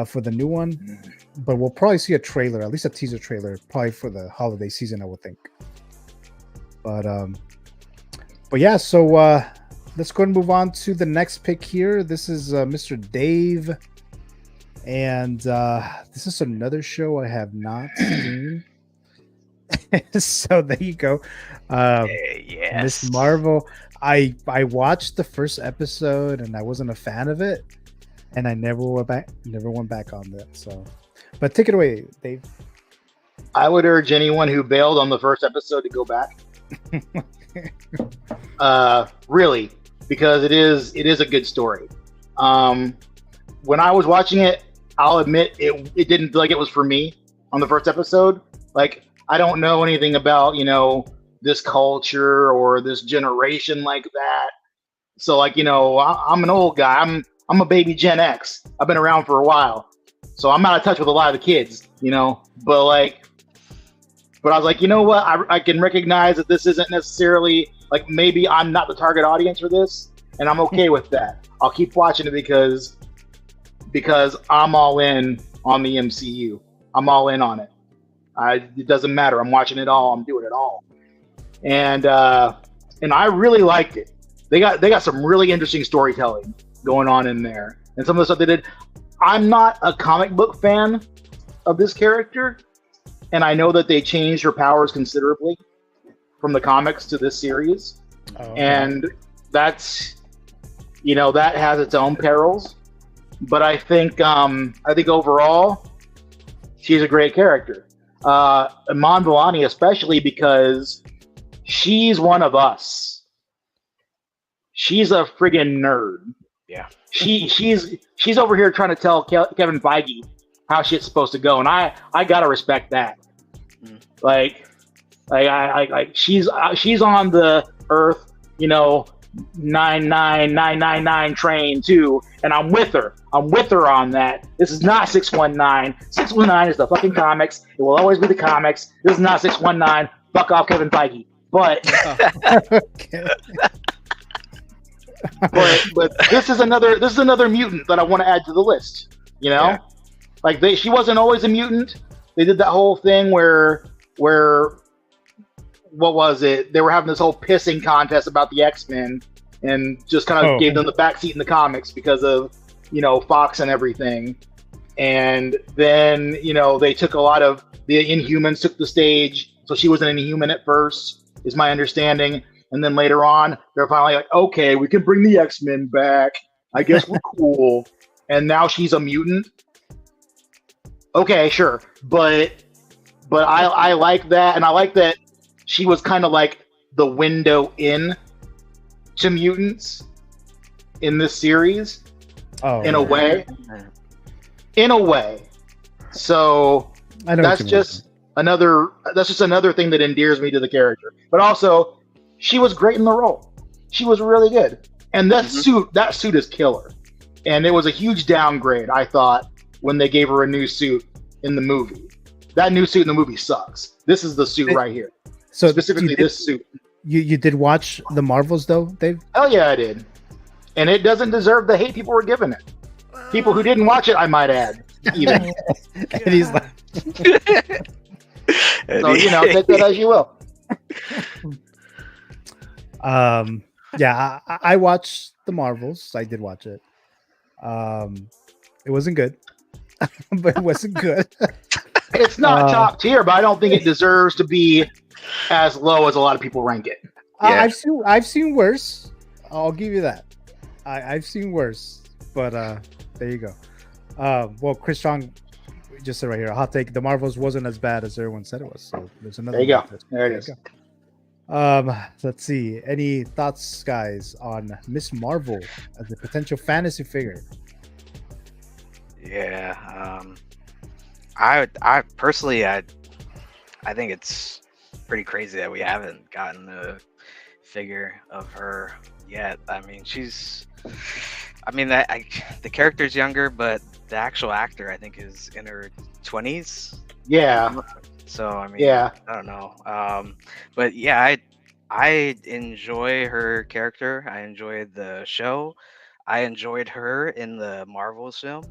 for the new one. But we'll probably see a trailer, at least a teaser trailer, probably for the holiday season, I would think. But yeah, so let's go and move on to the next pick here. This is Mr. Dave, and this is another show I have not seen. So there you go. Yes. Miss Marvel. I watched the first episode and I wasn't a fan of it, and I never went back on that. So, but take it away, Dave. I would urge anyone who bailed on the first episode to go back. Really, because it is a good story. When I was watching it, I'll admit it didn't feel like it was for me on the first episode. Like, I don't know anything about, this culture or this generation like that. So like, I'm an old guy. I'm a baby Gen X. I've been around for a while. So I'm out of touch with a lot of the kids, but I was like, you know what? I can recognize that this isn't necessarily like, maybe I'm not the target audience for this, and I'm okay with that. I'll keep watching it because I'm all in on the MCU. I'm all in on it. It doesn't matter. I'm watching it all. I'm doing it all. And I really liked it. They got some really interesting storytelling going on in there, and some of the stuff they did. I'm not a comic book fan of this character, and I know that they changed her powers considerably from the comics to this series, and that's, that has its own perils. But I think overall, she's a great character. Iman Vellani, especially because she's one of us. She's a friggin' nerd. Yeah. She's over here trying to tell Kevin Feige how shit's supposed to go, and I gotta respect that. Like she's on the Earth, 99999 train too, and I'm with her on that. This is not 619. 619 is the fucking comics. It will always be the comics. This is not 619. Fuck off, Kevin Feige. But but this is another mutant that I want to add to the list. Yeah. Like she wasn't always a mutant. They did that whole thing where what was it? They were having this whole pissing contest about the X-Men, and just kind of gave them the backseat in the comics because of Fox and everything. And then they took a lot of the Inhumans took the stage, so she was an Inhuman at first, is my understanding. And then later on, they're finally like, okay, we can bring the X-Men back. I guess we're cool. And now she's a mutant. Okay, sure, but I like that, and I like that she was kind of like the window in to mutants in this series, in a way. So that's just another thing that endears me to the character. But also, she was great in the role. She was really good, and that suit is killer. And it was a huge downgrade, I thought, when they gave her a new suit in the movie. That new suit in the movie sucks. This is the suit right here. So specifically this suit. You did watch the Marvels though, Dave? Oh yeah, I did. And it doesn't deserve the hate people were giving it. People who didn't watch it, I might add. Even. And he's like so, take that as you will. Yeah, I watched the Marvels. I did watch it. It wasn't good. But it wasn't good. It's not top tier, but I don't think it deserves to be as low as a lot of people rank it. Yeah. I've seen worse. I'll give you that. I've seen worse, but there you go. Well, Chris Strong just said right here, a hot take: the Marvels wasn't as bad as everyone said it was. So there's another. There you go. There it is. Let's see. Any thoughts, guys, on Miss Marvel as a potential fantasy figure? Yeah. I personally, I think it's pretty crazy that we haven't gotten a figure of her yet. I mean, the character's younger, but the actual actor, I think, is in her 20s. Yeah. So I mean, yeah, I don't know. But yeah, I enjoy her character. I enjoyed the show. I enjoyed her in the Marvels film.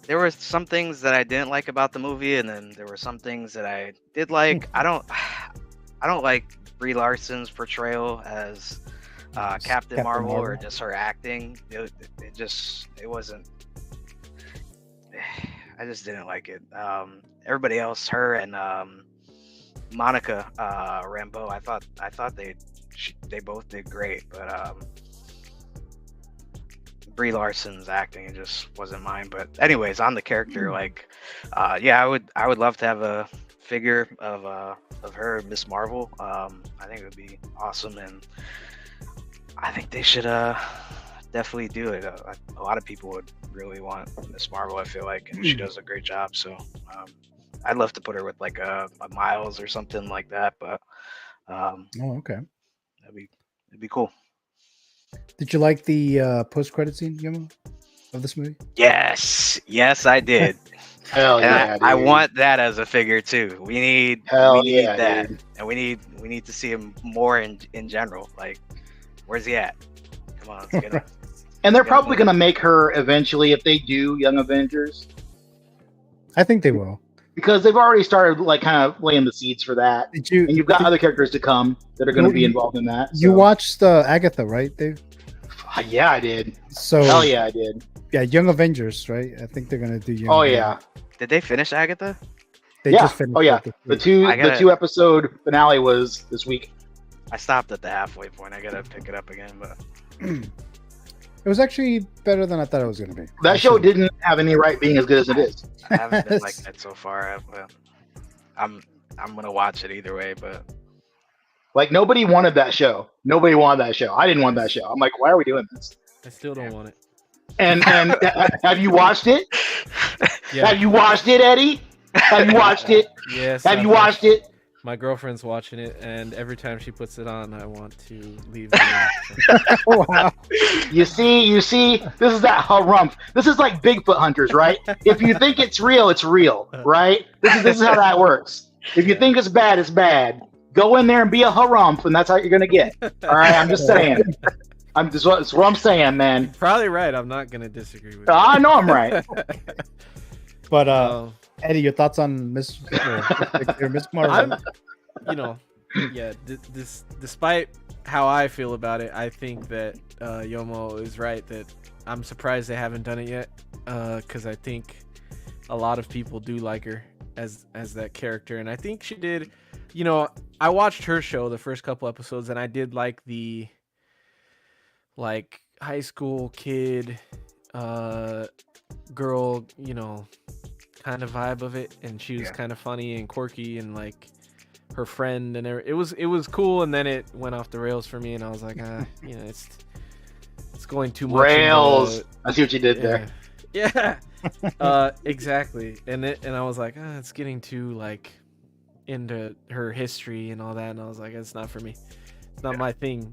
There were some things that I didn't like about the movie, and then there were some things that I did like. I don't like Brie Larson's portrayal as Captain Marvel, or just her acting. It wasn't. I just didn't like it. Everybody else, her and Monica Rambeau, I thought they both did great, but Brie Larson's acting, it just wasn't mine. But anyways, on the character, yeah, I would love to have a figure of her, Miss Marvel. I think it would be awesome, and I think they should definitely do it. A lot of people would really want Miss Marvel, I feel like, and she does a great job. So I'd love to put her with like a Miles or something like that. But okay, it'd be cool. Did you like the post-credit scene, Yomo, of this movie? Yes, I did. Hell yeah! I want that as a figure too. We need that, dude. And we need to see him more in general. Like, where's he at? Come on, let's get him. And they're probably going to make her eventually if they do Young Avengers. I think they will. Because they've already started like kind of laying the seeds for that. And you've got other characters to come that are going to be involved in that. You watched Agatha, right, Dave? Yeah, I did. So hell yeah, I did. Yeah, Young Avengers, right? I think they're going to do Young Avengers. Yeah. Did they finish Agatha? They just finished. Oh yeah. The two episode finale was this week. I stopped at the halfway point. I gotta pick it up again, but it was actually better than I thought it was going to be. That show didn't have any right being as good as it is. I haven't been like that so far. I'm gonna watch it either way, but like nobody wanted that show. Nobody wanted that show. I didn't want that show. I'm like, why are we doing this? I still don't want it. And have you watched it? Yeah. Have you watched it, Eddie? Have you watched it? Yes. Have you watched it? My girlfriend's watching it, and every time she puts it on, I want to leave. The room. Wow. You see, this is that harumph. This is like Bigfoot hunters, right? If you think it's real, right? This is how that works. If you think it's bad, it's bad. Go in there and be a harumph, and that's how you're gonna get. All right, I'm just saying. That's what I'm saying, man. Probably right. I'm not gonna disagree with you. I know I'm right. But Eddie, your thoughts on Miss Marvel? Despite how I feel about it, I think that Yomo is right. That I'm surprised they haven't done it yet, because I think a lot of people do like her as that character, and I think she did. I watched her show the first couple episodes, and I did like the high school kid, girl, kind of vibe of it, and she was kind of funny and quirky, and like her friend and it was cool, and then it went off the rails for me, and I was like, it's going too much rails. I see what you did there. Yeah. Exactly. And I was like, it's getting too like into her history and all that, and I was like, it's not for me. It's not my thing.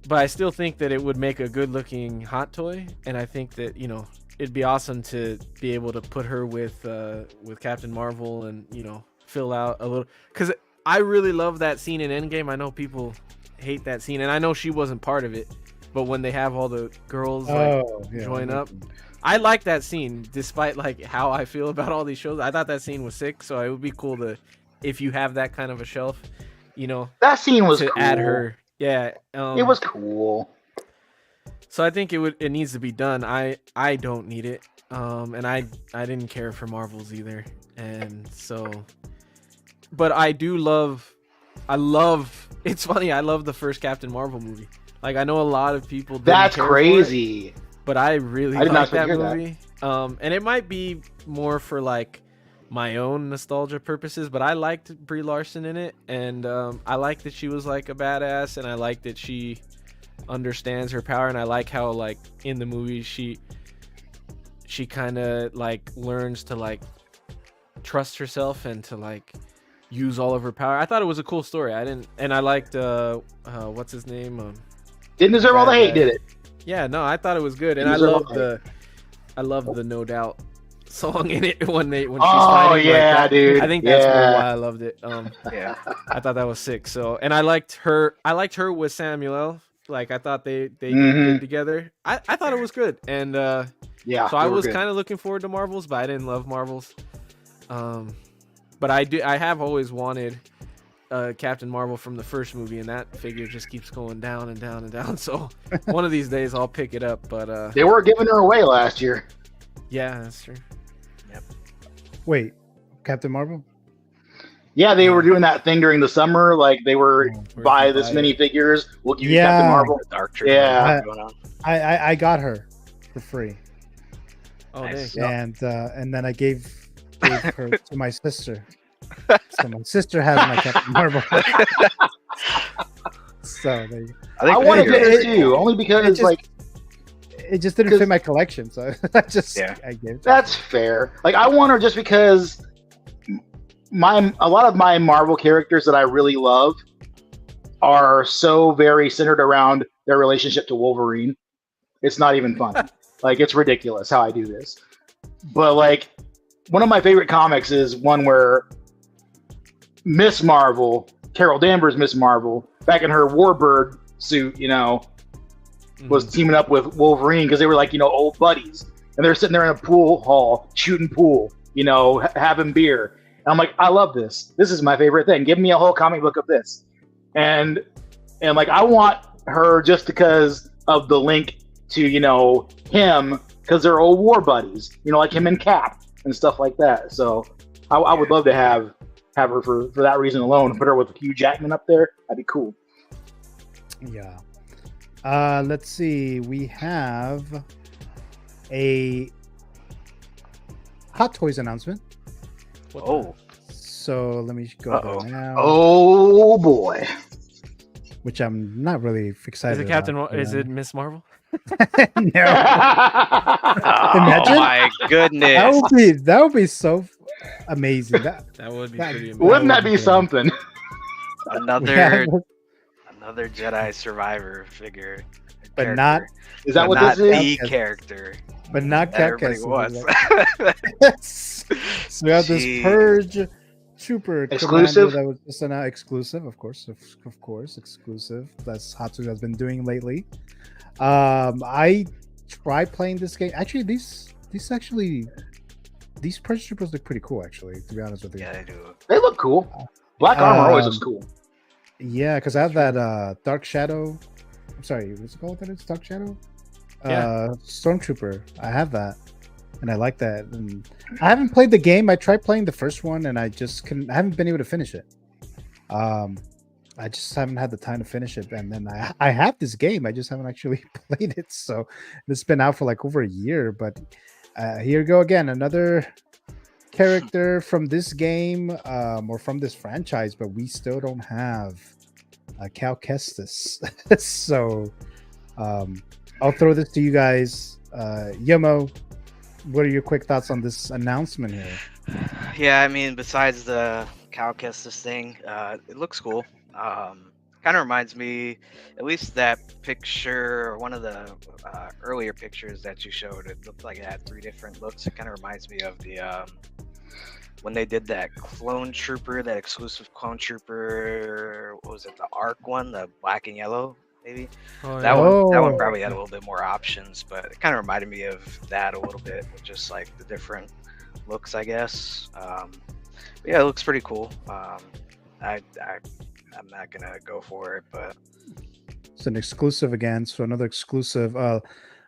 But I still think that it would make a good looking hot toy, and I think that it'd be awesome to be able to put her with Captain Marvel and fill out a little, because I really love that scene in Endgame. I know people hate that scene, and I know she wasn't part of it, but when they have all the girls join up, I like that scene despite like how I feel about all these shows. I thought that scene was sick, so it would be cool to, if you have that kind of a shelf, that scene was to cool. add her. Yeah, it was cool. So I think it needs to be done. I don't need it, and I didn't care for Marvels either, and so, but I love. It's funny. I love the first Captain Marvel movie. Like, I know a lot of people. That's crazy. It, but I really like that movie. And it might be more for like my own nostalgia purposes, but I liked Brie Larson in it, and I like that she was like a badass, and I like that she understands her power, and I like how like in the movie she kind of like learns to like trust herself and to like use all of her power. I thought it was a cool story. I liked what's his name? Didn't deserve all the hate, did it? Yeah, no, I thought it was good, and I love the No Doubt song in it when she's fighting. Yeah, dude. I think that's why I loved it. Yeah, I thought that was sick. So, and I liked her with Samuel L. Like, I thought they did good together. I thought it was good, and so I was kind of looking forward to Marvels, but I didn't love Marvels. But I have always wanted Captain Marvel from the first movie, and that figure just keeps going down and down and down. So one of these days I'll pick it up. But they were giving her away last year. Yeah, that's true. Yep. Wait, Captain Marvel? Yeah, they were doing that thing during the summer. Like, they were buy this many figures, we'll give you Captain Marvel. Yeah, I got her for free. Oh, nice. And then I gave her to my sister. So my sister has my Captain Marvel. So I want to get her too, only because it just didn't fit my collection. So I gave it. That's fair. Like, I want her just because a lot of my Marvel characters that I really love are so very centered around their relationship to Wolverine. It's not even fun. Like, it's ridiculous how I do this. But like, one of my favorite comics is one where Miss Marvel, Carol Danvers' Miss Marvel, back in her Warbird suit, was teaming up with Wolverine because they were like, old buddies, and they're sitting there in a pool hall shooting pool, having beer. And I'm like, I love this. This is my favorite thing. Give me a whole comic book of this, and like I want her just because of the link to him, because they're old war buddies, like him and Cap and stuff like that. So I would love to have her for that reason alone. Put her with Hugh Jackman up there. That'd be cool. Yeah. Let's see. We have a Hot Toys announcement. Oh. So let me go there now. Oh boy. Which I'm not really excited Is it about. Captain? Is it Miss Marvel? No. Oh my goodness. That would be so amazing. That would be pretty amazing. Wouldn't that be something? Another Jedi Survivor figure. But character. not. Is that But what not this the is? character? But not that everybody Cat. wants. So we have this Jeez. Purge Trooper Exclusive? commander that was just an exclusive, of course, exclusive. That's Hot Toys has been doing lately. I tried playing this game. Actually, these Purge Troopers look pretty cool. Actually, to be honest with you, Yeah, they do. They look cool. Black armor always looks cool. Yeah, because I have that Dark Shadow. I'm sorry, what's it called? That it's Dark Shadow. Yeah. Stormtrooper. I have that, and I like that. And I haven't played the game. I tried playing the first one, and I just couldn't. I haven't been able to finish it. I just haven't had the time to finish it. And then I have this game. I just haven't actually played it. So it's been out for like over a year. But here we go again. Another character from this game or from this franchise, but we still don't have Cal Kestis. So I'll throw this to you guys. Yomo, what are your quick thoughts on this announcement here? Yeah, I mean, besides the Cal Kestis thing, it looks cool. Kind of reminds me, at least that picture, or one of the earlier pictures that you showed, it looked like it had 3 different looks. It kind of reminds me of the when they did that clone trooper, that exclusive clone trooper. What was it? The ARC one, the black and yellow, maybe. That one probably had a little bit more options, but it kind of reminded me of that a little bit, with just like the different looks, I guess. Yeah, it looks pretty cool. I'm not gonna go for it, but It's an exclusive again. So another exclusive.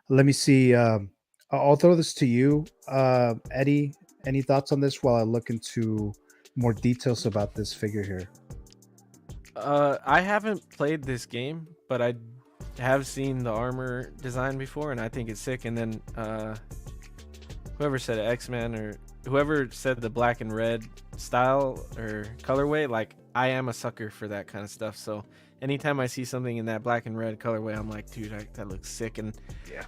Let me see. I'll throw this to you, Eddie. Any thoughts on this while I look into more details about this figure here? I haven't played this game, but I have seen the armor design before, and I think it's sick. And then whoever said X-Men, or whoever said the black and red style or colorway, like, I am a sucker for that kind of stuff. So anytime I see something in that black and red colorway, I'm like, dude, that looks sick. And yeah,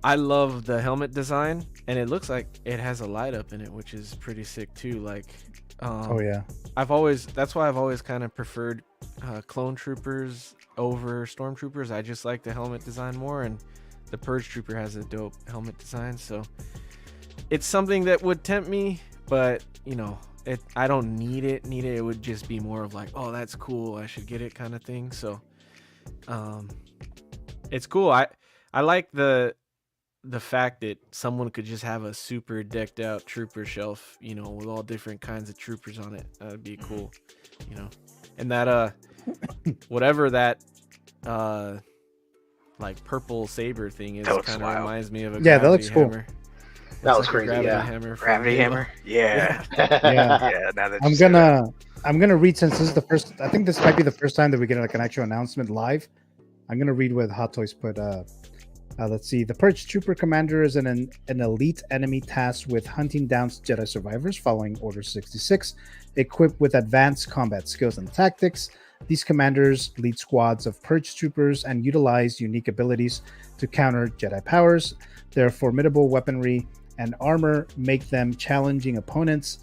I love the helmet design, and it looks like it has a light up in it, which is pretty sick too. Like, oh yeah, that's why I've always kind of preferred clone troopers over stormtroopers. I just like the helmet design more, and the Purge Trooper has a dope helmet design, so it's something that would tempt me, but I don't need it. It would just be more of like, oh, that's cool, I should get it kind of thing. So it's cool. I like the fact that someone could just have a super decked out trooper shelf, with all different kinds of troopers on it. That'd be cool, and that whatever that like purple saber thing is, kind of reminds me of a that looks hammer. cool. That was crazy. Gravity hammer. Yeah. Yeah. Now that I'm gonna read, since this is the first. I think this might be the first time that we get like an actual announcement live. I'm gonna read what Hot Toys put. Let's see. The Purge Trooper Commander is an elite enemy tasked with hunting down Jedi survivors following Order 66, equipped with advanced combat skills and tactics. These commanders lead squads of Purge Troopers and utilize unique abilities to counter Jedi powers. Their formidable weaponry and armor make them challenging opponents,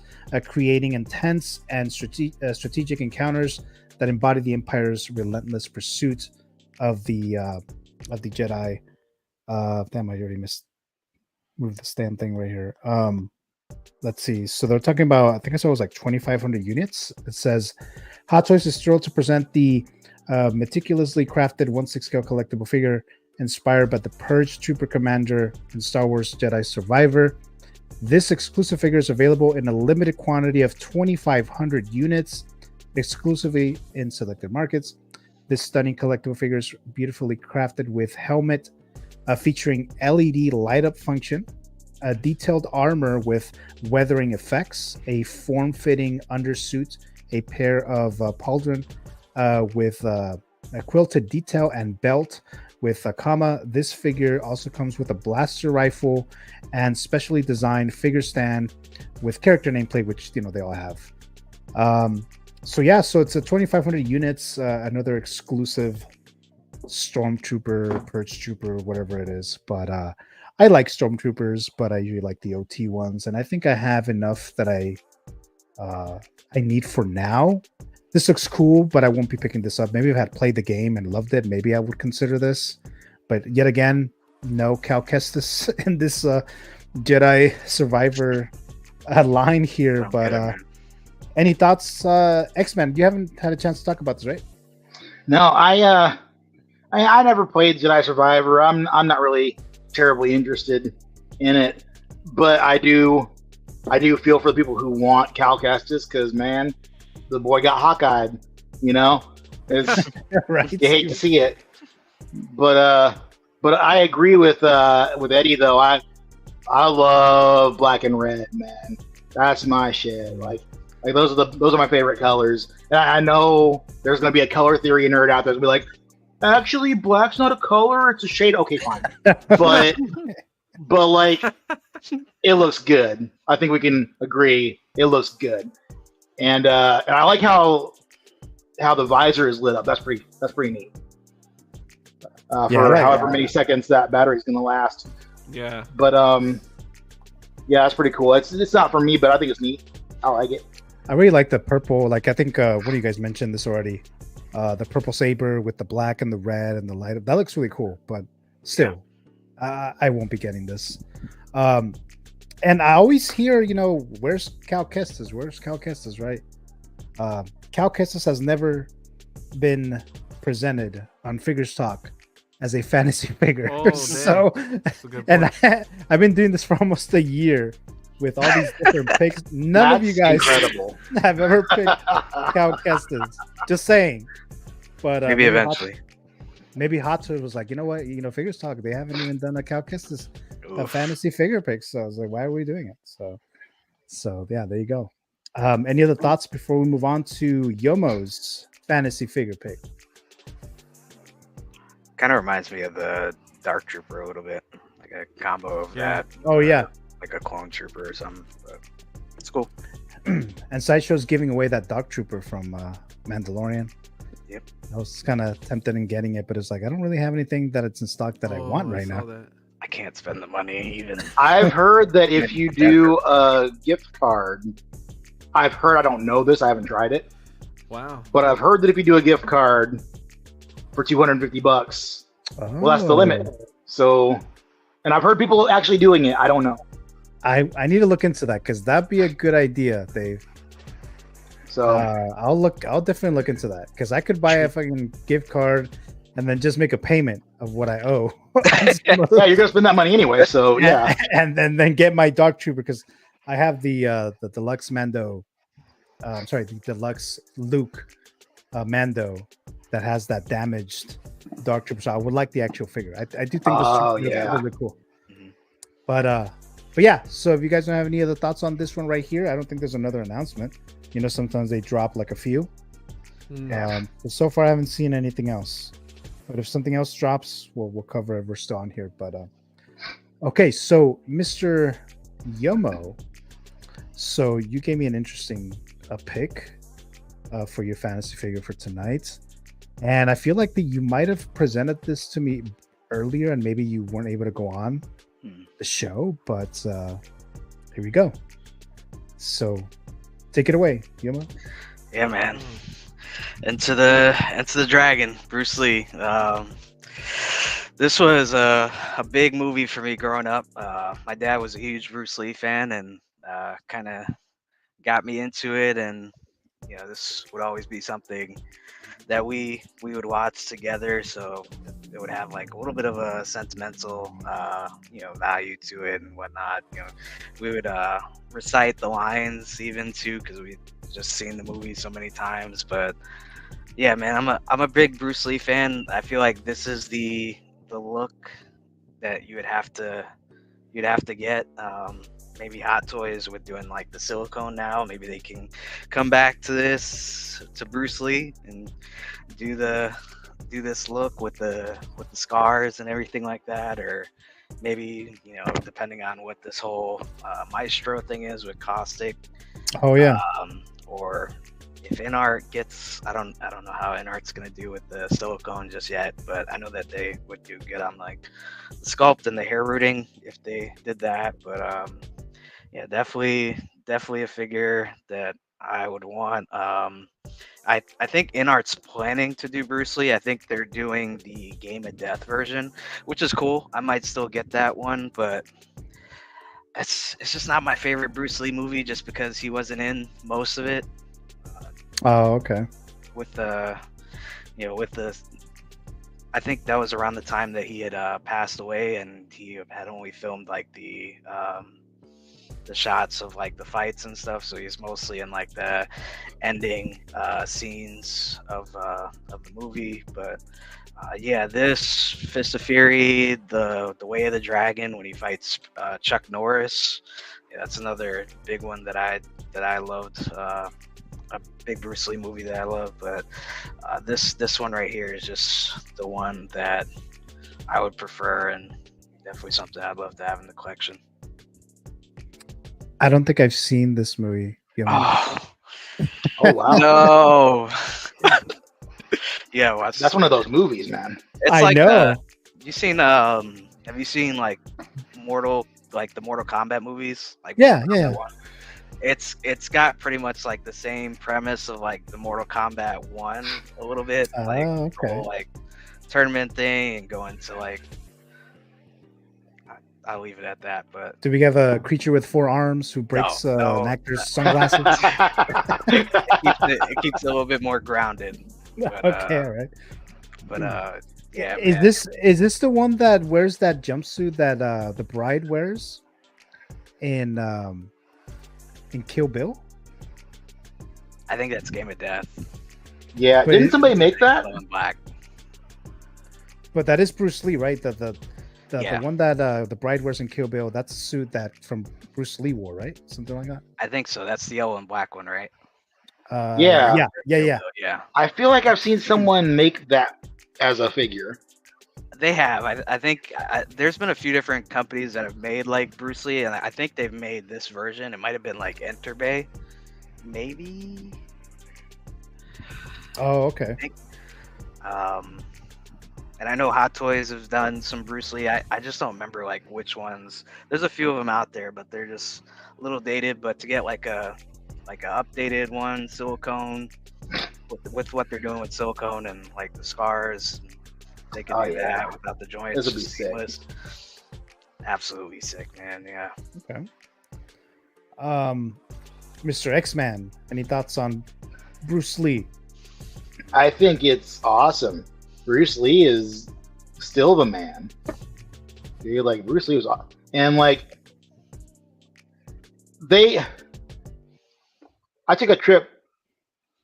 creating intense and strategic encounters that embody the Empire's relentless pursuit of the Jedi. Damn, I already moved this damn thing right here. Let's see. So they're talking about, I think I saw it was like 2,500 units. It says Hot Toys is thrilled to present the meticulously crafted 1/6 scale collectible figure inspired by the Purge Trooper Commander in Star Wars Jedi Survivor. This exclusive figure is available in a limited quantity of 2,500 units, exclusively in selected markets. This stunning collectible figure is beautifully crafted with helmet featuring LED light-up function, a detailed armor with weathering effects, a form-fitting undersuit, a pair of pauldron with a quilted detail, and belt with a comma. This figure also comes with a blaster rifle and specially designed figure stand with character nameplate, which they all have. So it's a 2,500 units, another exclusive Stormtrooper, Purge Trooper, whatever it is. But I like Stormtroopers, but I usually like the OT ones, and I think I have enough that I need for now. This looks cool, but I won't be picking this up. Maybe if I had played the game and loved it, maybe I would consider this. But yet again, no Cal Kestis in this Jedi Survivor line here. But any thoughts, X-Men? You haven't had a chance to talk about this, right? No, I never played Jedi Survivor. I'm not really terribly interested in it, but I do feel for the people who want Cal Kestis, because man, the boy got hawk-eyed. It's right. You hate to see it, but I agree with Eddie though. I love black and red, man. That's my shit. Like those are my favorite colors. And I know there's gonna be a color theory nerd out there that's gonna be like, actually, black's not a color; it's a shade. Okay, fine, but like, it looks good. I think we can agree it looks good, and I like how the visor is lit up. That's pretty neat. For however many seconds that battery's gonna last. Yeah. But that's pretty cool. It's not for me, but I think it's neat. I like it. I really like the purple. Like, I think one of you guys mentioned this already. The purple saber with the black and the red and the light up. That looks really cool, but still, I won't be getting this. And I always hear, where's Cal Kestis? Where's Cal Kestis, right? Cal Kestis has never been presented on Figures Talk as a fantasy figure. Oh, so, and I've been doing this for almost a year with all these different picks. None of you guys have ever picked Cal Kestis. Just saying. But maybe eventually. Maybe Hot Toys was like, you know what? Figures Talk, they haven't even done a Cal Kestis fantasy figure pick. So I was like, why are we doing it? So yeah, there you go. Any other thoughts before we move on to Yomo's fantasy figure pick? Kind of reminds me of the Dark Trooper a little bit, like a combo of that. Oh yeah, like a clone trooper or something. But it's cool. And Sideshow's giving away that Dark Trooper from Mandalorian. Yep. I was kind of tempted in getting it, but it's like I don't really have anything that it's in stock that I want right now. I can't spend the money even. I've heard that if you do a gift card, I don't know this, I haven't tried it. Wow. But I've heard that if you do a gift card for $250, well, that's the limit. So, and I've heard people actually doing it. I don't know. I need to look into that, because that'd be a good idea, Dave. So I'll definitely look into that, because I could buy a fucking gift card and then just make a payment of what I owe. Yeah, you're gonna spend that money anyway. So yeah, and then get my Dark Trooper, because I have the deluxe Mando. The deluxe Luke Mando that has that damaged Dark Trooper. So I would like the actual figure. I do think this is really cool. But yeah. So if you guys don't have any other thoughts on this one right here, I don't think there's another announcement. Sometimes they drop like a few. But so far I haven't seen anything else. But if something else drops, we'll cover it. We're still on here. But okay, so Mr. Yomo, so you gave me an interesting pick for your fantasy figure for tonight, and I feel like that you might have presented this to me earlier, and maybe you weren't able to go on the show. But here we go. So take it away, Yomo. Yeah, man. Into the Dragon, Bruce Lee. This was a big movie for me growing up. My dad was a huge Bruce Lee fan, and kind of got me into it. And this would always be something that we would watch together. So it would have like a little bit of a sentimental, value to it and whatnot. We would recite the lines even too, because we just seen the movie so many times. But yeah, man, I'm a big Bruce Lee fan. I feel like this is the look that you'd have to get. Maybe Hot Toys with doing like the silicone now. Maybe they can come back to Bruce Lee and do this look with the scars and everything like that. Or maybe, depending on what this whole Maestro thing is with Caustic. Oh yeah. Or if InArt gets, I don't know how InArt's gonna do with the silicone just yet, but I know that they would do good on like the sculpt and the hair rooting if they did that. But yeah, definitely a figure that I would want. I think InArt's planning to do Bruce Lee. I think they're doing the Game of Death version, which is cool. I might still get that one, but it's just not my favorite Bruce Lee movie just because he wasn't in most of it. Oh, okay. With the I think that was around the time that he had passed away, and he had only filmed like the shots of like the fights and stuff. So he's mostly in like the ending scenes of the movie. But yeah, this Fist of Fury, the Way of the Dragon when he fights Chuck Norris, yeah, that's another big one that I loved. A big Bruce Lee movie that I love. But this one right here is just the one that I would prefer, and definitely something I'd love to have in the collection. I don't think I've seen this movie. Oh wow. No. Yeah, well, that's one of those movies, man. It's I like know. have you seen like the Mortal Kombat movies? Like Yeah. It's got pretty much like the same premise of like the Mortal Kombat 1 a little bit. Like okay. the whole, like tournament thing and going to like I'll leave it at that. But Do we have a creature with 4 arms who breaks No. an actor's sunglasses? it keeps it a little bit more grounded. But, Okay, all right. But yeah. Is man. this the one that wears that jumpsuit that the bride wears in Kill Bill? I think that's Game of Death. Yeah, But didn't somebody make that? Yellow and black. But that is Bruce Lee, right? The Yeah. one that the bride wears in Kill Bill. That's a suit that from Bruce Lee wore, right? Something like that. I think so. That's the yellow and black one, right? Yeah. Yeah. Yeah. I feel like I've seen someone make that as a figure. They have. I think there's been a few different companies that have made like Bruce Lee, and I think they've made this version. It might have been like Enterbay, maybe. Oh, okay. And I know Hot Toys have done some Bruce Lee. I just don't remember like which ones. There's a few of them out there, but they're just a little dated. But to get like a updated one, silicone, with what they're doing with silicone and like the scars, they can do that without the joints. This would be just sick. seamless. Absolutely sick, man. Yeah. Okay. Mr. X-Man, any thoughts on Bruce Lee? I think it's awesome. Bruce Lee is still the man. Dude, like Bruce Lee was awesome. And like I took a trip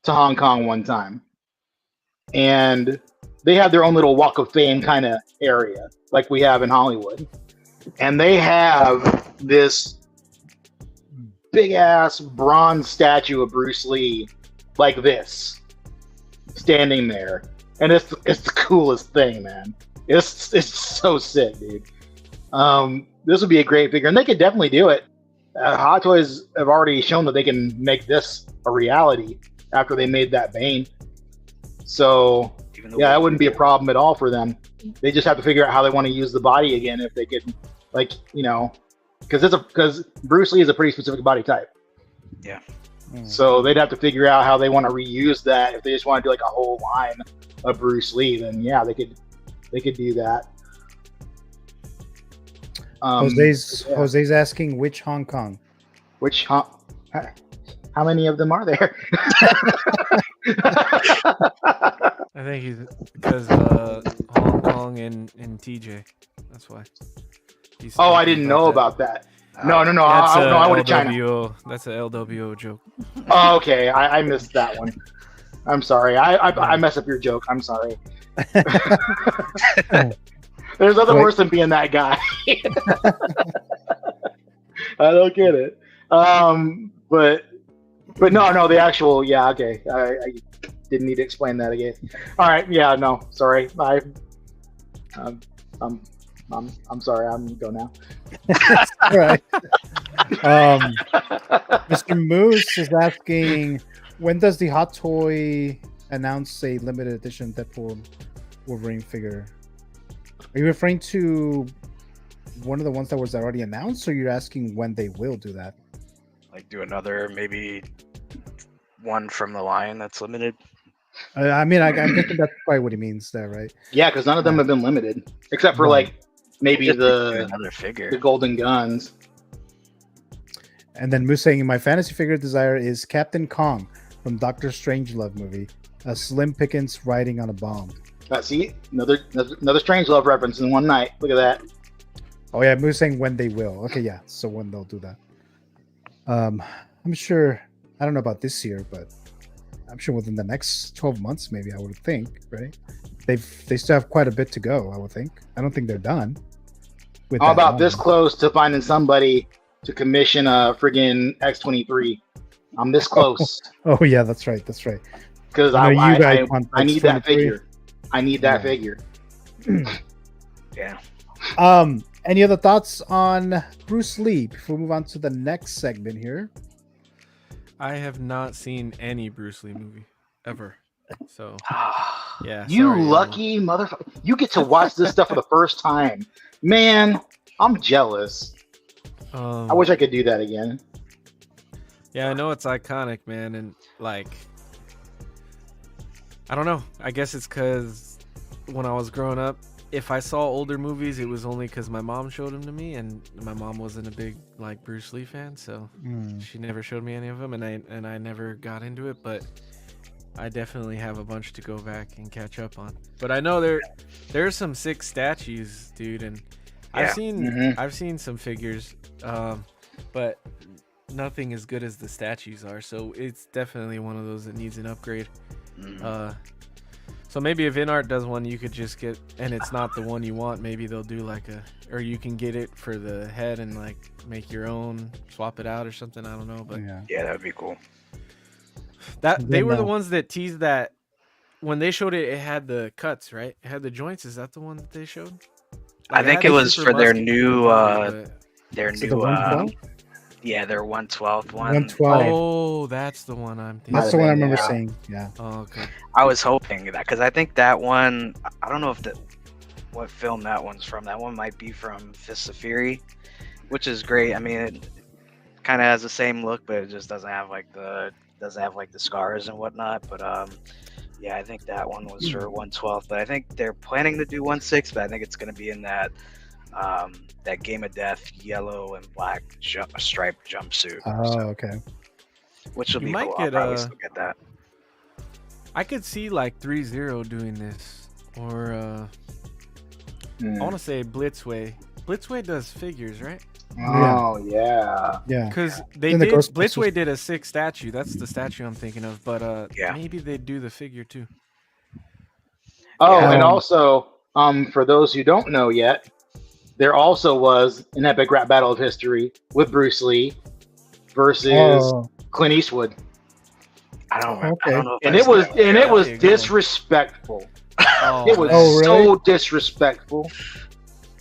to Hong Kong one time, and they have their own little Walk of Fame kind of area like we have in Hollywood. And they have this big ass bronze statue of Bruce Lee like this standing there. And it's the coolest thing, man. It's so sick, dude. This would be a great figure, and they could definitely do it. Hot Toys have already shown that they can make this a reality after they made that Bane. So yeah, that wouldn't be a problem at all for them. They just have to figure out how they want to use the body again. If they could, like, because Bruce Lee is a pretty specific body type. Yeah. So they'd have to figure out how they want to reuse that. If they just want to do like a whole line of Bruce Lee, then yeah, they could do that. Jose's asking which Hong Kong. How many of them are there? I think he's because Hong Kong and TJ. That's why. Oh, I didn't know about that. No. I went to China. That's a LWO joke. Oh, okay. I missed that one. I'm sorry. I messed up your joke. I'm sorry. There's nothing worse than being that guy. I don't get it. But no, the actual, yeah, okay. I didn't need to explain that again. All right, yeah, no, sorry. I'm sorry. I'm go now. All right. Mr. Moose is asking, when does the Hot Toy announce a limited edition Deadpool Wolverine figure? Are you referring to one of the ones that was already announced, or you're asking when they will do that? Like do another, maybe one from the line that's limited. I mean, I'm guessing that's probably what he means there, right? Yeah, because none of them have been limited, except for like maybe another figure, the Golden Guns. And then Moose saying, my fantasy figure desire is Captain Kong from Doctor Strangelove movie, a Slim Pickens riding on a bomb. See, another Strangelove reference in one night. Look at that. Oh yeah, Moose saying when they will. Okay, yeah, so when they'll do that. I'm sure. I don't know about this year, but I'm sure within the next 12 months, maybe, I would think, right? They still have quite a bit to go, I would think. I don't think they're done. How about this close to finding somebody to commission a friggin' X-23? I'm this close. Oh yeah, that's right. That's right. Because I need that figure. I need that figure. Yeah. Any other thoughts on Bruce Lee before we move on to the next segment here? I have not seen any Bruce Lee movie ever. So yeah. You lucky motherfucker. You get to watch this stuff for the first time. Man, I'm jealous. I wish I could do that again. Yeah, I know it's iconic, man, and like I don't know. I guess it's because when I was growing up, if I saw older movies, it was only because my mom showed them to me, and my mom wasn't a big like Bruce Lee fan, so she never showed me any of them, and I never got into it. But I definitely have a bunch to go back and catch up on. But I know there's some sick statues, dude, and I've seen some figures, but nothing as good as the statues are. So it's definitely one of those that needs an upgrade. So maybe if InArt does one, you could just get, and it's not the one you want, maybe they'll do like or you can get it for the head and like make your own, swap it out or something. I don't know, but yeah, that would be cool. They were the ones that teased that when they showed it. It had the cuts, right? It had the joints. Is that the one that they showed? I think it was for their new, their 112th one. 112. Oh, that's the one I'm thinking. That's the one I remember saying. Yeah. Oh, okay. I was hoping that, because I think that one, I don't know if what film that one's from. That one might be from Fists of Fury, which is great. I mean, it kind of has the same look, but it just doesn't have like the scars and whatnot. But yeah, I think that one was for 112th. But I think they're planning to do 16th. But I think it's going to be in that that Game of Death yellow and black striped jumpsuit. Oh, okay. Which will be might cool. get, I'll probably still get that. I could see like 3-0 doing this, or I want to say Blitzway. Blitzway does figures, right? Oh yeah. Because Blitzway did a 6 statue. That's the statue I'm thinking of. But maybe they'd do the figure too. Oh, and also, for those who don't know yet, there also was an epic rap battle of history with Bruce Lee versus Clint Eastwood. I don't remember. I don't know and it was disrespectful. It was so disrespectful.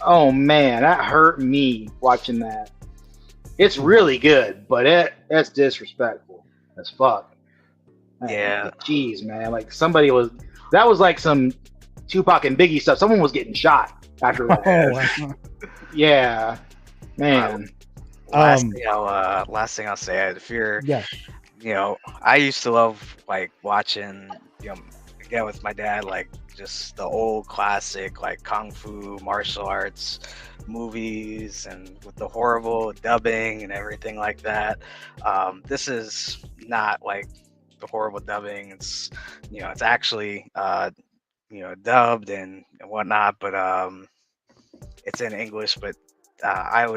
Oh man, that hurt me watching that. It's really good, but that's disrespectful as fuck. Yeah. Jeez, man. Like that was like some Tupac and Biggie stuff. Someone was getting shot after that. Yeah, man. Last thing I'll say, if you're, I used to love like watching, again with my dad, like just the old classic like kung fu martial arts movies, and with the horrible dubbing and everything like that. This is not like the horrible dubbing. It's it's actually dubbed and whatnot, but it's in English. But I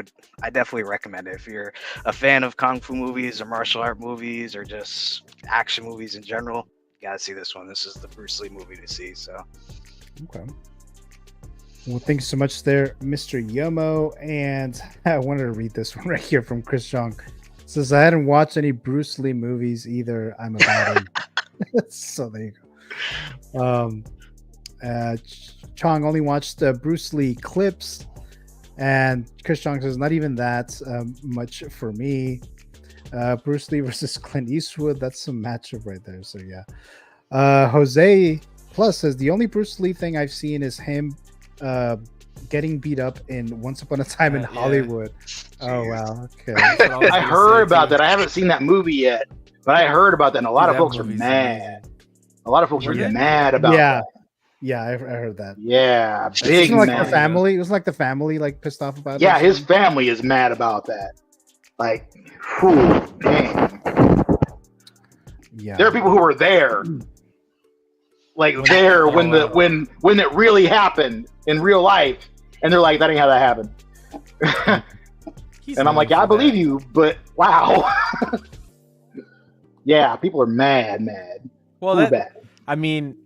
definitely recommend it if you're a fan of kung fu movies or martial art movies or just action movies in general. You gotta see this one. This is the Bruce Lee movie to see. So okay. Well, thanks so much there, Mr. Yomo. And I wanted to read this one right here from Chris Jong. It says, I hadn't watched any Bruce Lee movies either. I'm about him. So there you go. Chong only watched Bruce Lee clips. And Chris Chong says, not even that much for me. Bruce Lee versus Clint Eastwood. That's some matchup right there. So yeah. Jose Plus says, the only Bruce Lee thing I've seen is him getting beat up in Once Upon a Time in Hollywood. Oh wow. Okay. I heard about that. I haven't seen that movie yet, but I heard about that, and a lot of folks are mad. A lot of folks are mad about that. Yeah, I heard that. Yeah, big like mad. the family. It was like the family like pissed off about it. Yeah, his family is mad about that. Like, whew, dang. Yeah. There are people who were there. Like there when it really happened in real life, and they're like, that ain't how that happened. And I'm like, yeah, I believe you, but wow. Yeah, people are mad. Well, I mean,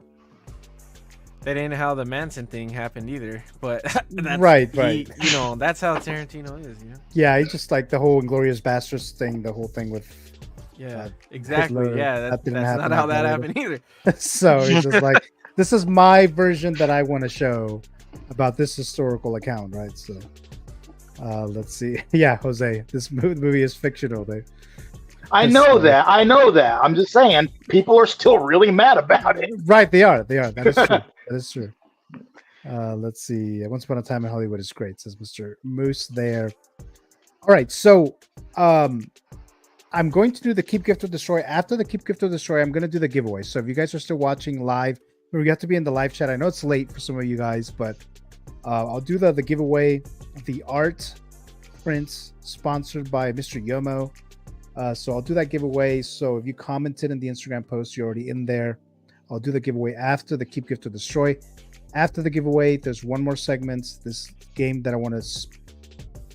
that ain't how the Manson thing happened either. But that's, right. That's how Tarantino is. Yeah, he just like the whole Inglourious Basterds thing, the whole thing with. Yeah, exactly. Hitler, yeah, that's not how that happened either. So it's just like, this is my version that I want to show about this historical account, right? So let's see. Yeah, Jose, this movie is fictional, babe. I know that. I'm just saying, people are still really mad about it. Right, they are. That is true. That is true. Let's see. Once Upon a Time in Hollywood is great, says Mr. Moose there. All right, so I'm going to do the Keep Gift or Destroy. After the Keep Gift or Destroy, I'm going to do the giveaway. So if you guys are still watching live, or you have to be in the live chat, I know it's late for some of you guys, but I'll do the giveaway. The art prints sponsored by Mr. Yomo. So I'll do that giveaway. So if you commented in the Instagram post, you're already in there. I'll do the giveaway after the Keep Gift or Destroy. After the giveaway, there's one more segment. This game that I want to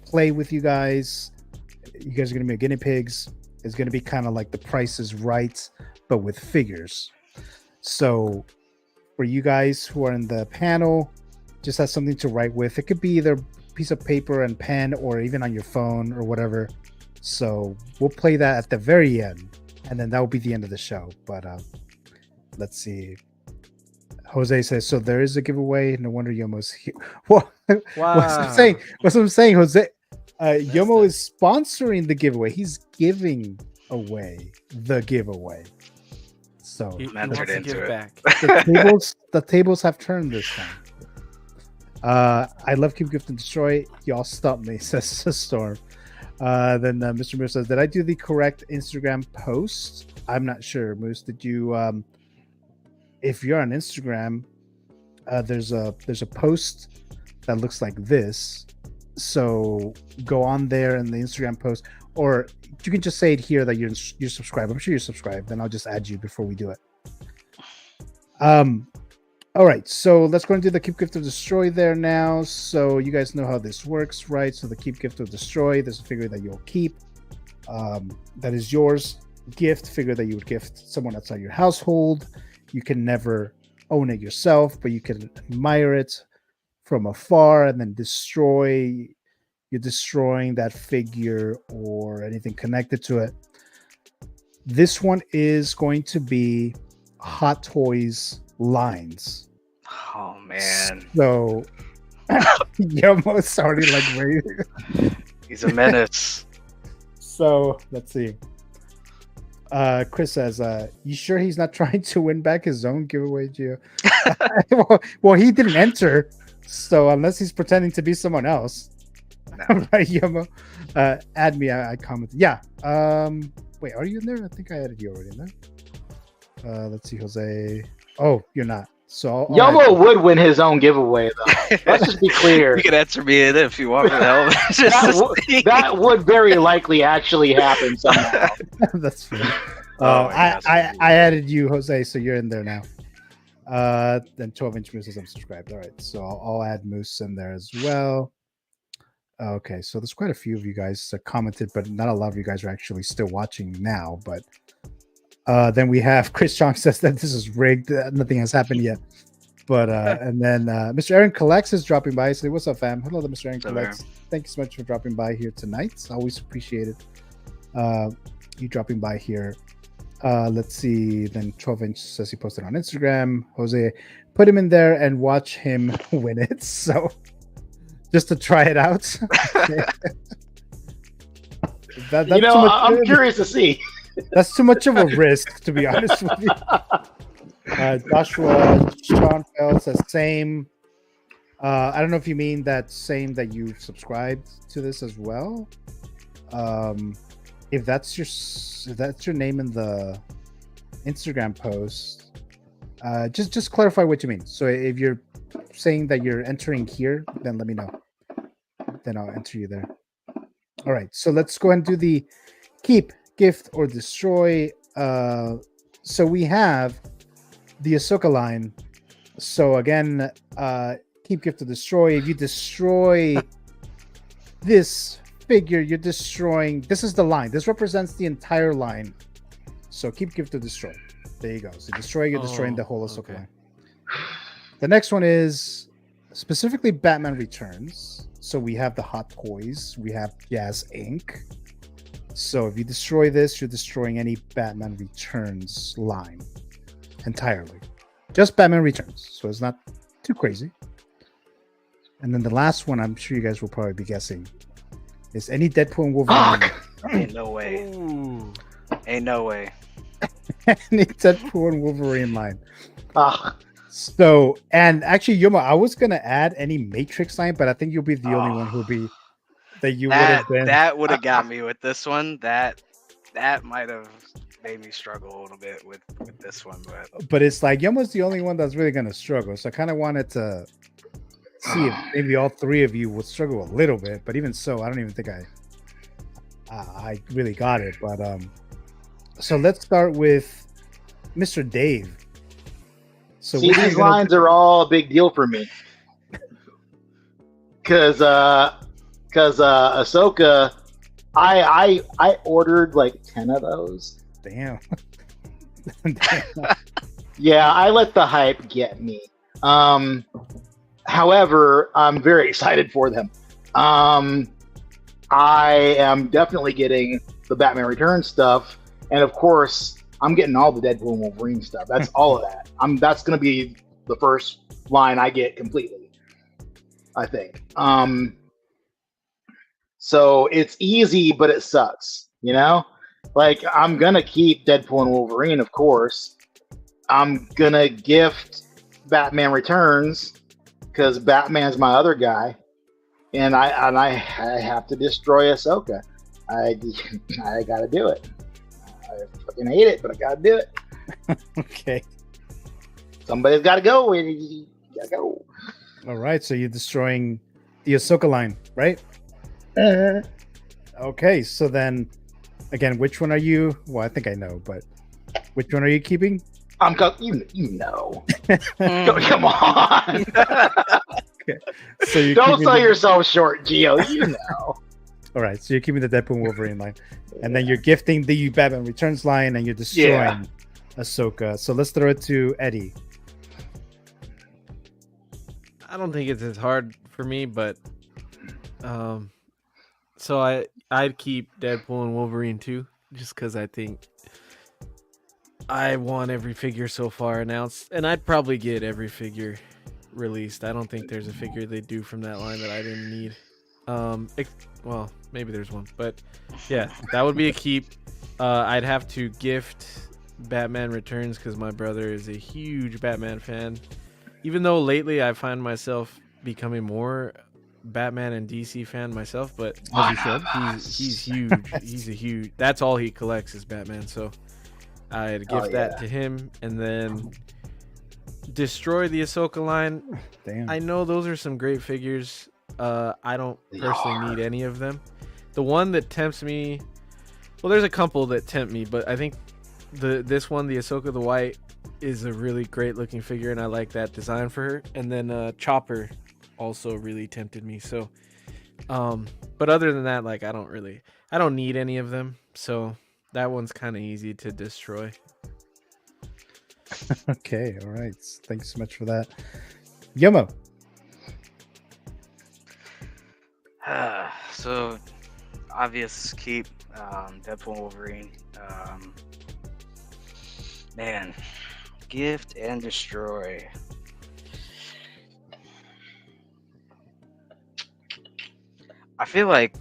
play with you guys. You guys are going to be guinea pigs. It's going to be kind of like The Price is Right, but with figures. So for you guys who are in the panel, just have something to write with. It could be either a piece of paper and pen or even on your phone or whatever. So we'll play that at the very end, and then that will be the end of the show. But let's see. Jose says, so there is a giveaway. No wonder Yomo's here. Wow. What's I'm saying, Jose? Yomo is sponsoring the giveaway. He's giving away the giveaway. So the tables have turned this time. I love Keep Gift and Destroy. Y'all stop me, says Storm. Then Mr. Moose says, did I do the correct Instagram post? I'm not sure. Moose, did you? If you're on Instagram, there's a post that looks like this. So go on there in the Instagram post, or you can just say it here that you're subscribed. I'm sure you're subscribed. Then I'll just add you before we do it. All right, so let's go and do the Keep Gift or Destroy there now. So you guys know how this works, right? So the Keep Gift or Destroy, there's a figure that you'll keep. That is yours. Gift, figure that you would gift someone outside your household. You can never own it yourself, but you can admire it from afar and then destroy. You're destroying that figure or anything connected to it. This one is going to be Hot Toys lines. Oh man. So Yomo's already like ready. He's a menace. So let's see. Chris says, you sure he's not trying to win back his own giveaway, Gio? well, he didn't enter, so unless he's pretending to be someone else. No. Right, Yomo? Add me, I commented. Yeah. Wait, are you in there? I think I added you already in there. Let's see, Jose. Oh, you're not. So Yomo would win his own giveaway, though. Let's just be clear. You can answer me in if you want. That would very likely actually happen somehow. That's fair. I added you, Jose, so you're in there now. Then 12-inch Moose is unsubscribed. All right, so I'll add Moose in there as well. Okay, so there's quite a few of you guys that commented, but not a lot of you guys are actually still watching now. But then we have Chris Chong says that this is rigged. Nothing has happened yet. But and then Mr. Aaron Collects is dropping by. So what's up, fam? Hello, Mr. Aaron Collects. Thank you so much for dropping by here tonight. Always appreciate it. You dropping by here. Let's see. Then 12-inch says he posted on Instagram. Jose, put him in there and watch him win it. So just to try it out. That's you know, I'm curious to see. That's too much of a risk, to be honest with you. Joshua Schoenfeld says same. I don't know if you mean that same that you subscribed to this as well. If that's your name in the Instagram post, just clarify what you mean. So if you're saying that you're entering here, then let me know. Then I'll enter you there. All right. So let's go ahead and do the keep, gift, or destroy. So we have the Ahsoka line. So again, keep, gift, or destroy. If you destroy this figure, you're destroying. This is the line. This represents the entire line. So keep, gift, or destroy. There you go. So destroy, you're destroying the whole Ahsoka line. The next one is specifically Batman Returns. So we have the Hot Toys. We have JAZZINC. So if you destroy this, you're destroying any Batman Returns line entirely. Just Batman Returns. So it's not too crazy. And then the last one, I'm sure you guys will probably be guessing, is any Deadpool and Wolverine. Ain't no way. Ain't no way. Any Deadpool and Wolverine line. So, and actually, Yuma, I was gonna add any Matrix line, but I think you'll be the only one who'll be that you would have been. That would have got me with this one. That might have made me struggle a little bit with this one, but it's like Yuma's the only one that's really gonna struggle. So I kind of wanted to see if maybe all three of you would struggle a little bit, but even so, I don't even think I really got it. But so let's start with Mr. Dave. So see, these lines are all a big deal for me, because Ahsoka, I ordered like 10 of those. Damn. Yeah, I let the hype get me. However, I'm very excited for them. I am definitely getting the Batman Returns stuff, and of course, I'm getting all the Deadpool and Wolverine stuff. That's all of that. That's going to be the first line I get completely, I think. So it's easy, but it sucks, you know? Like, I'm going to keep Deadpool and Wolverine, of course. I'm going to gift Batman Returns because Batman's my other guy. And I have to destroy Ahsoka. I got to do it. I fucking hate it, but I gotta do it. Okay. Somebody's gotta go. You gotta go. All right, so you're destroying the Ahsoka line, right? Okay, so then, again, which one are you? Well, I think I know, but which one are you keeping? You know. Come on. Okay. So you don't sell yourself short, Gio. You know. All right, so you're keeping the Deadpool and Wolverine line, and then you're gifting the Batman Returns line, and you're destroying Ahsoka. So let's throw it to Eddie. I don't think it's as hard for me, but so I'd keep Deadpool and Wolverine too, just because I think I want every figure so far announced, and I'd probably get every figure released. I don't think there's a figure they do from that line that I didn't need. Well, maybe there's one, but yeah, that would be a keep. I'd have to gift Batman Returns because my brother is a huge Batman fan. Even though lately I find myself becoming more Batman and DC fan myself, but he's huge. He's a huge. That's all he collects is Batman. So I'd gift that to him, and then destroy the Ahsoka line. Damn. I know those are some great figures. I don't personally need any of them. The one that tempts me, well, there's a couple that tempt me, but I think this one, the Ahsoka the White, is a really great looking figure, and I like that design for her. And then Chopper also really tempted me. So, but other than that, like I don't need any of them. So that one's kind of easy to destroy. Okay, all right. Thanks so much for that. Yomo. So obvious keep Deadpool and Wolverine. Man, gift and destroy. I feel like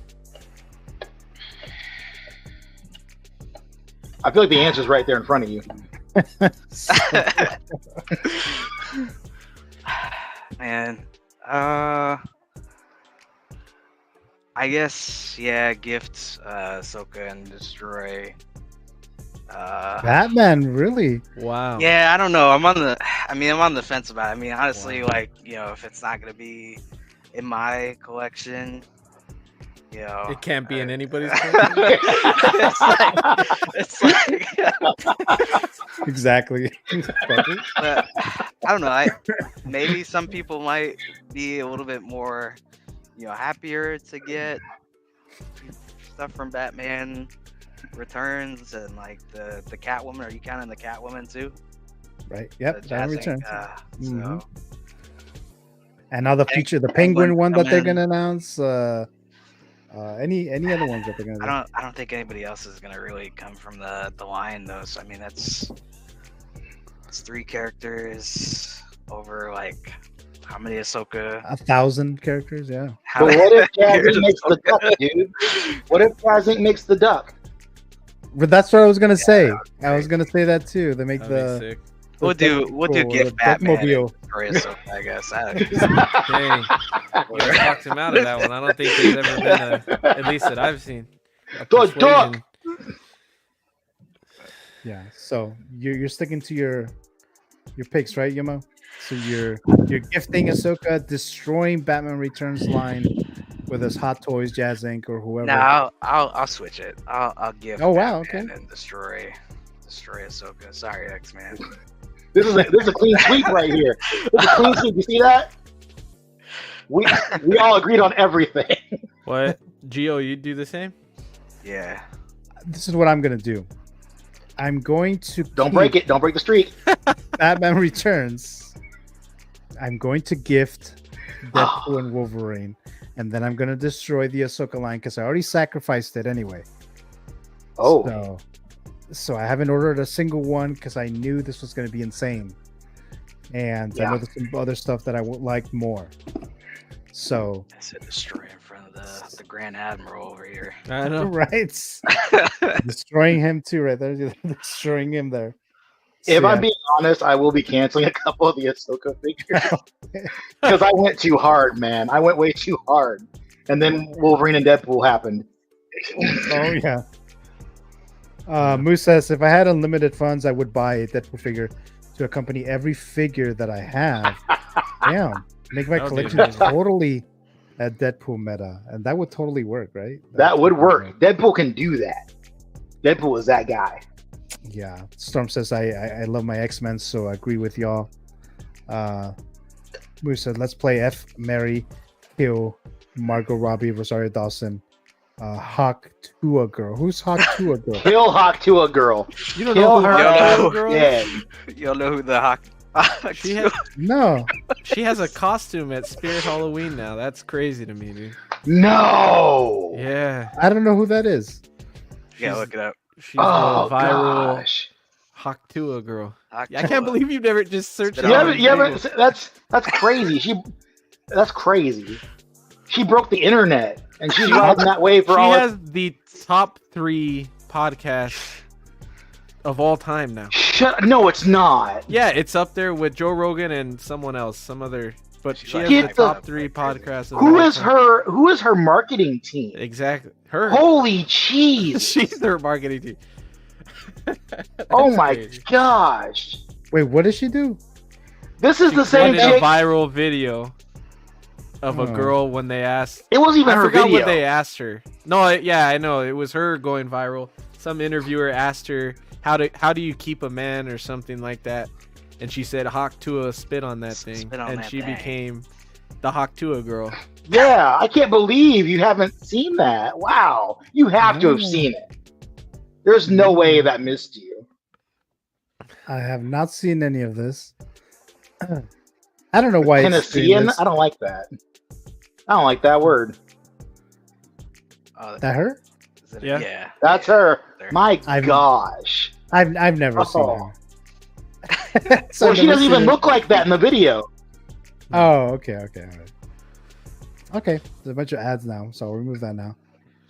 the answer's right there in front of you. Man, I guess gift Ahsoka and destroy. Batman, really? Wow. Yeah, I don't know. I'm on the fence about it. I mean, honestly, like, if it's not gonna be in my collection, it can't be in anybody's collection. it's like Exactly. But I don't know. Maybe some people might be a little bit more, happier to get stuff from Batman Returns and like the Catwoman. Are you counting the Catwoman too? Right. Yep. The Batman JAZZINC, Returns. So And now the Penguin one that they're gonna announce. Any other ones that they're gonna do? I don't think anybody else is gonna really come from the line though. So I mean it's 3 characters over like how many Ahsoka? 1,000 characters, yeah. But what if JAZZINC makes the duck, dude? What if JAZZINC makes the duck? But that's what I was gonna say. I was gonna say that too. They make That'd be sick. We'll do gift Batman and Batmobile. destroy Ahsoka, I guess. Dang. You talked him out of that one. I don't think there's ever been at least that I've seen. The duck. Yeah. So you're sticking to your picks, right, Yamo? So you're gifting Ahsoka, destroying Batman Returns line with his Hot Toys, JAZZINC, or whoever. No, I'll switch it. I'll give. Oh wow, Batman okay. And destroy Ahsoka. Sorry, X-Man. This is a clean sweep right here. This is a clean sweep. You see that? We all agreed on everything. What? Gio, you do the same? Yeah. This is what I'm gonna do. I'm going to Don't break it. Don't break the streak. Batman Returns. I'm going to gift Deadpool and Wolverine, and then I'm gonna destroy the Ahsoka line because I already sacrificed it anyway. Oh. So I haven't ordered a single one because I knew this was going to be insane, and I know there's some other stuff that I would like more. So I said destroy in front of the Grand Admiral over here. I know, right? Destroying him too, right there. Destroying him there. If I'm being honest, I will be canceling a couple of the Ahsoka figures because I went too hard, man. I went way too hard, and then Wolverine and Deadpool happened. Oh yeah. Moose says, if I had unlimited funds, I would buy a Deadpool figure to accompany every figure that I have. Damn, make my collection totally a Deadpool meta, and that would totally work, right? That would work. Deadpool can do that. Deadpool is that guy. Yeah. Storm says, I love my X-Men, so I agree with y'all. Moose said, let's play F, Mary, Kill, Margot Robbie, Rosario Dawson, Hawk to a girl. Who's Hawk to a girl? Kill Hawk to a girl. You don't know who Hawk to a girl is? You'll know who the Hawk. No. She has a costume at Spirit Halloween now. That's crazy to me, dude. No. Yeah. I don't know who that is. Yeah, look it up. She's a viral gosh. Hawk to a girl. I can't believe you've never just searched. That's crazy. That's crazy. She broke the internet, and she's riding that wave for she all. She has the top 3 podcasts of all time now. No, it's not. Yeah, it's up there with Joe Rogan and someone else, some other. But she has the top 3 podcasts. Who is her marketing team? Exactly, her. Holy cheese! She's their marketing team. Oh my gosh! Wait, what does she do? This is the same chick. A viral video of a girl when they asked. It wasn't even her forgot video. What they asked her. No, yeah, I know. It was her going viral. Some interviewer asked her, how do you keep a man or something like that, and she said Hawk Tua spit on that thing, Spit on and that she thing. became the Hawk Tua girl. Yeah, I can't believe you haven't seen that. Wow, you have to have seen it. There's no way that missed you. I have not seen any of this. I don't know why it's Tennessean? I don't like that. I don't like that word. That her? Yeah. That's her. My gosh. I've never seen her. So Well, I've she never doesn't seen even her. look like that in the video. Oh, okay, all right. Okay, there's a bunch of ads now, so I'll remove that now.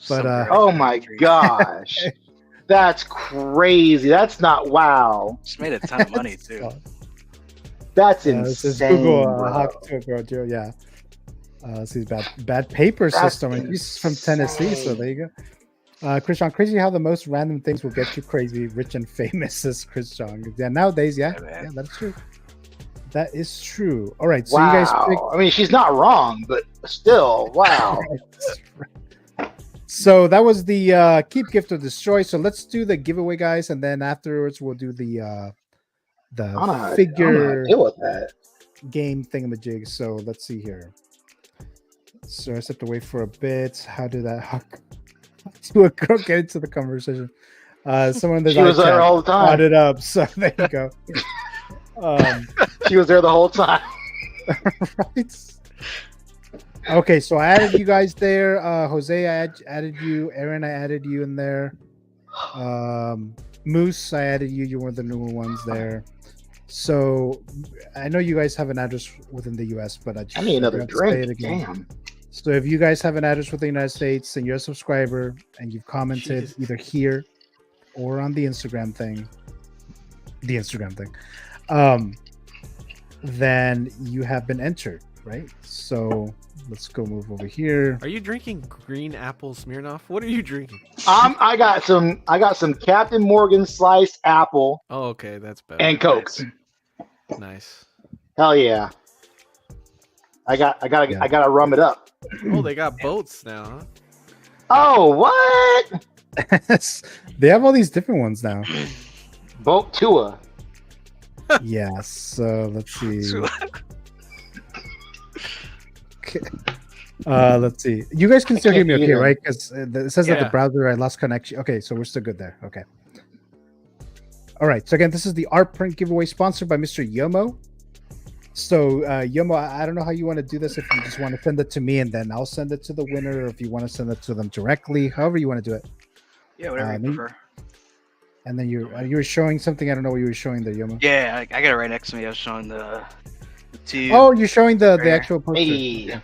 But oh my gosh. That's crazy. That's not wow. Just made a ton of money too. That's this is insane. Google bro. Hawk Tua girl, Joe. Yeah. See bad paper That's system. And he's from Tennessee, so there you go. Christian, crazy how the most random things will get you crazy, rich and famous, says Christian. Yeah, nowadays, yeah, that's true. That is true. All right, so wow. you guys picked. I mean, she's not wrong, but still, wow. So that was the keep, gift, or destroy. So let's do the giveaway, guys, and then afterwards we'll do the I don't know how to figure deal with that. game thingamajig. So let's see here. So I just have to wait for a bit. How did that Hawk Tua girl get into the conversation? Someone that She was there all the time. brought it up. So there you go. She was there the whole time. Right. Okay, so I added you guys there. Jose, I added you. Aaron, I added you in there. Moose, I added you. You're one of the newer ones there. So I know you guys have an address within the US, but I need another forgot to say drink. it again. Damn. So if you guys have an address within the United States and you're a subscriber and you've commented either here or on the Instagram thing, then you have been entered, right? So let's go move over here. Are you drinking green apple Smirnoff? What are you drinking? I got some Captain Morgan sliced apple Oh, okay, that's better. and Coke. Nice. Hell yeah. I gotta rum it up. Oh, they got boats now, huh? Oh, what? They have all these different ones now. Boat Tua. Yeah, so let's see. Okay. Let's see. You guys can still hear me okay, either. right? Because it says that the Yeah. browser, I lost connection. Okay, so we're still good there. Okay. All right. So again, this is the art print giveaway sponsored by Mr. Yomo. So Yomo, I don't know how you want to do this. If you just want to send it to me and then I'll send it to the winner, or if you want to send it to them directly, however you want to do it. Yeah, whatever you prefer. And then you were showing something. I don't know what you were showing there, Yomo. Yeah, I got it right next to me. I was showing the two. Oh, you're showing the Right actual poster. Hey.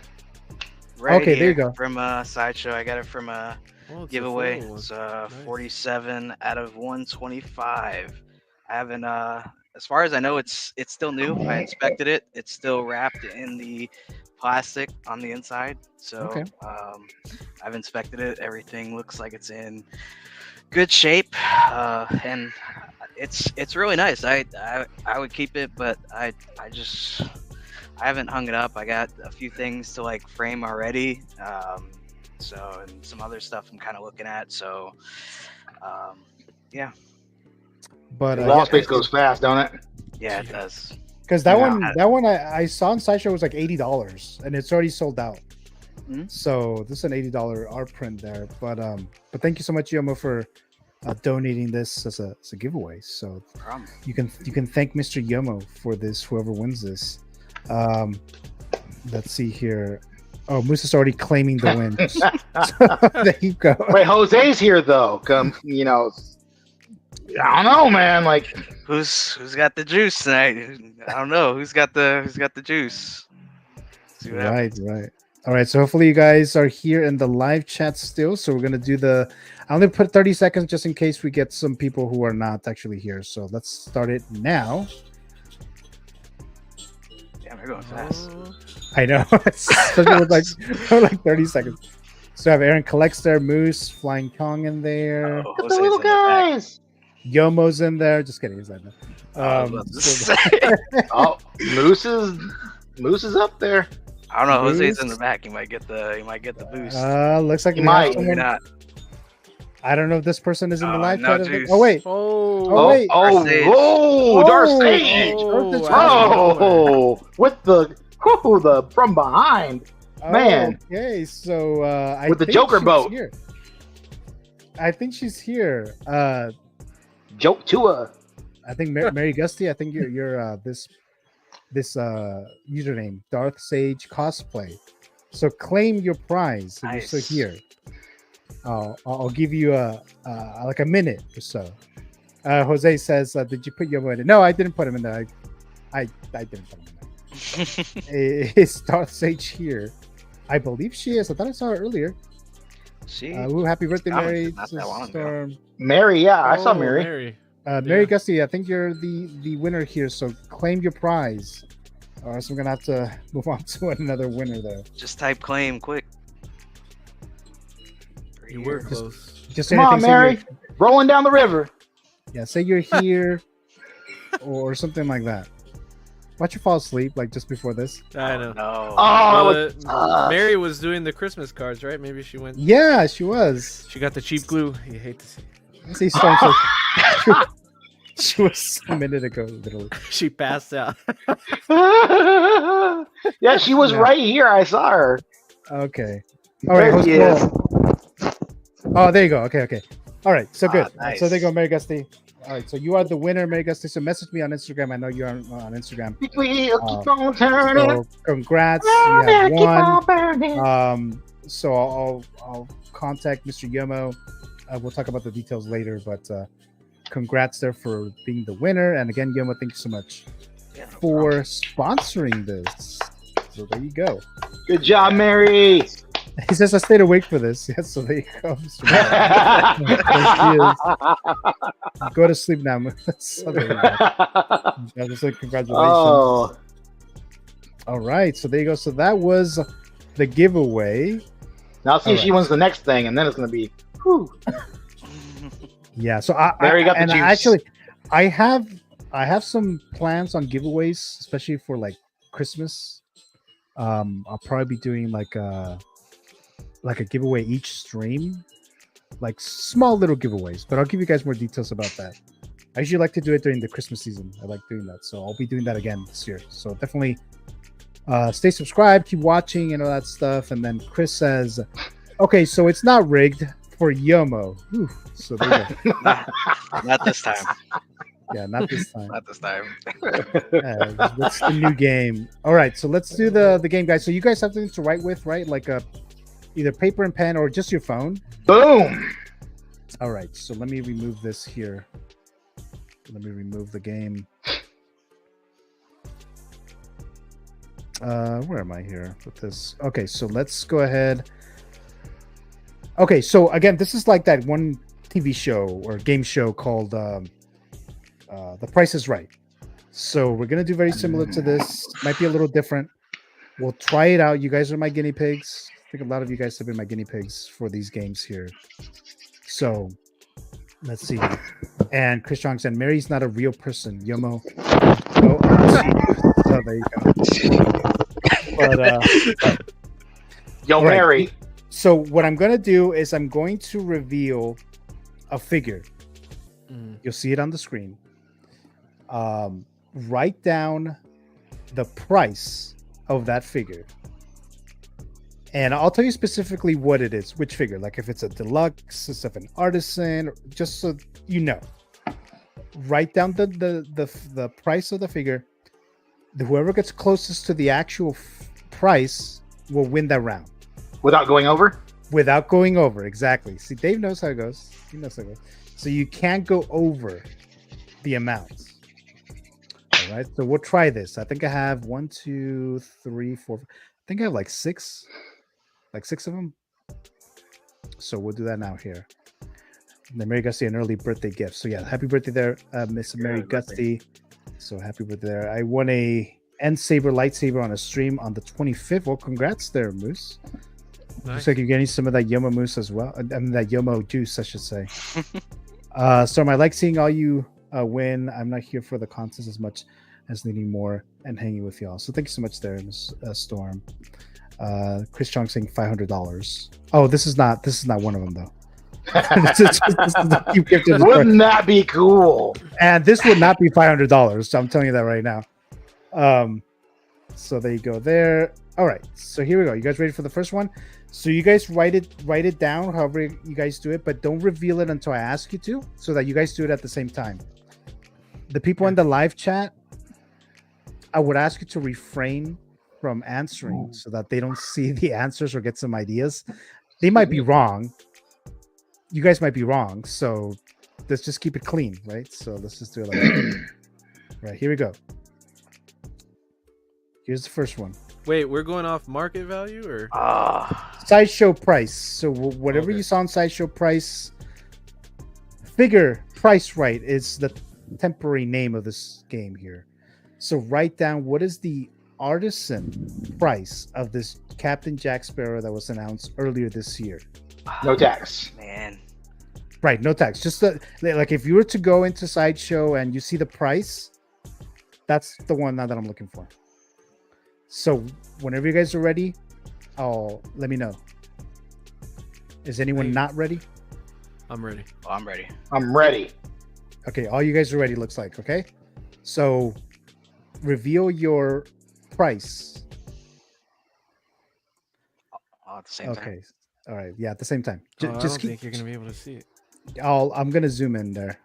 Right Okay, there you here go. From Sideshow. I got it from a Oh, it's a giveaway. photo one. It's Nice. 47 out of 125. I haven't as far as I know, it's still new. I inspected it. It's still wrapped in the plastic on the inside. So Okay. I've inspected it. Everything looks like it's in good shape, and it's really nice. I would keep it, but I haven't hung it up. I got a few things to like frame already, so and some other stuff I'm kind of looking at. So yeah. But Wall space goes fast, don't it? Yeah, it does. Because that Yeah. one I saw on Sideshow was like $80, and it's already sold out. Mhm. So this is an $80 art print there. But thank you so much, Yomo, for donating this as a giveaway. So No problem. you can thank Mr. Yomo for this. Whoever wins this. Let's see here. Oh, Moose is already claiming the win. So, there you go. Wait, Jose's here though. Come, I don't know, man. Like, Who's got the juice tonight? I don't know. Who's got the juice? See what happens. Right. All right, so hopefully you guys are here in the live chat still. So we're gonna do I only put 30 seconds just in case we get some people who are not actually here. So let's start it now. Damn, they're going fast. I know, especially with like 30 seconds. So I have Aaron Collects there, Moose, Flying Kong in there. Oh, the little guys. Yomo's in there. Just kidding, he's not there. I was about to So- say. Oh, Moose is up there. I don't know. Jose's in Moose? the back. He might get the boost. Looks like He we have might. Maybe someone, not. I don't know if this person is in the live no chat. juice. Oh wait. Oh, wait. Darth Sage. With the from behind. Man. Okay, so I with the think Joker she's boat. Here. I think she's here. Joke to her. I think Mary Gusty. I think you're this username Darth Sage cosplay. So claim your prize. If Nice. you're still here. I'll give you like a minute or so. Jose says, "Did you put Yomo in it?" No, I didn't put him in there. I didn't put him in there. Is Darth Sage here? I believe she is. I thought I saw her earlier. Happy birthday, Mary! Not that long ago. Storm. Mary, yeah, I saw Mary. Mary Gusty, I think you're the winner here. So claim your prize, or else I'm gonna have to move on to another winner there. Just type claim quick. You were close. Just Come on, Mary. Rolling down the river. Yeah, say you're here, or something like that. Watch you fall asleep like just before this. I know. No. Mary was doing the Christmas cards, right? Maybe she went. Yeah, she was. She got the cheap glue. You hate to see. See, Storm she was a minute ago, literally. She passed out. Yeah, she was right here. I saw her. Okay. All right. There she is. Oh, there you go. Okay. All right. So good. Nice. So there you go, Mary Gusty. All right. So you are the winner, Mary Gusty. So message me on Instagram. I know you're on Instagram. Keep on turning. So congrats. You have won. So I'll contact Mr. Yomo. We'll talk about the details later, but congrats there for being the winner. And again, Yomo, thank you so much for sponsoring this. So there you go. Good job, Mary. He says I stayed awake for this. Yes, so there you go. Go to sleep now. So there you go. I just say congratulations. Oh. All right, so there you go. So that was the giveaway. Now see if she wins the next thing, and then it's going to be. Whew. Yeah, so Mary got the juice. actually, I have some plans on giveaways, especially for like Christmas. I'll probably be doing like a giveaway each stream, like small little giveaways, but I'll give you guys more details about that. I usually like to do it during the Christmas season. I like doing that, so I'll be doing that again this year. So definitely stay subscribed, keep watching, and all that stuff. And then Chris says, okay, so it's not rigged for Yomo. Whew. So there you go. Not this time. Yeah, not this time. Not this time. What's the new game? All right, so let's do the game, guys. So you guys have something to write with, right? Like either paper and pen or just your phone. Boom. All right, so let me remove this here. Let me remove the game. Where am I here with this? Okay, so let's go ahead. Okay, so again, this is like that one TV show or game show called The Price is Right. So we're gonna do very similar to this. Might be a little different. We'll try it out. You guys are my guinea pigs. I think a lot of you guys have been my guinea pigs for these games here. So let's see. And Chris Strong said, Mary's not a real person. Yomo. Oh, there you go. But, Yo, right. Mary. So what I'm going to do is I'm going to reveal a figure. You'll see it on the screen. Write down the price of that figure. And I'll tell you specifically what it is, which figure. Like if it's a deluxe, if an artisan, just so you know. Write down the price of the figure. Whoever gets closest to the actual price will win that round. Without going over? Without going over, exactly. See, Dave knows how it goes. He knows how it goes. So you can't go over the amounts. All right, so we'll try this. I think I have 1, 2, 3, 4. I think I have like six of them. So we'll do that now here. And then Mary Gusty, an early birthday gift. So yeah, happy birthday there, Miss Mary Gusty. So happy birthday there. I won a N-Saber lightsaber on a stream on the 25th. Well, congrats there, Moose. Nice. Looks like you're getting some of that Yomo Moose as well. I mean, that Yomo juice, I should say. Storm, I like seeing all you win. I'm not here for the contest as much as needing more and hanging with y'all. So thank you so much there, Miss Storm. Chris Chong saying $500. Oh, this is not one of them though. Wouldn't that be cool? And this would not be $500. So I'm telling you that right now. So there you go there. All right. So here we go. You guys ready for the first one? So you guys write it down, however you guys do it, but don't reveal it until I ask you to, so that you guys do it at the same time. The people in the live chat, I would ask you to refrain from answering so that they don't see the answers or get some ideas. They might be wrong. You guys might be wrong. So let's just keep it clean, right? So let's just do it like that. Right, here we go. Here's the first one. Wait, we're going off market value or Sideshow price. So whatever you saw on Sideshow price, figure price right is the temporary name of this game here. So write down what is the artisan price of this Captain Jack Sparrow that was announced earlier this year. No tax. Man. Right, no tax. Just like if you were to go into Sideshow and you see the price, that's the one now that I'm looking for. So whenever you guys are ready, let me know. Is anyone not ready? I'm ready. Oh, I'm ready. I'm ready. Okay, all you guys are ready, looks like. Okay, so reveal your price. Oh, at the same time. Okay, all right, yeah, at the same time. I don't think you're gonna be able to see it. I'm gonna zoom in there.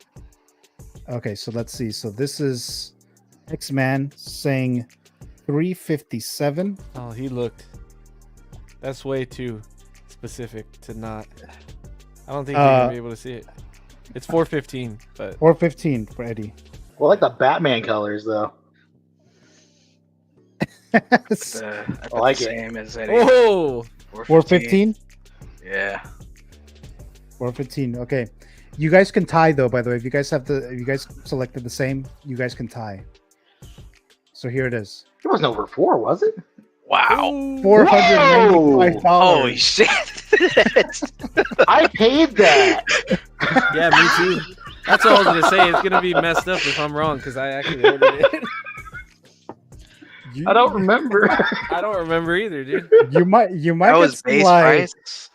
Okay, so let's see. So this is X-Man saying 357. Oh, he looked. That's way too specific to not. I don't think you're gonna be able to see it. It's 415, but 415 for Eddie. Well, I like the Batman colors though. I like the it. same as Eddie. Oh, 415. Yeah. 415. Okay, you guys can tie though. By the way, if you guys selected the same, you guys can tie. So here it is. It wasn't over 4, was it? Wow. $495. Holy shit. I paid that. yeah, me too. That's all I was gonna say. It's gonna be messed up if I'm wrong because I actually ordered it. I don't remember. I don't remember either, dude. You might That was base price.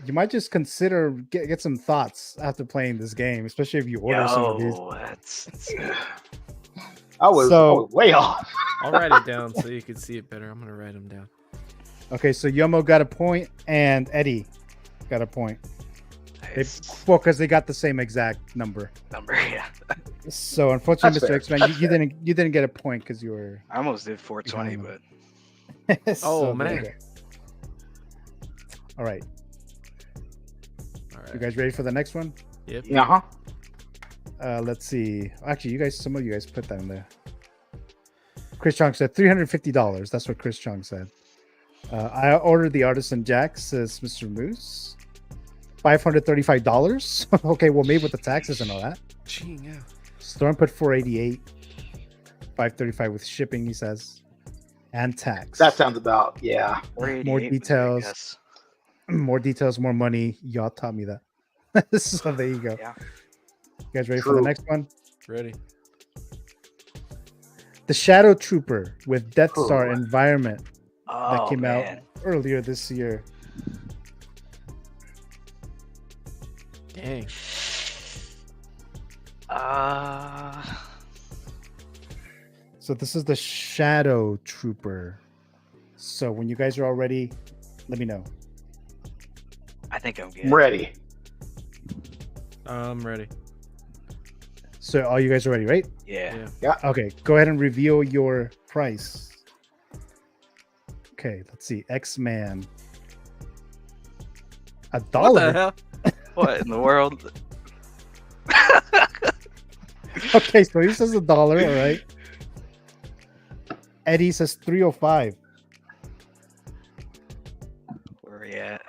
You might just consider get some thoughts after playing this game, especially if you order some of these. That's I was way off. I'll write it down so you can see it better. I'm gonna write them down. Okay, so Yomo got a point and Eddie got a point. Nice. Because they got the same exact number. Yeah. So unfortunately, That's Mr. X-Man, you didn't get a point because you were. I almost did 420, but. So, man. All right. You guys ready for the next one? Yep. Uh-huh. Let's see. Actually, some of you guys put that in there. Chris Chong said $350. That's what Chris Chong said. I ordered the Artisan Jack, says Mr. Moose. $535. Okay, well, maybe with the taxes and all that. Gee, yeah. Storm put $488. $535 with shipping, he says, and tax. That sounds about, yeah. More details. More details, more money. Y'all taught me that. So there you go. Yeah. You guys ready for the next one? Ready. The Shadow Trooper with Death Star environment that came out earlier this year. Dang. So this is the Shadow Trooper. So when you guys are all ready, let me know. I think I'm good. I'm ready. I'm ready. So all you guys are ready, right? Yeah. Okay, go ahead and reveal your price. Okay, let's see. X-Man. $1. What the hell? What in the world? Okay, so he says $1, all right. Eddie says $305. Where are we at?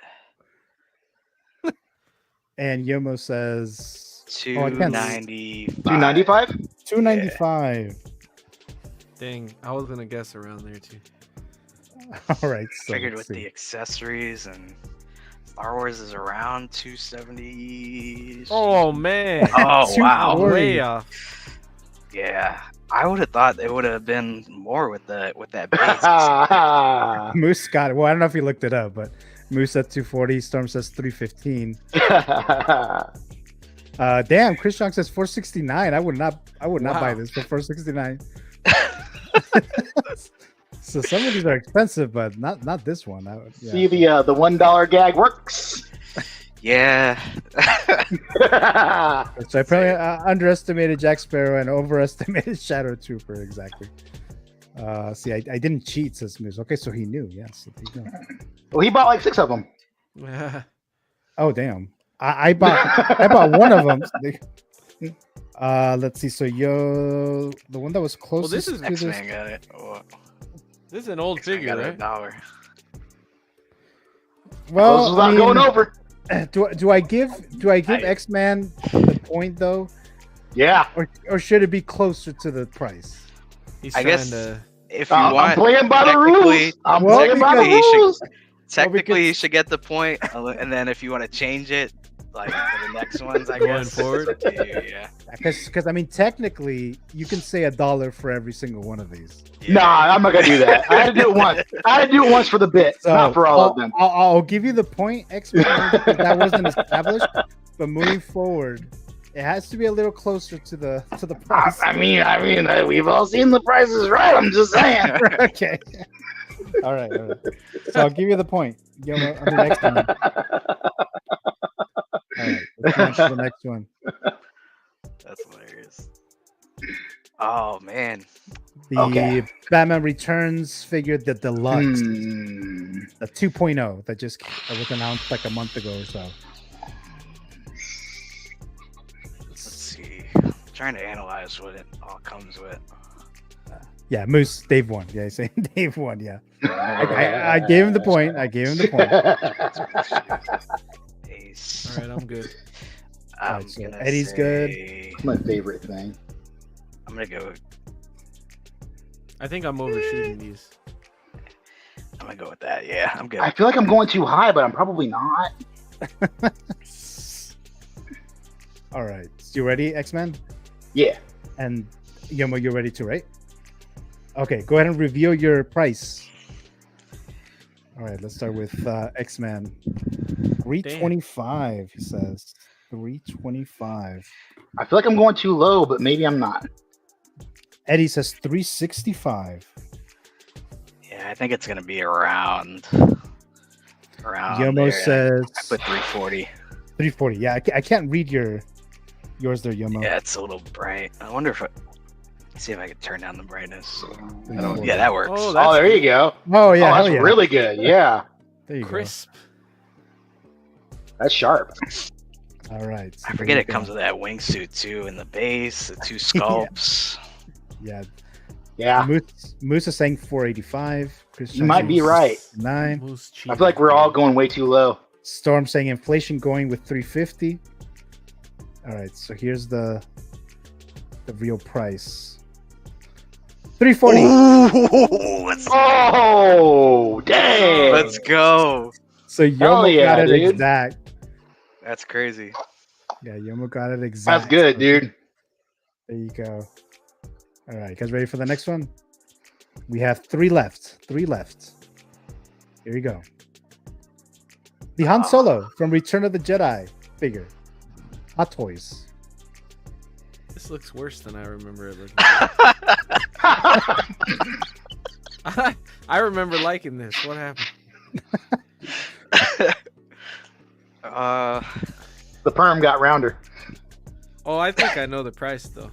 And Yomo says $295. $295? $295. Dang, I was gonna guess around there too. All right. So Figured with the accessories and Star Wars is around 270. Oh man. Oh wow. Way off. Yeah. I would have thought it would have been more with that base. Moose got it. Well, I don't know if he looked it up, but Moose at 240. Storm says 315. Damn, Chris Strong says 469. I would not buy this for 469. So some of these are expensive, but not this one. Yeah. See, the $1 gag works. Yeah. So I probably underestimated Jack Sparrow and overestimated Shadow Trooper. Exactly. See, I didn't cheat, says Moose. Okay, so he knew. Yes. Yeah, so well, he bought like 6 of them. Oh damn! I bought one of them. Let's see. So the one that was closest this is to X-Man got it. Oh, This is an old X-Man figure, got right? $1. Well, This is not going over. Do I give X-Man the point though? Yeah. Or should it be closer to the price? He's I trying guess to. if you want, I'm playing by the rules. I'm playing by the rules. Technically, you should get the point, and then if you want to change it, like for the next ones, I Going guess. forward? it's up to you, yeah. Because I mean, technically, you can say $1 for every single one of these. Nah, I'm not gonna do that. I had to do it once. I had to do it once for the bit, So not for all of them. I'll give you the point, X-Men, because that wasn't established. But moving forward, it has to be a little closer to the price. I mean, we've all seen the prices, right? I'm just saying. Okay. All right. So I'll give you the point. Yo, on the next one. All right. Let's go on to the next one. That's hilarious. Oh man. The Batman Returns figure, the deluxe, the 2.0 that was announced like a month ago or so. Let's see. I'm trying to analyze what it all comes with. Yeah, Moose, Dave won. Yeah, he's saying Dave won. Yeah, I gave him the point. All right, I'm good. I'm so gonna Eddie's say, good. It's my favorite thing. I'm gonna go. I think I'm overshooting these. I'm gonna go with that. Yeah, I'm good. I feel like I'm going too high, but I'm probably not. All right, so you ready, X-Men? Yeah. And Yomo, you're ready too, right? Okay, go ahead and reveal your price. All right, let's start with X-Men. 325, he says. 325. I feel like I'm going too low, but maybe I'm not. Eddie says 365. Yeah, I think it's gonna be around. Yomo there. says I put 340. 340. Yeah, I can't read yours there, Yomo. Yeah, it's a little bright. I wonder if see if I can turn down the brightness. Yeah, that works. Oh, there you go. Oh yeah, that's yeah. really good. Yeah, there you Crisp. That's sharp. All right. I forget it comes with that wingsuit too, and the base, the 2 sculpts. Yeah. Yeah. Moose is saying 485. Chris You might be right. 9. I feel like we're all going way too low. Storm saying inflation going with 350. All right, so here's the real price. 340. Oh, dang. Let's go. So Yomo got it exact. That's crazy. Yeah, Yomo got it exact. That's good, dude. There you go. All right, guys, ready for the next one? We have 3 left. 3 left. Here you go. The Han Solo from Return of the Jedi figure. Hot Toys. This looks worse than I remember it looking. I remember liking this. What happened? The perm got rounder. Oh, I think I know the price though.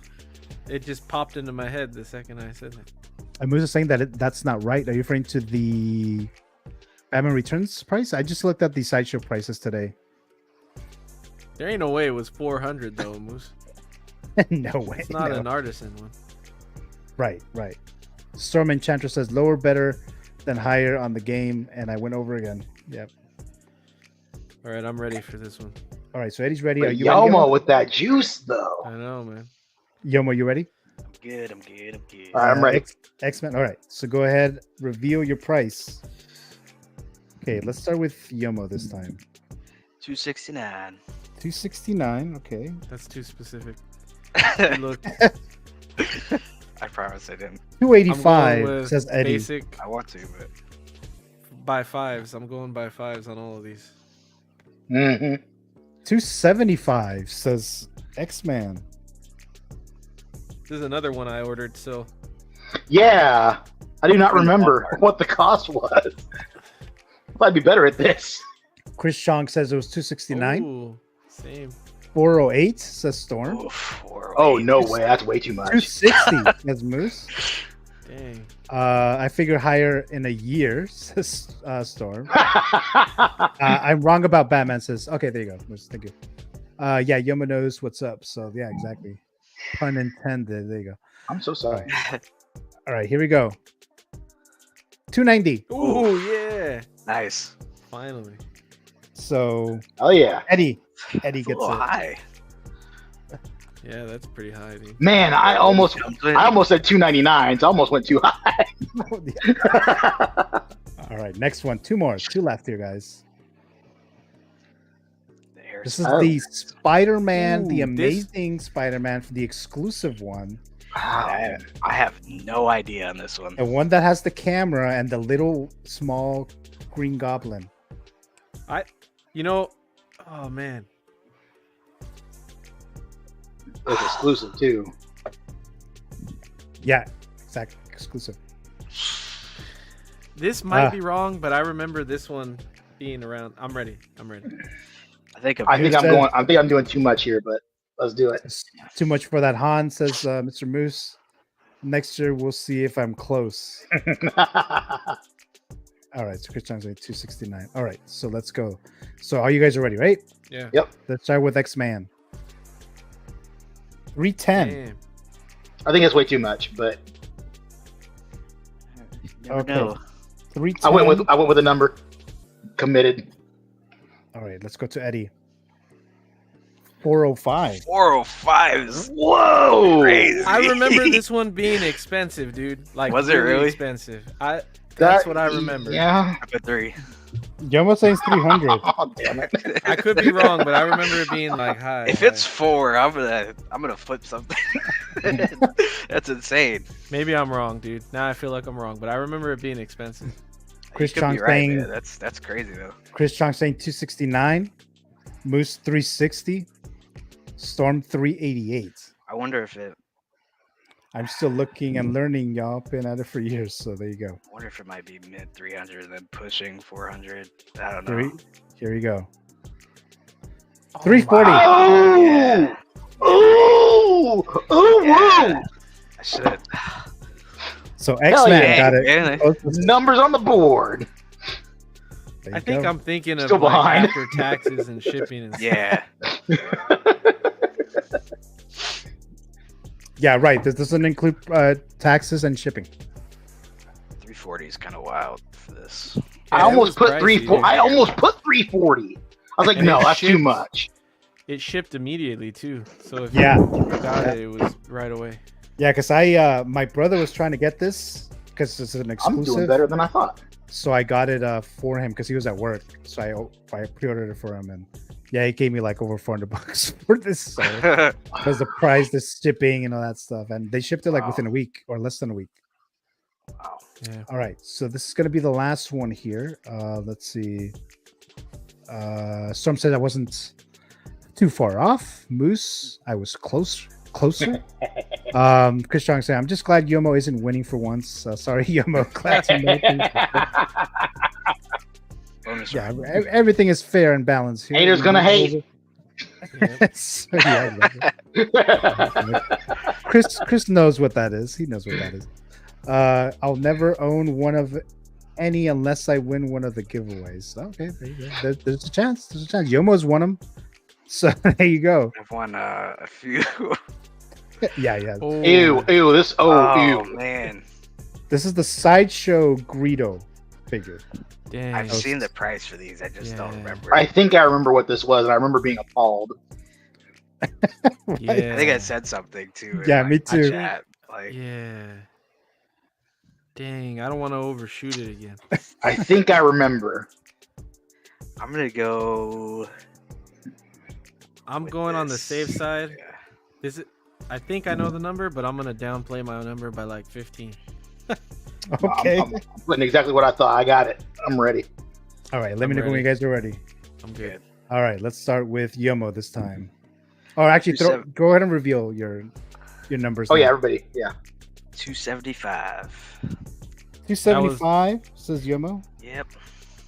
It just popped into my head the second I said that. I'm just saying that that's not right. Are you referring to the Batman Returns price? I just looked at the sideshow prices today. There ain't no way it was 400 though, Moose. No way. It's not no. an artisan one. Right. Storm Enchantress says lower better than higher on the game, and I went over again. Yep. All right, I'm ready for this one. All right, so Eddie's ready. But Are you Yomo ready? with that juice, though. I know, man. Yomo, you ready? I'm good. All right, I'm ready. X-Men. All right, so go ahead, reveal your price. Okay, let's start with Yomo this time. 269. 269. Okay. That's too specific. Look. I promise I didn't. 285 says Eddie. Basic. I want to, but by fives. I'm going by fives on all of these. 275 says X-Man. This is another one I ordered. So Yeah, I do not remember what the cost was. I'd be better at this. Chris Chong says it was 269. Ooh, same. 408 says Storm. Oof, Oh no way, that's way too much. 260 says Moose. Dang. I figure higher in a year, says Storm. I'm wrong about Batman, says. Okay, there you go. Moose, thank you. Yeah, Yoma knows what's up. So yeah, exactly. Pun intended. There you go. I'm so sorry. All right, here we go. 290. Ooh, yeah. Nice. Finally. So. Oh yeah. Eddie gets a little it. high. Yeah, that's pretty high, dude. Man, I almost said 299. So I almost went too high. All right, next one. Two left here, guys. This is Oh. the Spider-Man, the Ooh, Amazing Spider-Man, for the exclusive one. I have no idea on this one. The one that has the camera and the little small Green Goblin. Oh man. It's exclusive too. Yeah, exactly. Exclusive. This might be wrong, but I remember this one being around. I'm ready. I think I'm doing too much here, but let's do it. It's too much for that Han, says Mr. Moose. Next year we'll see if I'm close. All right, so Chris Chong's like 269. All right, so let's go. So all you guys are ready, right? Yeah. Yep. Let's start with X-Man. 310. Damn. I think it's way too much, but Okay. know. 310. I went with a number. Committed. All right, let's go to Eddie. 405. 405s. Whoa! Crazy. I remember this one being expensive, dude. Like, Was it really? expensive? That's what I remember. Yeah. I put 3. Yomo saying 300. Oh damn it! I could be wrong, but I remember it being like high. If it's 4, I'm gonna flip something. That's insane. Maybe I'm wrong, dude. Now I feel like I'm wrong, but I remember it being expensive. Chris You could Chong be right, saying man. That's crazy though. Chris Chong saying 269. Moose 360. Storm 388. I wonder if it. I'm still looking and learning, y'all. Been at it for years, so there you go. I wonder if it might be mid 300 and then pushing 400. I don't know. Here we go. 340. Oh! Yeah. Oh! Oh! Yeah. I should. So X-Man yeah, got it. man. Numbers on the board. There I you think go. I'm thinking of Still like behind. after taxes and shipping and stuff. Yeah. Yeah, right. This doesn't include taxes and shipping. 340 is kind of wild for this. I Yeah, it almost was put pricey, 340. dude. I almost put 340. I was like, And no, it that's too shipped- much. It shipped immediately too. So if Yeah. you got it, it was right away. Yeah, because my brother was trying to get this because it's an I'm exclusive. doing better than I thought. So I got it for him because he was at work. So I pre-ordered it for him, and yeah, he gave me like over $400 for this. So because the price, the shipping, and all that stuff, and they shipped it like within a week or less than a week. Wow. Yeah. All right, so this is gonna be the last one here. Let's see. Storm said I wasn't too far off. Moose, I was closer. Chris Chong said, I'm just glad Yomo isn't winning for once. Sorry, Yomo. Glad to know things. Yeah, everything is fair and balanced here. Haters gonna hate. So, yeah, Chris knows what that is. He knows what that is. I'll never own one of any unless I win one of the giveaways. Okay, there you go. There's a chance. There's a chance. Yomo's won them. So there you go. I've won a few. Yeah. Ew. This. Ew. Man. This is the Sideshow Greedo figure. Dang. I've seen the price for these. I just don't remember. I think I remember what this was, and I remember being appalled. Yeah. I think I said something too. Yeah, me too. Chat. Like, Yeah. Dang, I don't want to overshoot it again. I think I remember. I'm gonna go. I'm going on the safe side. Is it? I think I know the number, but I'm gonna downplay my number by like 15. Okay. I'm putting exactly what I thought. I got it. I'm ready. All right. Let me know when you guys are ready. I'm good. All right. Let's start with Yomo this time. Or actually, go ahead and reveal your numbers. Oh, yeah, everybody. Yeah. 275. 275 says Yomo. Yep.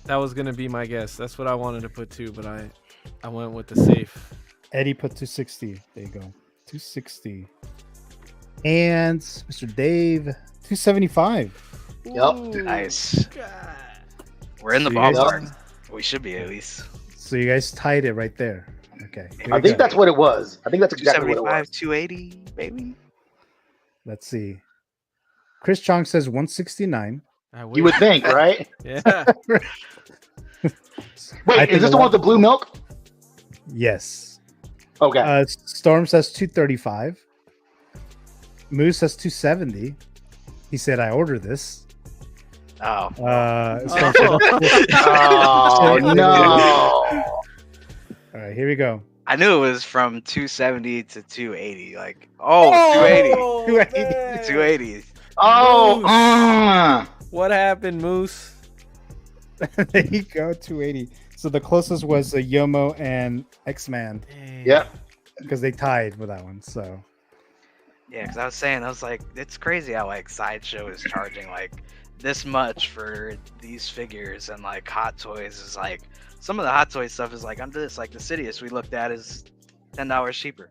That was gonna be my guess. That's what I wanted to put too, but I went with the safe. Eddie put 260. There you go. 260. And Mr. Dave, 275. Yep. Nice. We're in the So you guys- ballpark. We should be at least. So you guys tied it right there. Okay. I think that's what it was. I think that's exactly what it 275, was. 280, baby. Let's see. Chris Chong says 169. You would think, right? Yeah. Wait, is this the one with the blue milk? Yes. Okay. Storm says 235. Moose says 270. He said, I ordered this. Oh. Storm said- Oh, no. All right, here we go. I knew it was from 270 to 280. Like, 280. 280. 280. Oh, What happened, Moose? There you go, 280. So the closest was Yomo and X-Man. Yep. Because they tied with that one. So Yeah, because I was like, it's crazy how like Sideshow is charging like this much for these figures, and like Hot Toys is like some of the Hot Toys stuff is like under this, like the Sidious we looked at is $10 cheaper.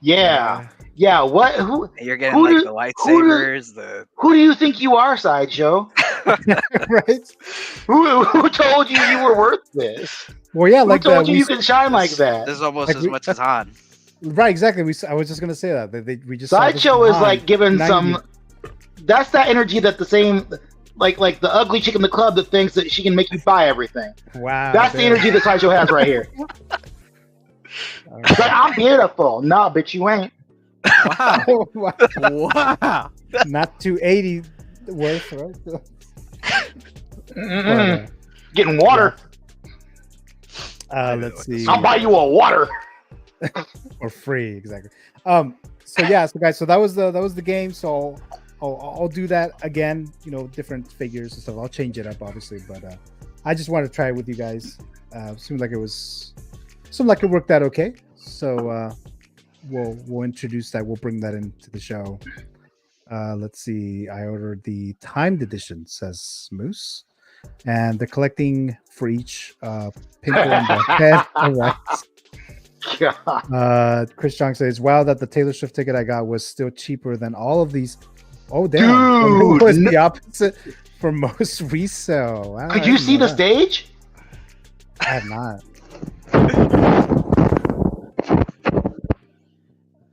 Yeah. Yeah. What? Who? And you're getting like the lightsabers, Who do you think you are, Sideshow? right? Who told you you were worth this? Well, yeah, Who like told that. you you can shine like that? This is almost Like as we- much as Han. Right, exactly. I was just gonna say that. We just saw this Sideshow is on like giving 90. some. That's that energy that the same, like the ugly chick in the club that thinks that she can make you buy everything. Wow. That's the energy that Sideshow has right here. It's like, I'm beautiful. No, bitch, you ain't. Wow. Wow. Not 280 worth, right? Mm-mm. Getting water. Let's see. I'll buy you a water. Or free, exactly. So yeah, so guys, so that was the game. So I'll do that again. You know, different figures and stuff. I'll change it up, obviously, but I just wanted to try it with you guys. Seemed like it worked out okay. So we'll introduce that. We'll bring that into the show. Let's see. I ordered the timed edition, says Moose, and the collecting for each pink one by head. All right. Chris Chong says, "Wow, that the Taylor Swift ticket I got was still cheaper than all of these." Oh damn! Dude, It was the opposite for most resale. Wow, Could I you didn't see know the that. stage? I have not.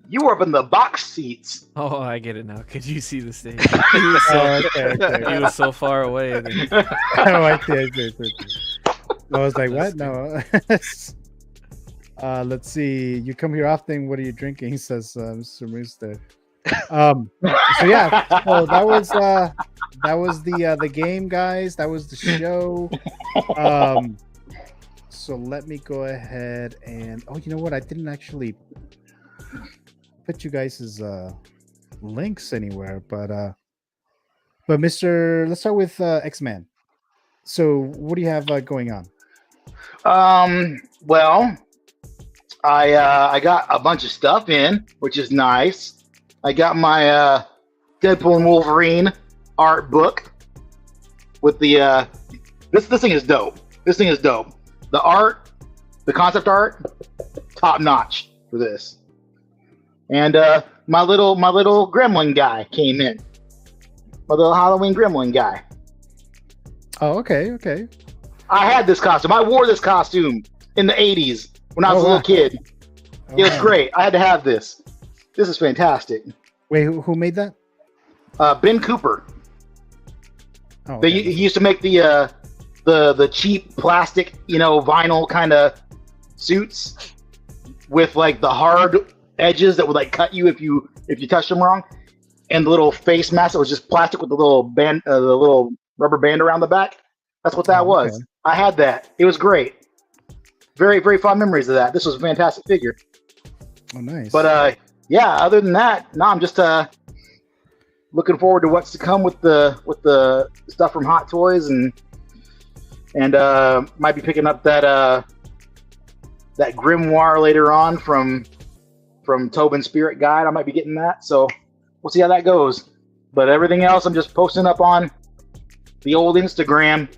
You were up in the box seats. Oh, I get it now. Could you see the stage? He was so, Okay. he was so far away. Oh, I see. I was like, what? No. Let's see. You come here often. What are you drinking? Says Mr. Moose there. So yeah, so that was the game, guys. That was the show. So let me go ahead and you know what? I didn't actually put you guys' links anywhere, but let's start with X-Man. So what do you have going on? Well, I got a bunch of stuff in, which is nice. I got my Deadpool and Wolverine art book with the this thing is dope. This thing is dope. The art, the concept art, top notch for this. And my little gremlin guy came in. My little Halloween gremlin guy. Oh, okay. I had this costume. I wore this costume in the 80s when I was a little kid. It was great. I had to have this. This is fantastic. Wait, who made that? Ben Cooper. Oh, okay. He used to make the cheap plastic, vinyl kind of suits with like the hard edges that would like cut you if you touched them wrong, and the little face mask that was just plastic with the little band, the little rubber band around the back. That's what that was. Okay. I had that. It was great. Very, very fond memories of that. This was a fantastic figure. Oh, nice. But yeah, other than that, no, I'm just looking forward to what's to come with the stuff from Hot Toys, and might be picking up that grimoire later on from Tobin's Spirit Guide. I might be getting that, so we'll see how that goes. But everything else, I'm just posting up on the old Instagram,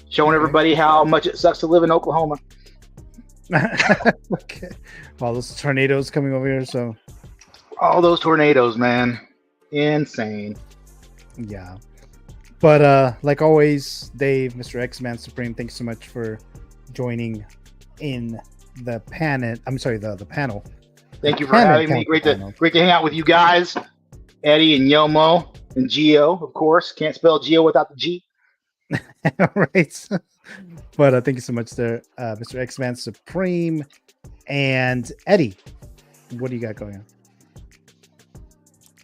showing everybody how much it sucks to live in Oklahoma. Okay. All those tornadoes coming over here, so all those tornadoes, man, insane. Yeah. But like always, Dave, Mr. X-Man Supreme, thanks so much for joining in the panel. I'm sorry, the panel. Thank you for having me. Great to hang out with you guys, Eddie and Yomo and Geo, of course. Can't spell Geo without the G. Right. But thank you so much there, Mr. X-Man Supreme. And Eddie, what do you got going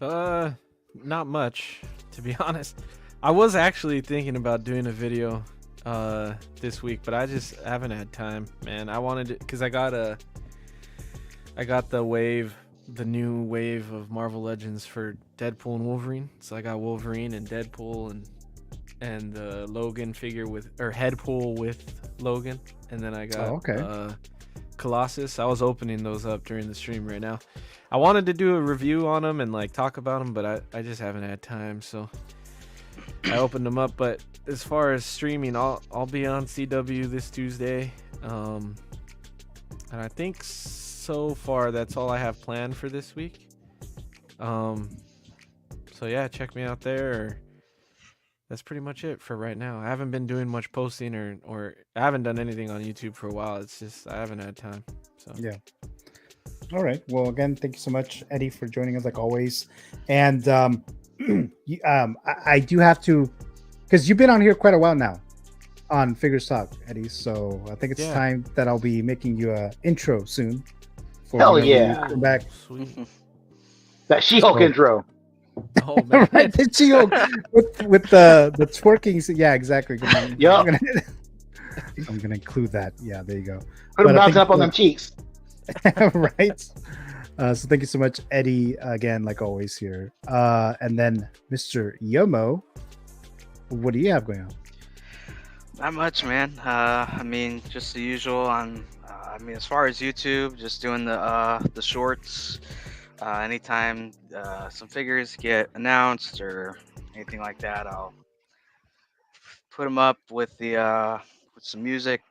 on? Not much, to be honest. I was actually thinking about doing a video this week, but I just haven't had time, man. I wanted to, because I got the new wave of Marvel Legends for Deadpool and Wolverine. So I got Wolverine and Deadpool and the Logan figure with, or Headpool with Logan, and then I got Colossus. I was opening those up during the stream right now. I wanted to do a review on them and like talk about them, but I just haven't had time, so I opened them up. But as far as streaming, I'll be on CW this Tuesday, and I think so far that's all I have planned for this week. So yeah, check me out there. That's pretty much it for right now. I haven't been doing much posting or I haven't done anything on YouTube for a while. It's just I haven't had time. So yeah. All right. Well, again, thank you so much, Eddie, for joining us like always. And I do have to, because you've been on here quite a while now on Figures Talk, Eddie. So I think it's time that I'll be making you an intro soon. Hell yeah! Come back. Sweet. That She-Hulk intro. Oh man, right, the She-Hulk with the twerking. Yeah, exactly. Yep. I'm gonna include that. Yeah, there you go. Put them bouncing up on them cheeks. Right. So thank you so much, Eddie, again, like always here. And then Mr. Yomo, what do you have going on? Not much, man. I mean, just the usual on. I mean, as far as YouTube, just doing the shorts. Anytime some figures get announced or anything like that, I'll put them up with the with some music.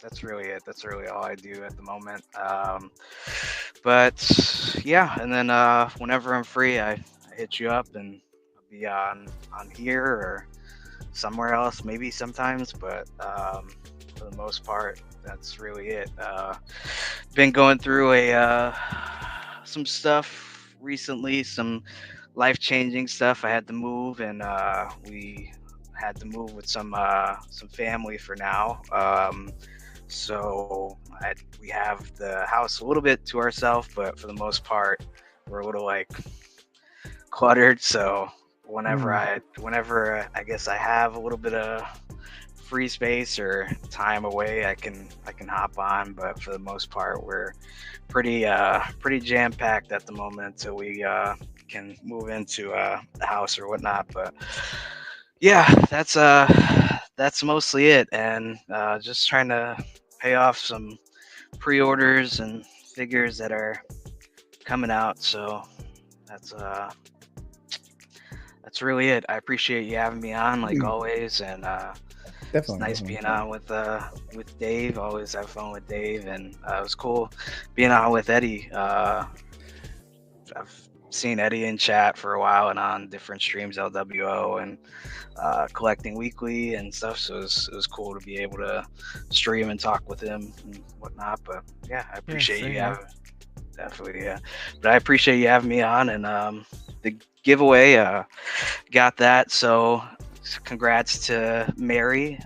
That's really it. That's really all I do at the moment. But yeah, and then whenever I'm free, I hit you up and I'll be on here or somewhere else, maybe sometimes. But for the most part, that's really it. Been going through some stuff recently, some life-changing stuff. I had to move, and we had to move with some family for now. So we have the house a little bit to ourselves, but for the most part, we're a little like cluttered. So whenever I guess I have a little bit of free space or time away, I can hop on. But for the most part, we're pretty jam-packed at the moment until we can move into the house or whatnot. But yeah, that's mostly it, and just trying to pay off some pre-orders and figures that are coming out. So that's really it. I appreciate you having me on like always, and it's nice being on with Dave. Always have fun with Dave, and it was cool being on with Eddie. I've seen Eddie in chat for a while and on different streams, LWO and Collecting Weekly and stuff. So it was cool to be able to stream and talk with him and whatnot. But yeah, I appreciate you having definitely, yeah. But I appreciate you having me on, and the giveaway got that. So congrats to Mary.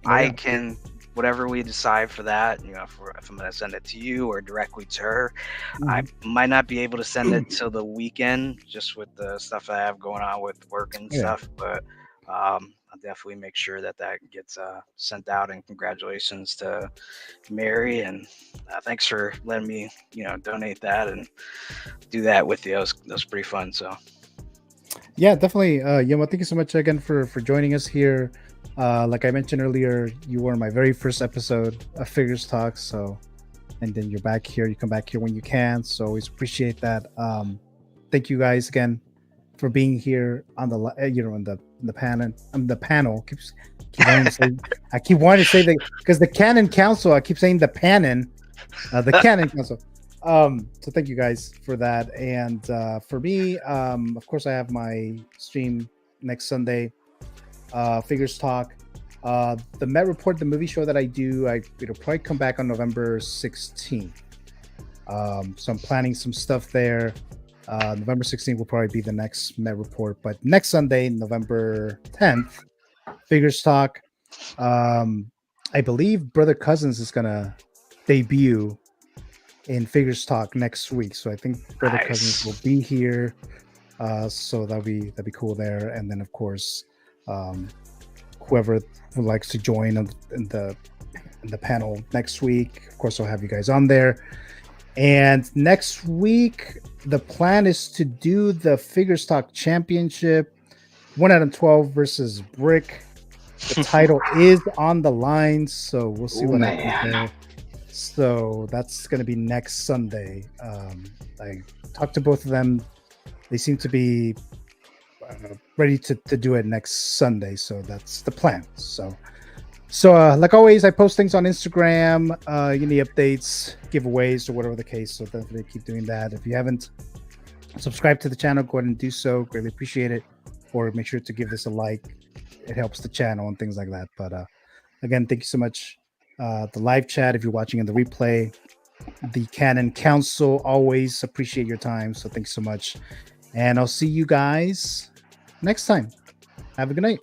I can, whatever we decide for that, you know, if I'm going to send it to you or directly to her. I might not be able to send it till the weekend, just with the stuff I have going on with work and stuff, but I'll definitely make sure that gets sent out. And congratulations to Mary, and thanks for letting me, donate that and do that with you. That was pretty fun. So Yeah, definitely. Yoma, thank you so much again for joining us here. Like I mentioned earlier, you were my very first episode of Figures Talk. So, and then you're back here. You come back here when you can. So always appreciate that. Thank you guys again for being here on the in the panel. The panel I keep wanting to say that because the Canon Council. I keep saying the Panon, the Canon Council. So thank you guys for that. And for me, of course, I have my stream next Sunday. Figures Talk. The Met Report, the movie show that I do, it'll probably come back on November 16th. So I'm planning some stuff there. November 16th will probably be the next Met Report, but next Sunday, November 10th, Figures Talk. I believe Brother Cousins is gonna debut in Figures Talk next week, so I think Brother Cousins will be here. So that'd be cool there. And then of course, whoever would likes to join in the panel next week, of course, I'll have you guys on there. And next week, the plan is to do the Figures Talk Championship, 1 out of 12 versus Brick. The title is on the line, so we'll see what happens there. So that's going to be next Sunday. I talked to both of them. They seem to be ready to do it next Sunday, so that's the plan. So like always, I post things on Instagram, any updates, giveaways, or whatever the case. So definitely keep doing that. If you haven't subscribed to the channel, go ahead and do so. Greatly appreciate it. Or make sure to give this a like. It helps the channel and things like that. But again, thank you so much. The live chat, if you're watching in the replay, the Canon Council, always appreciate your time. So thanks so much. And I'll see you guys next time. Have a good night.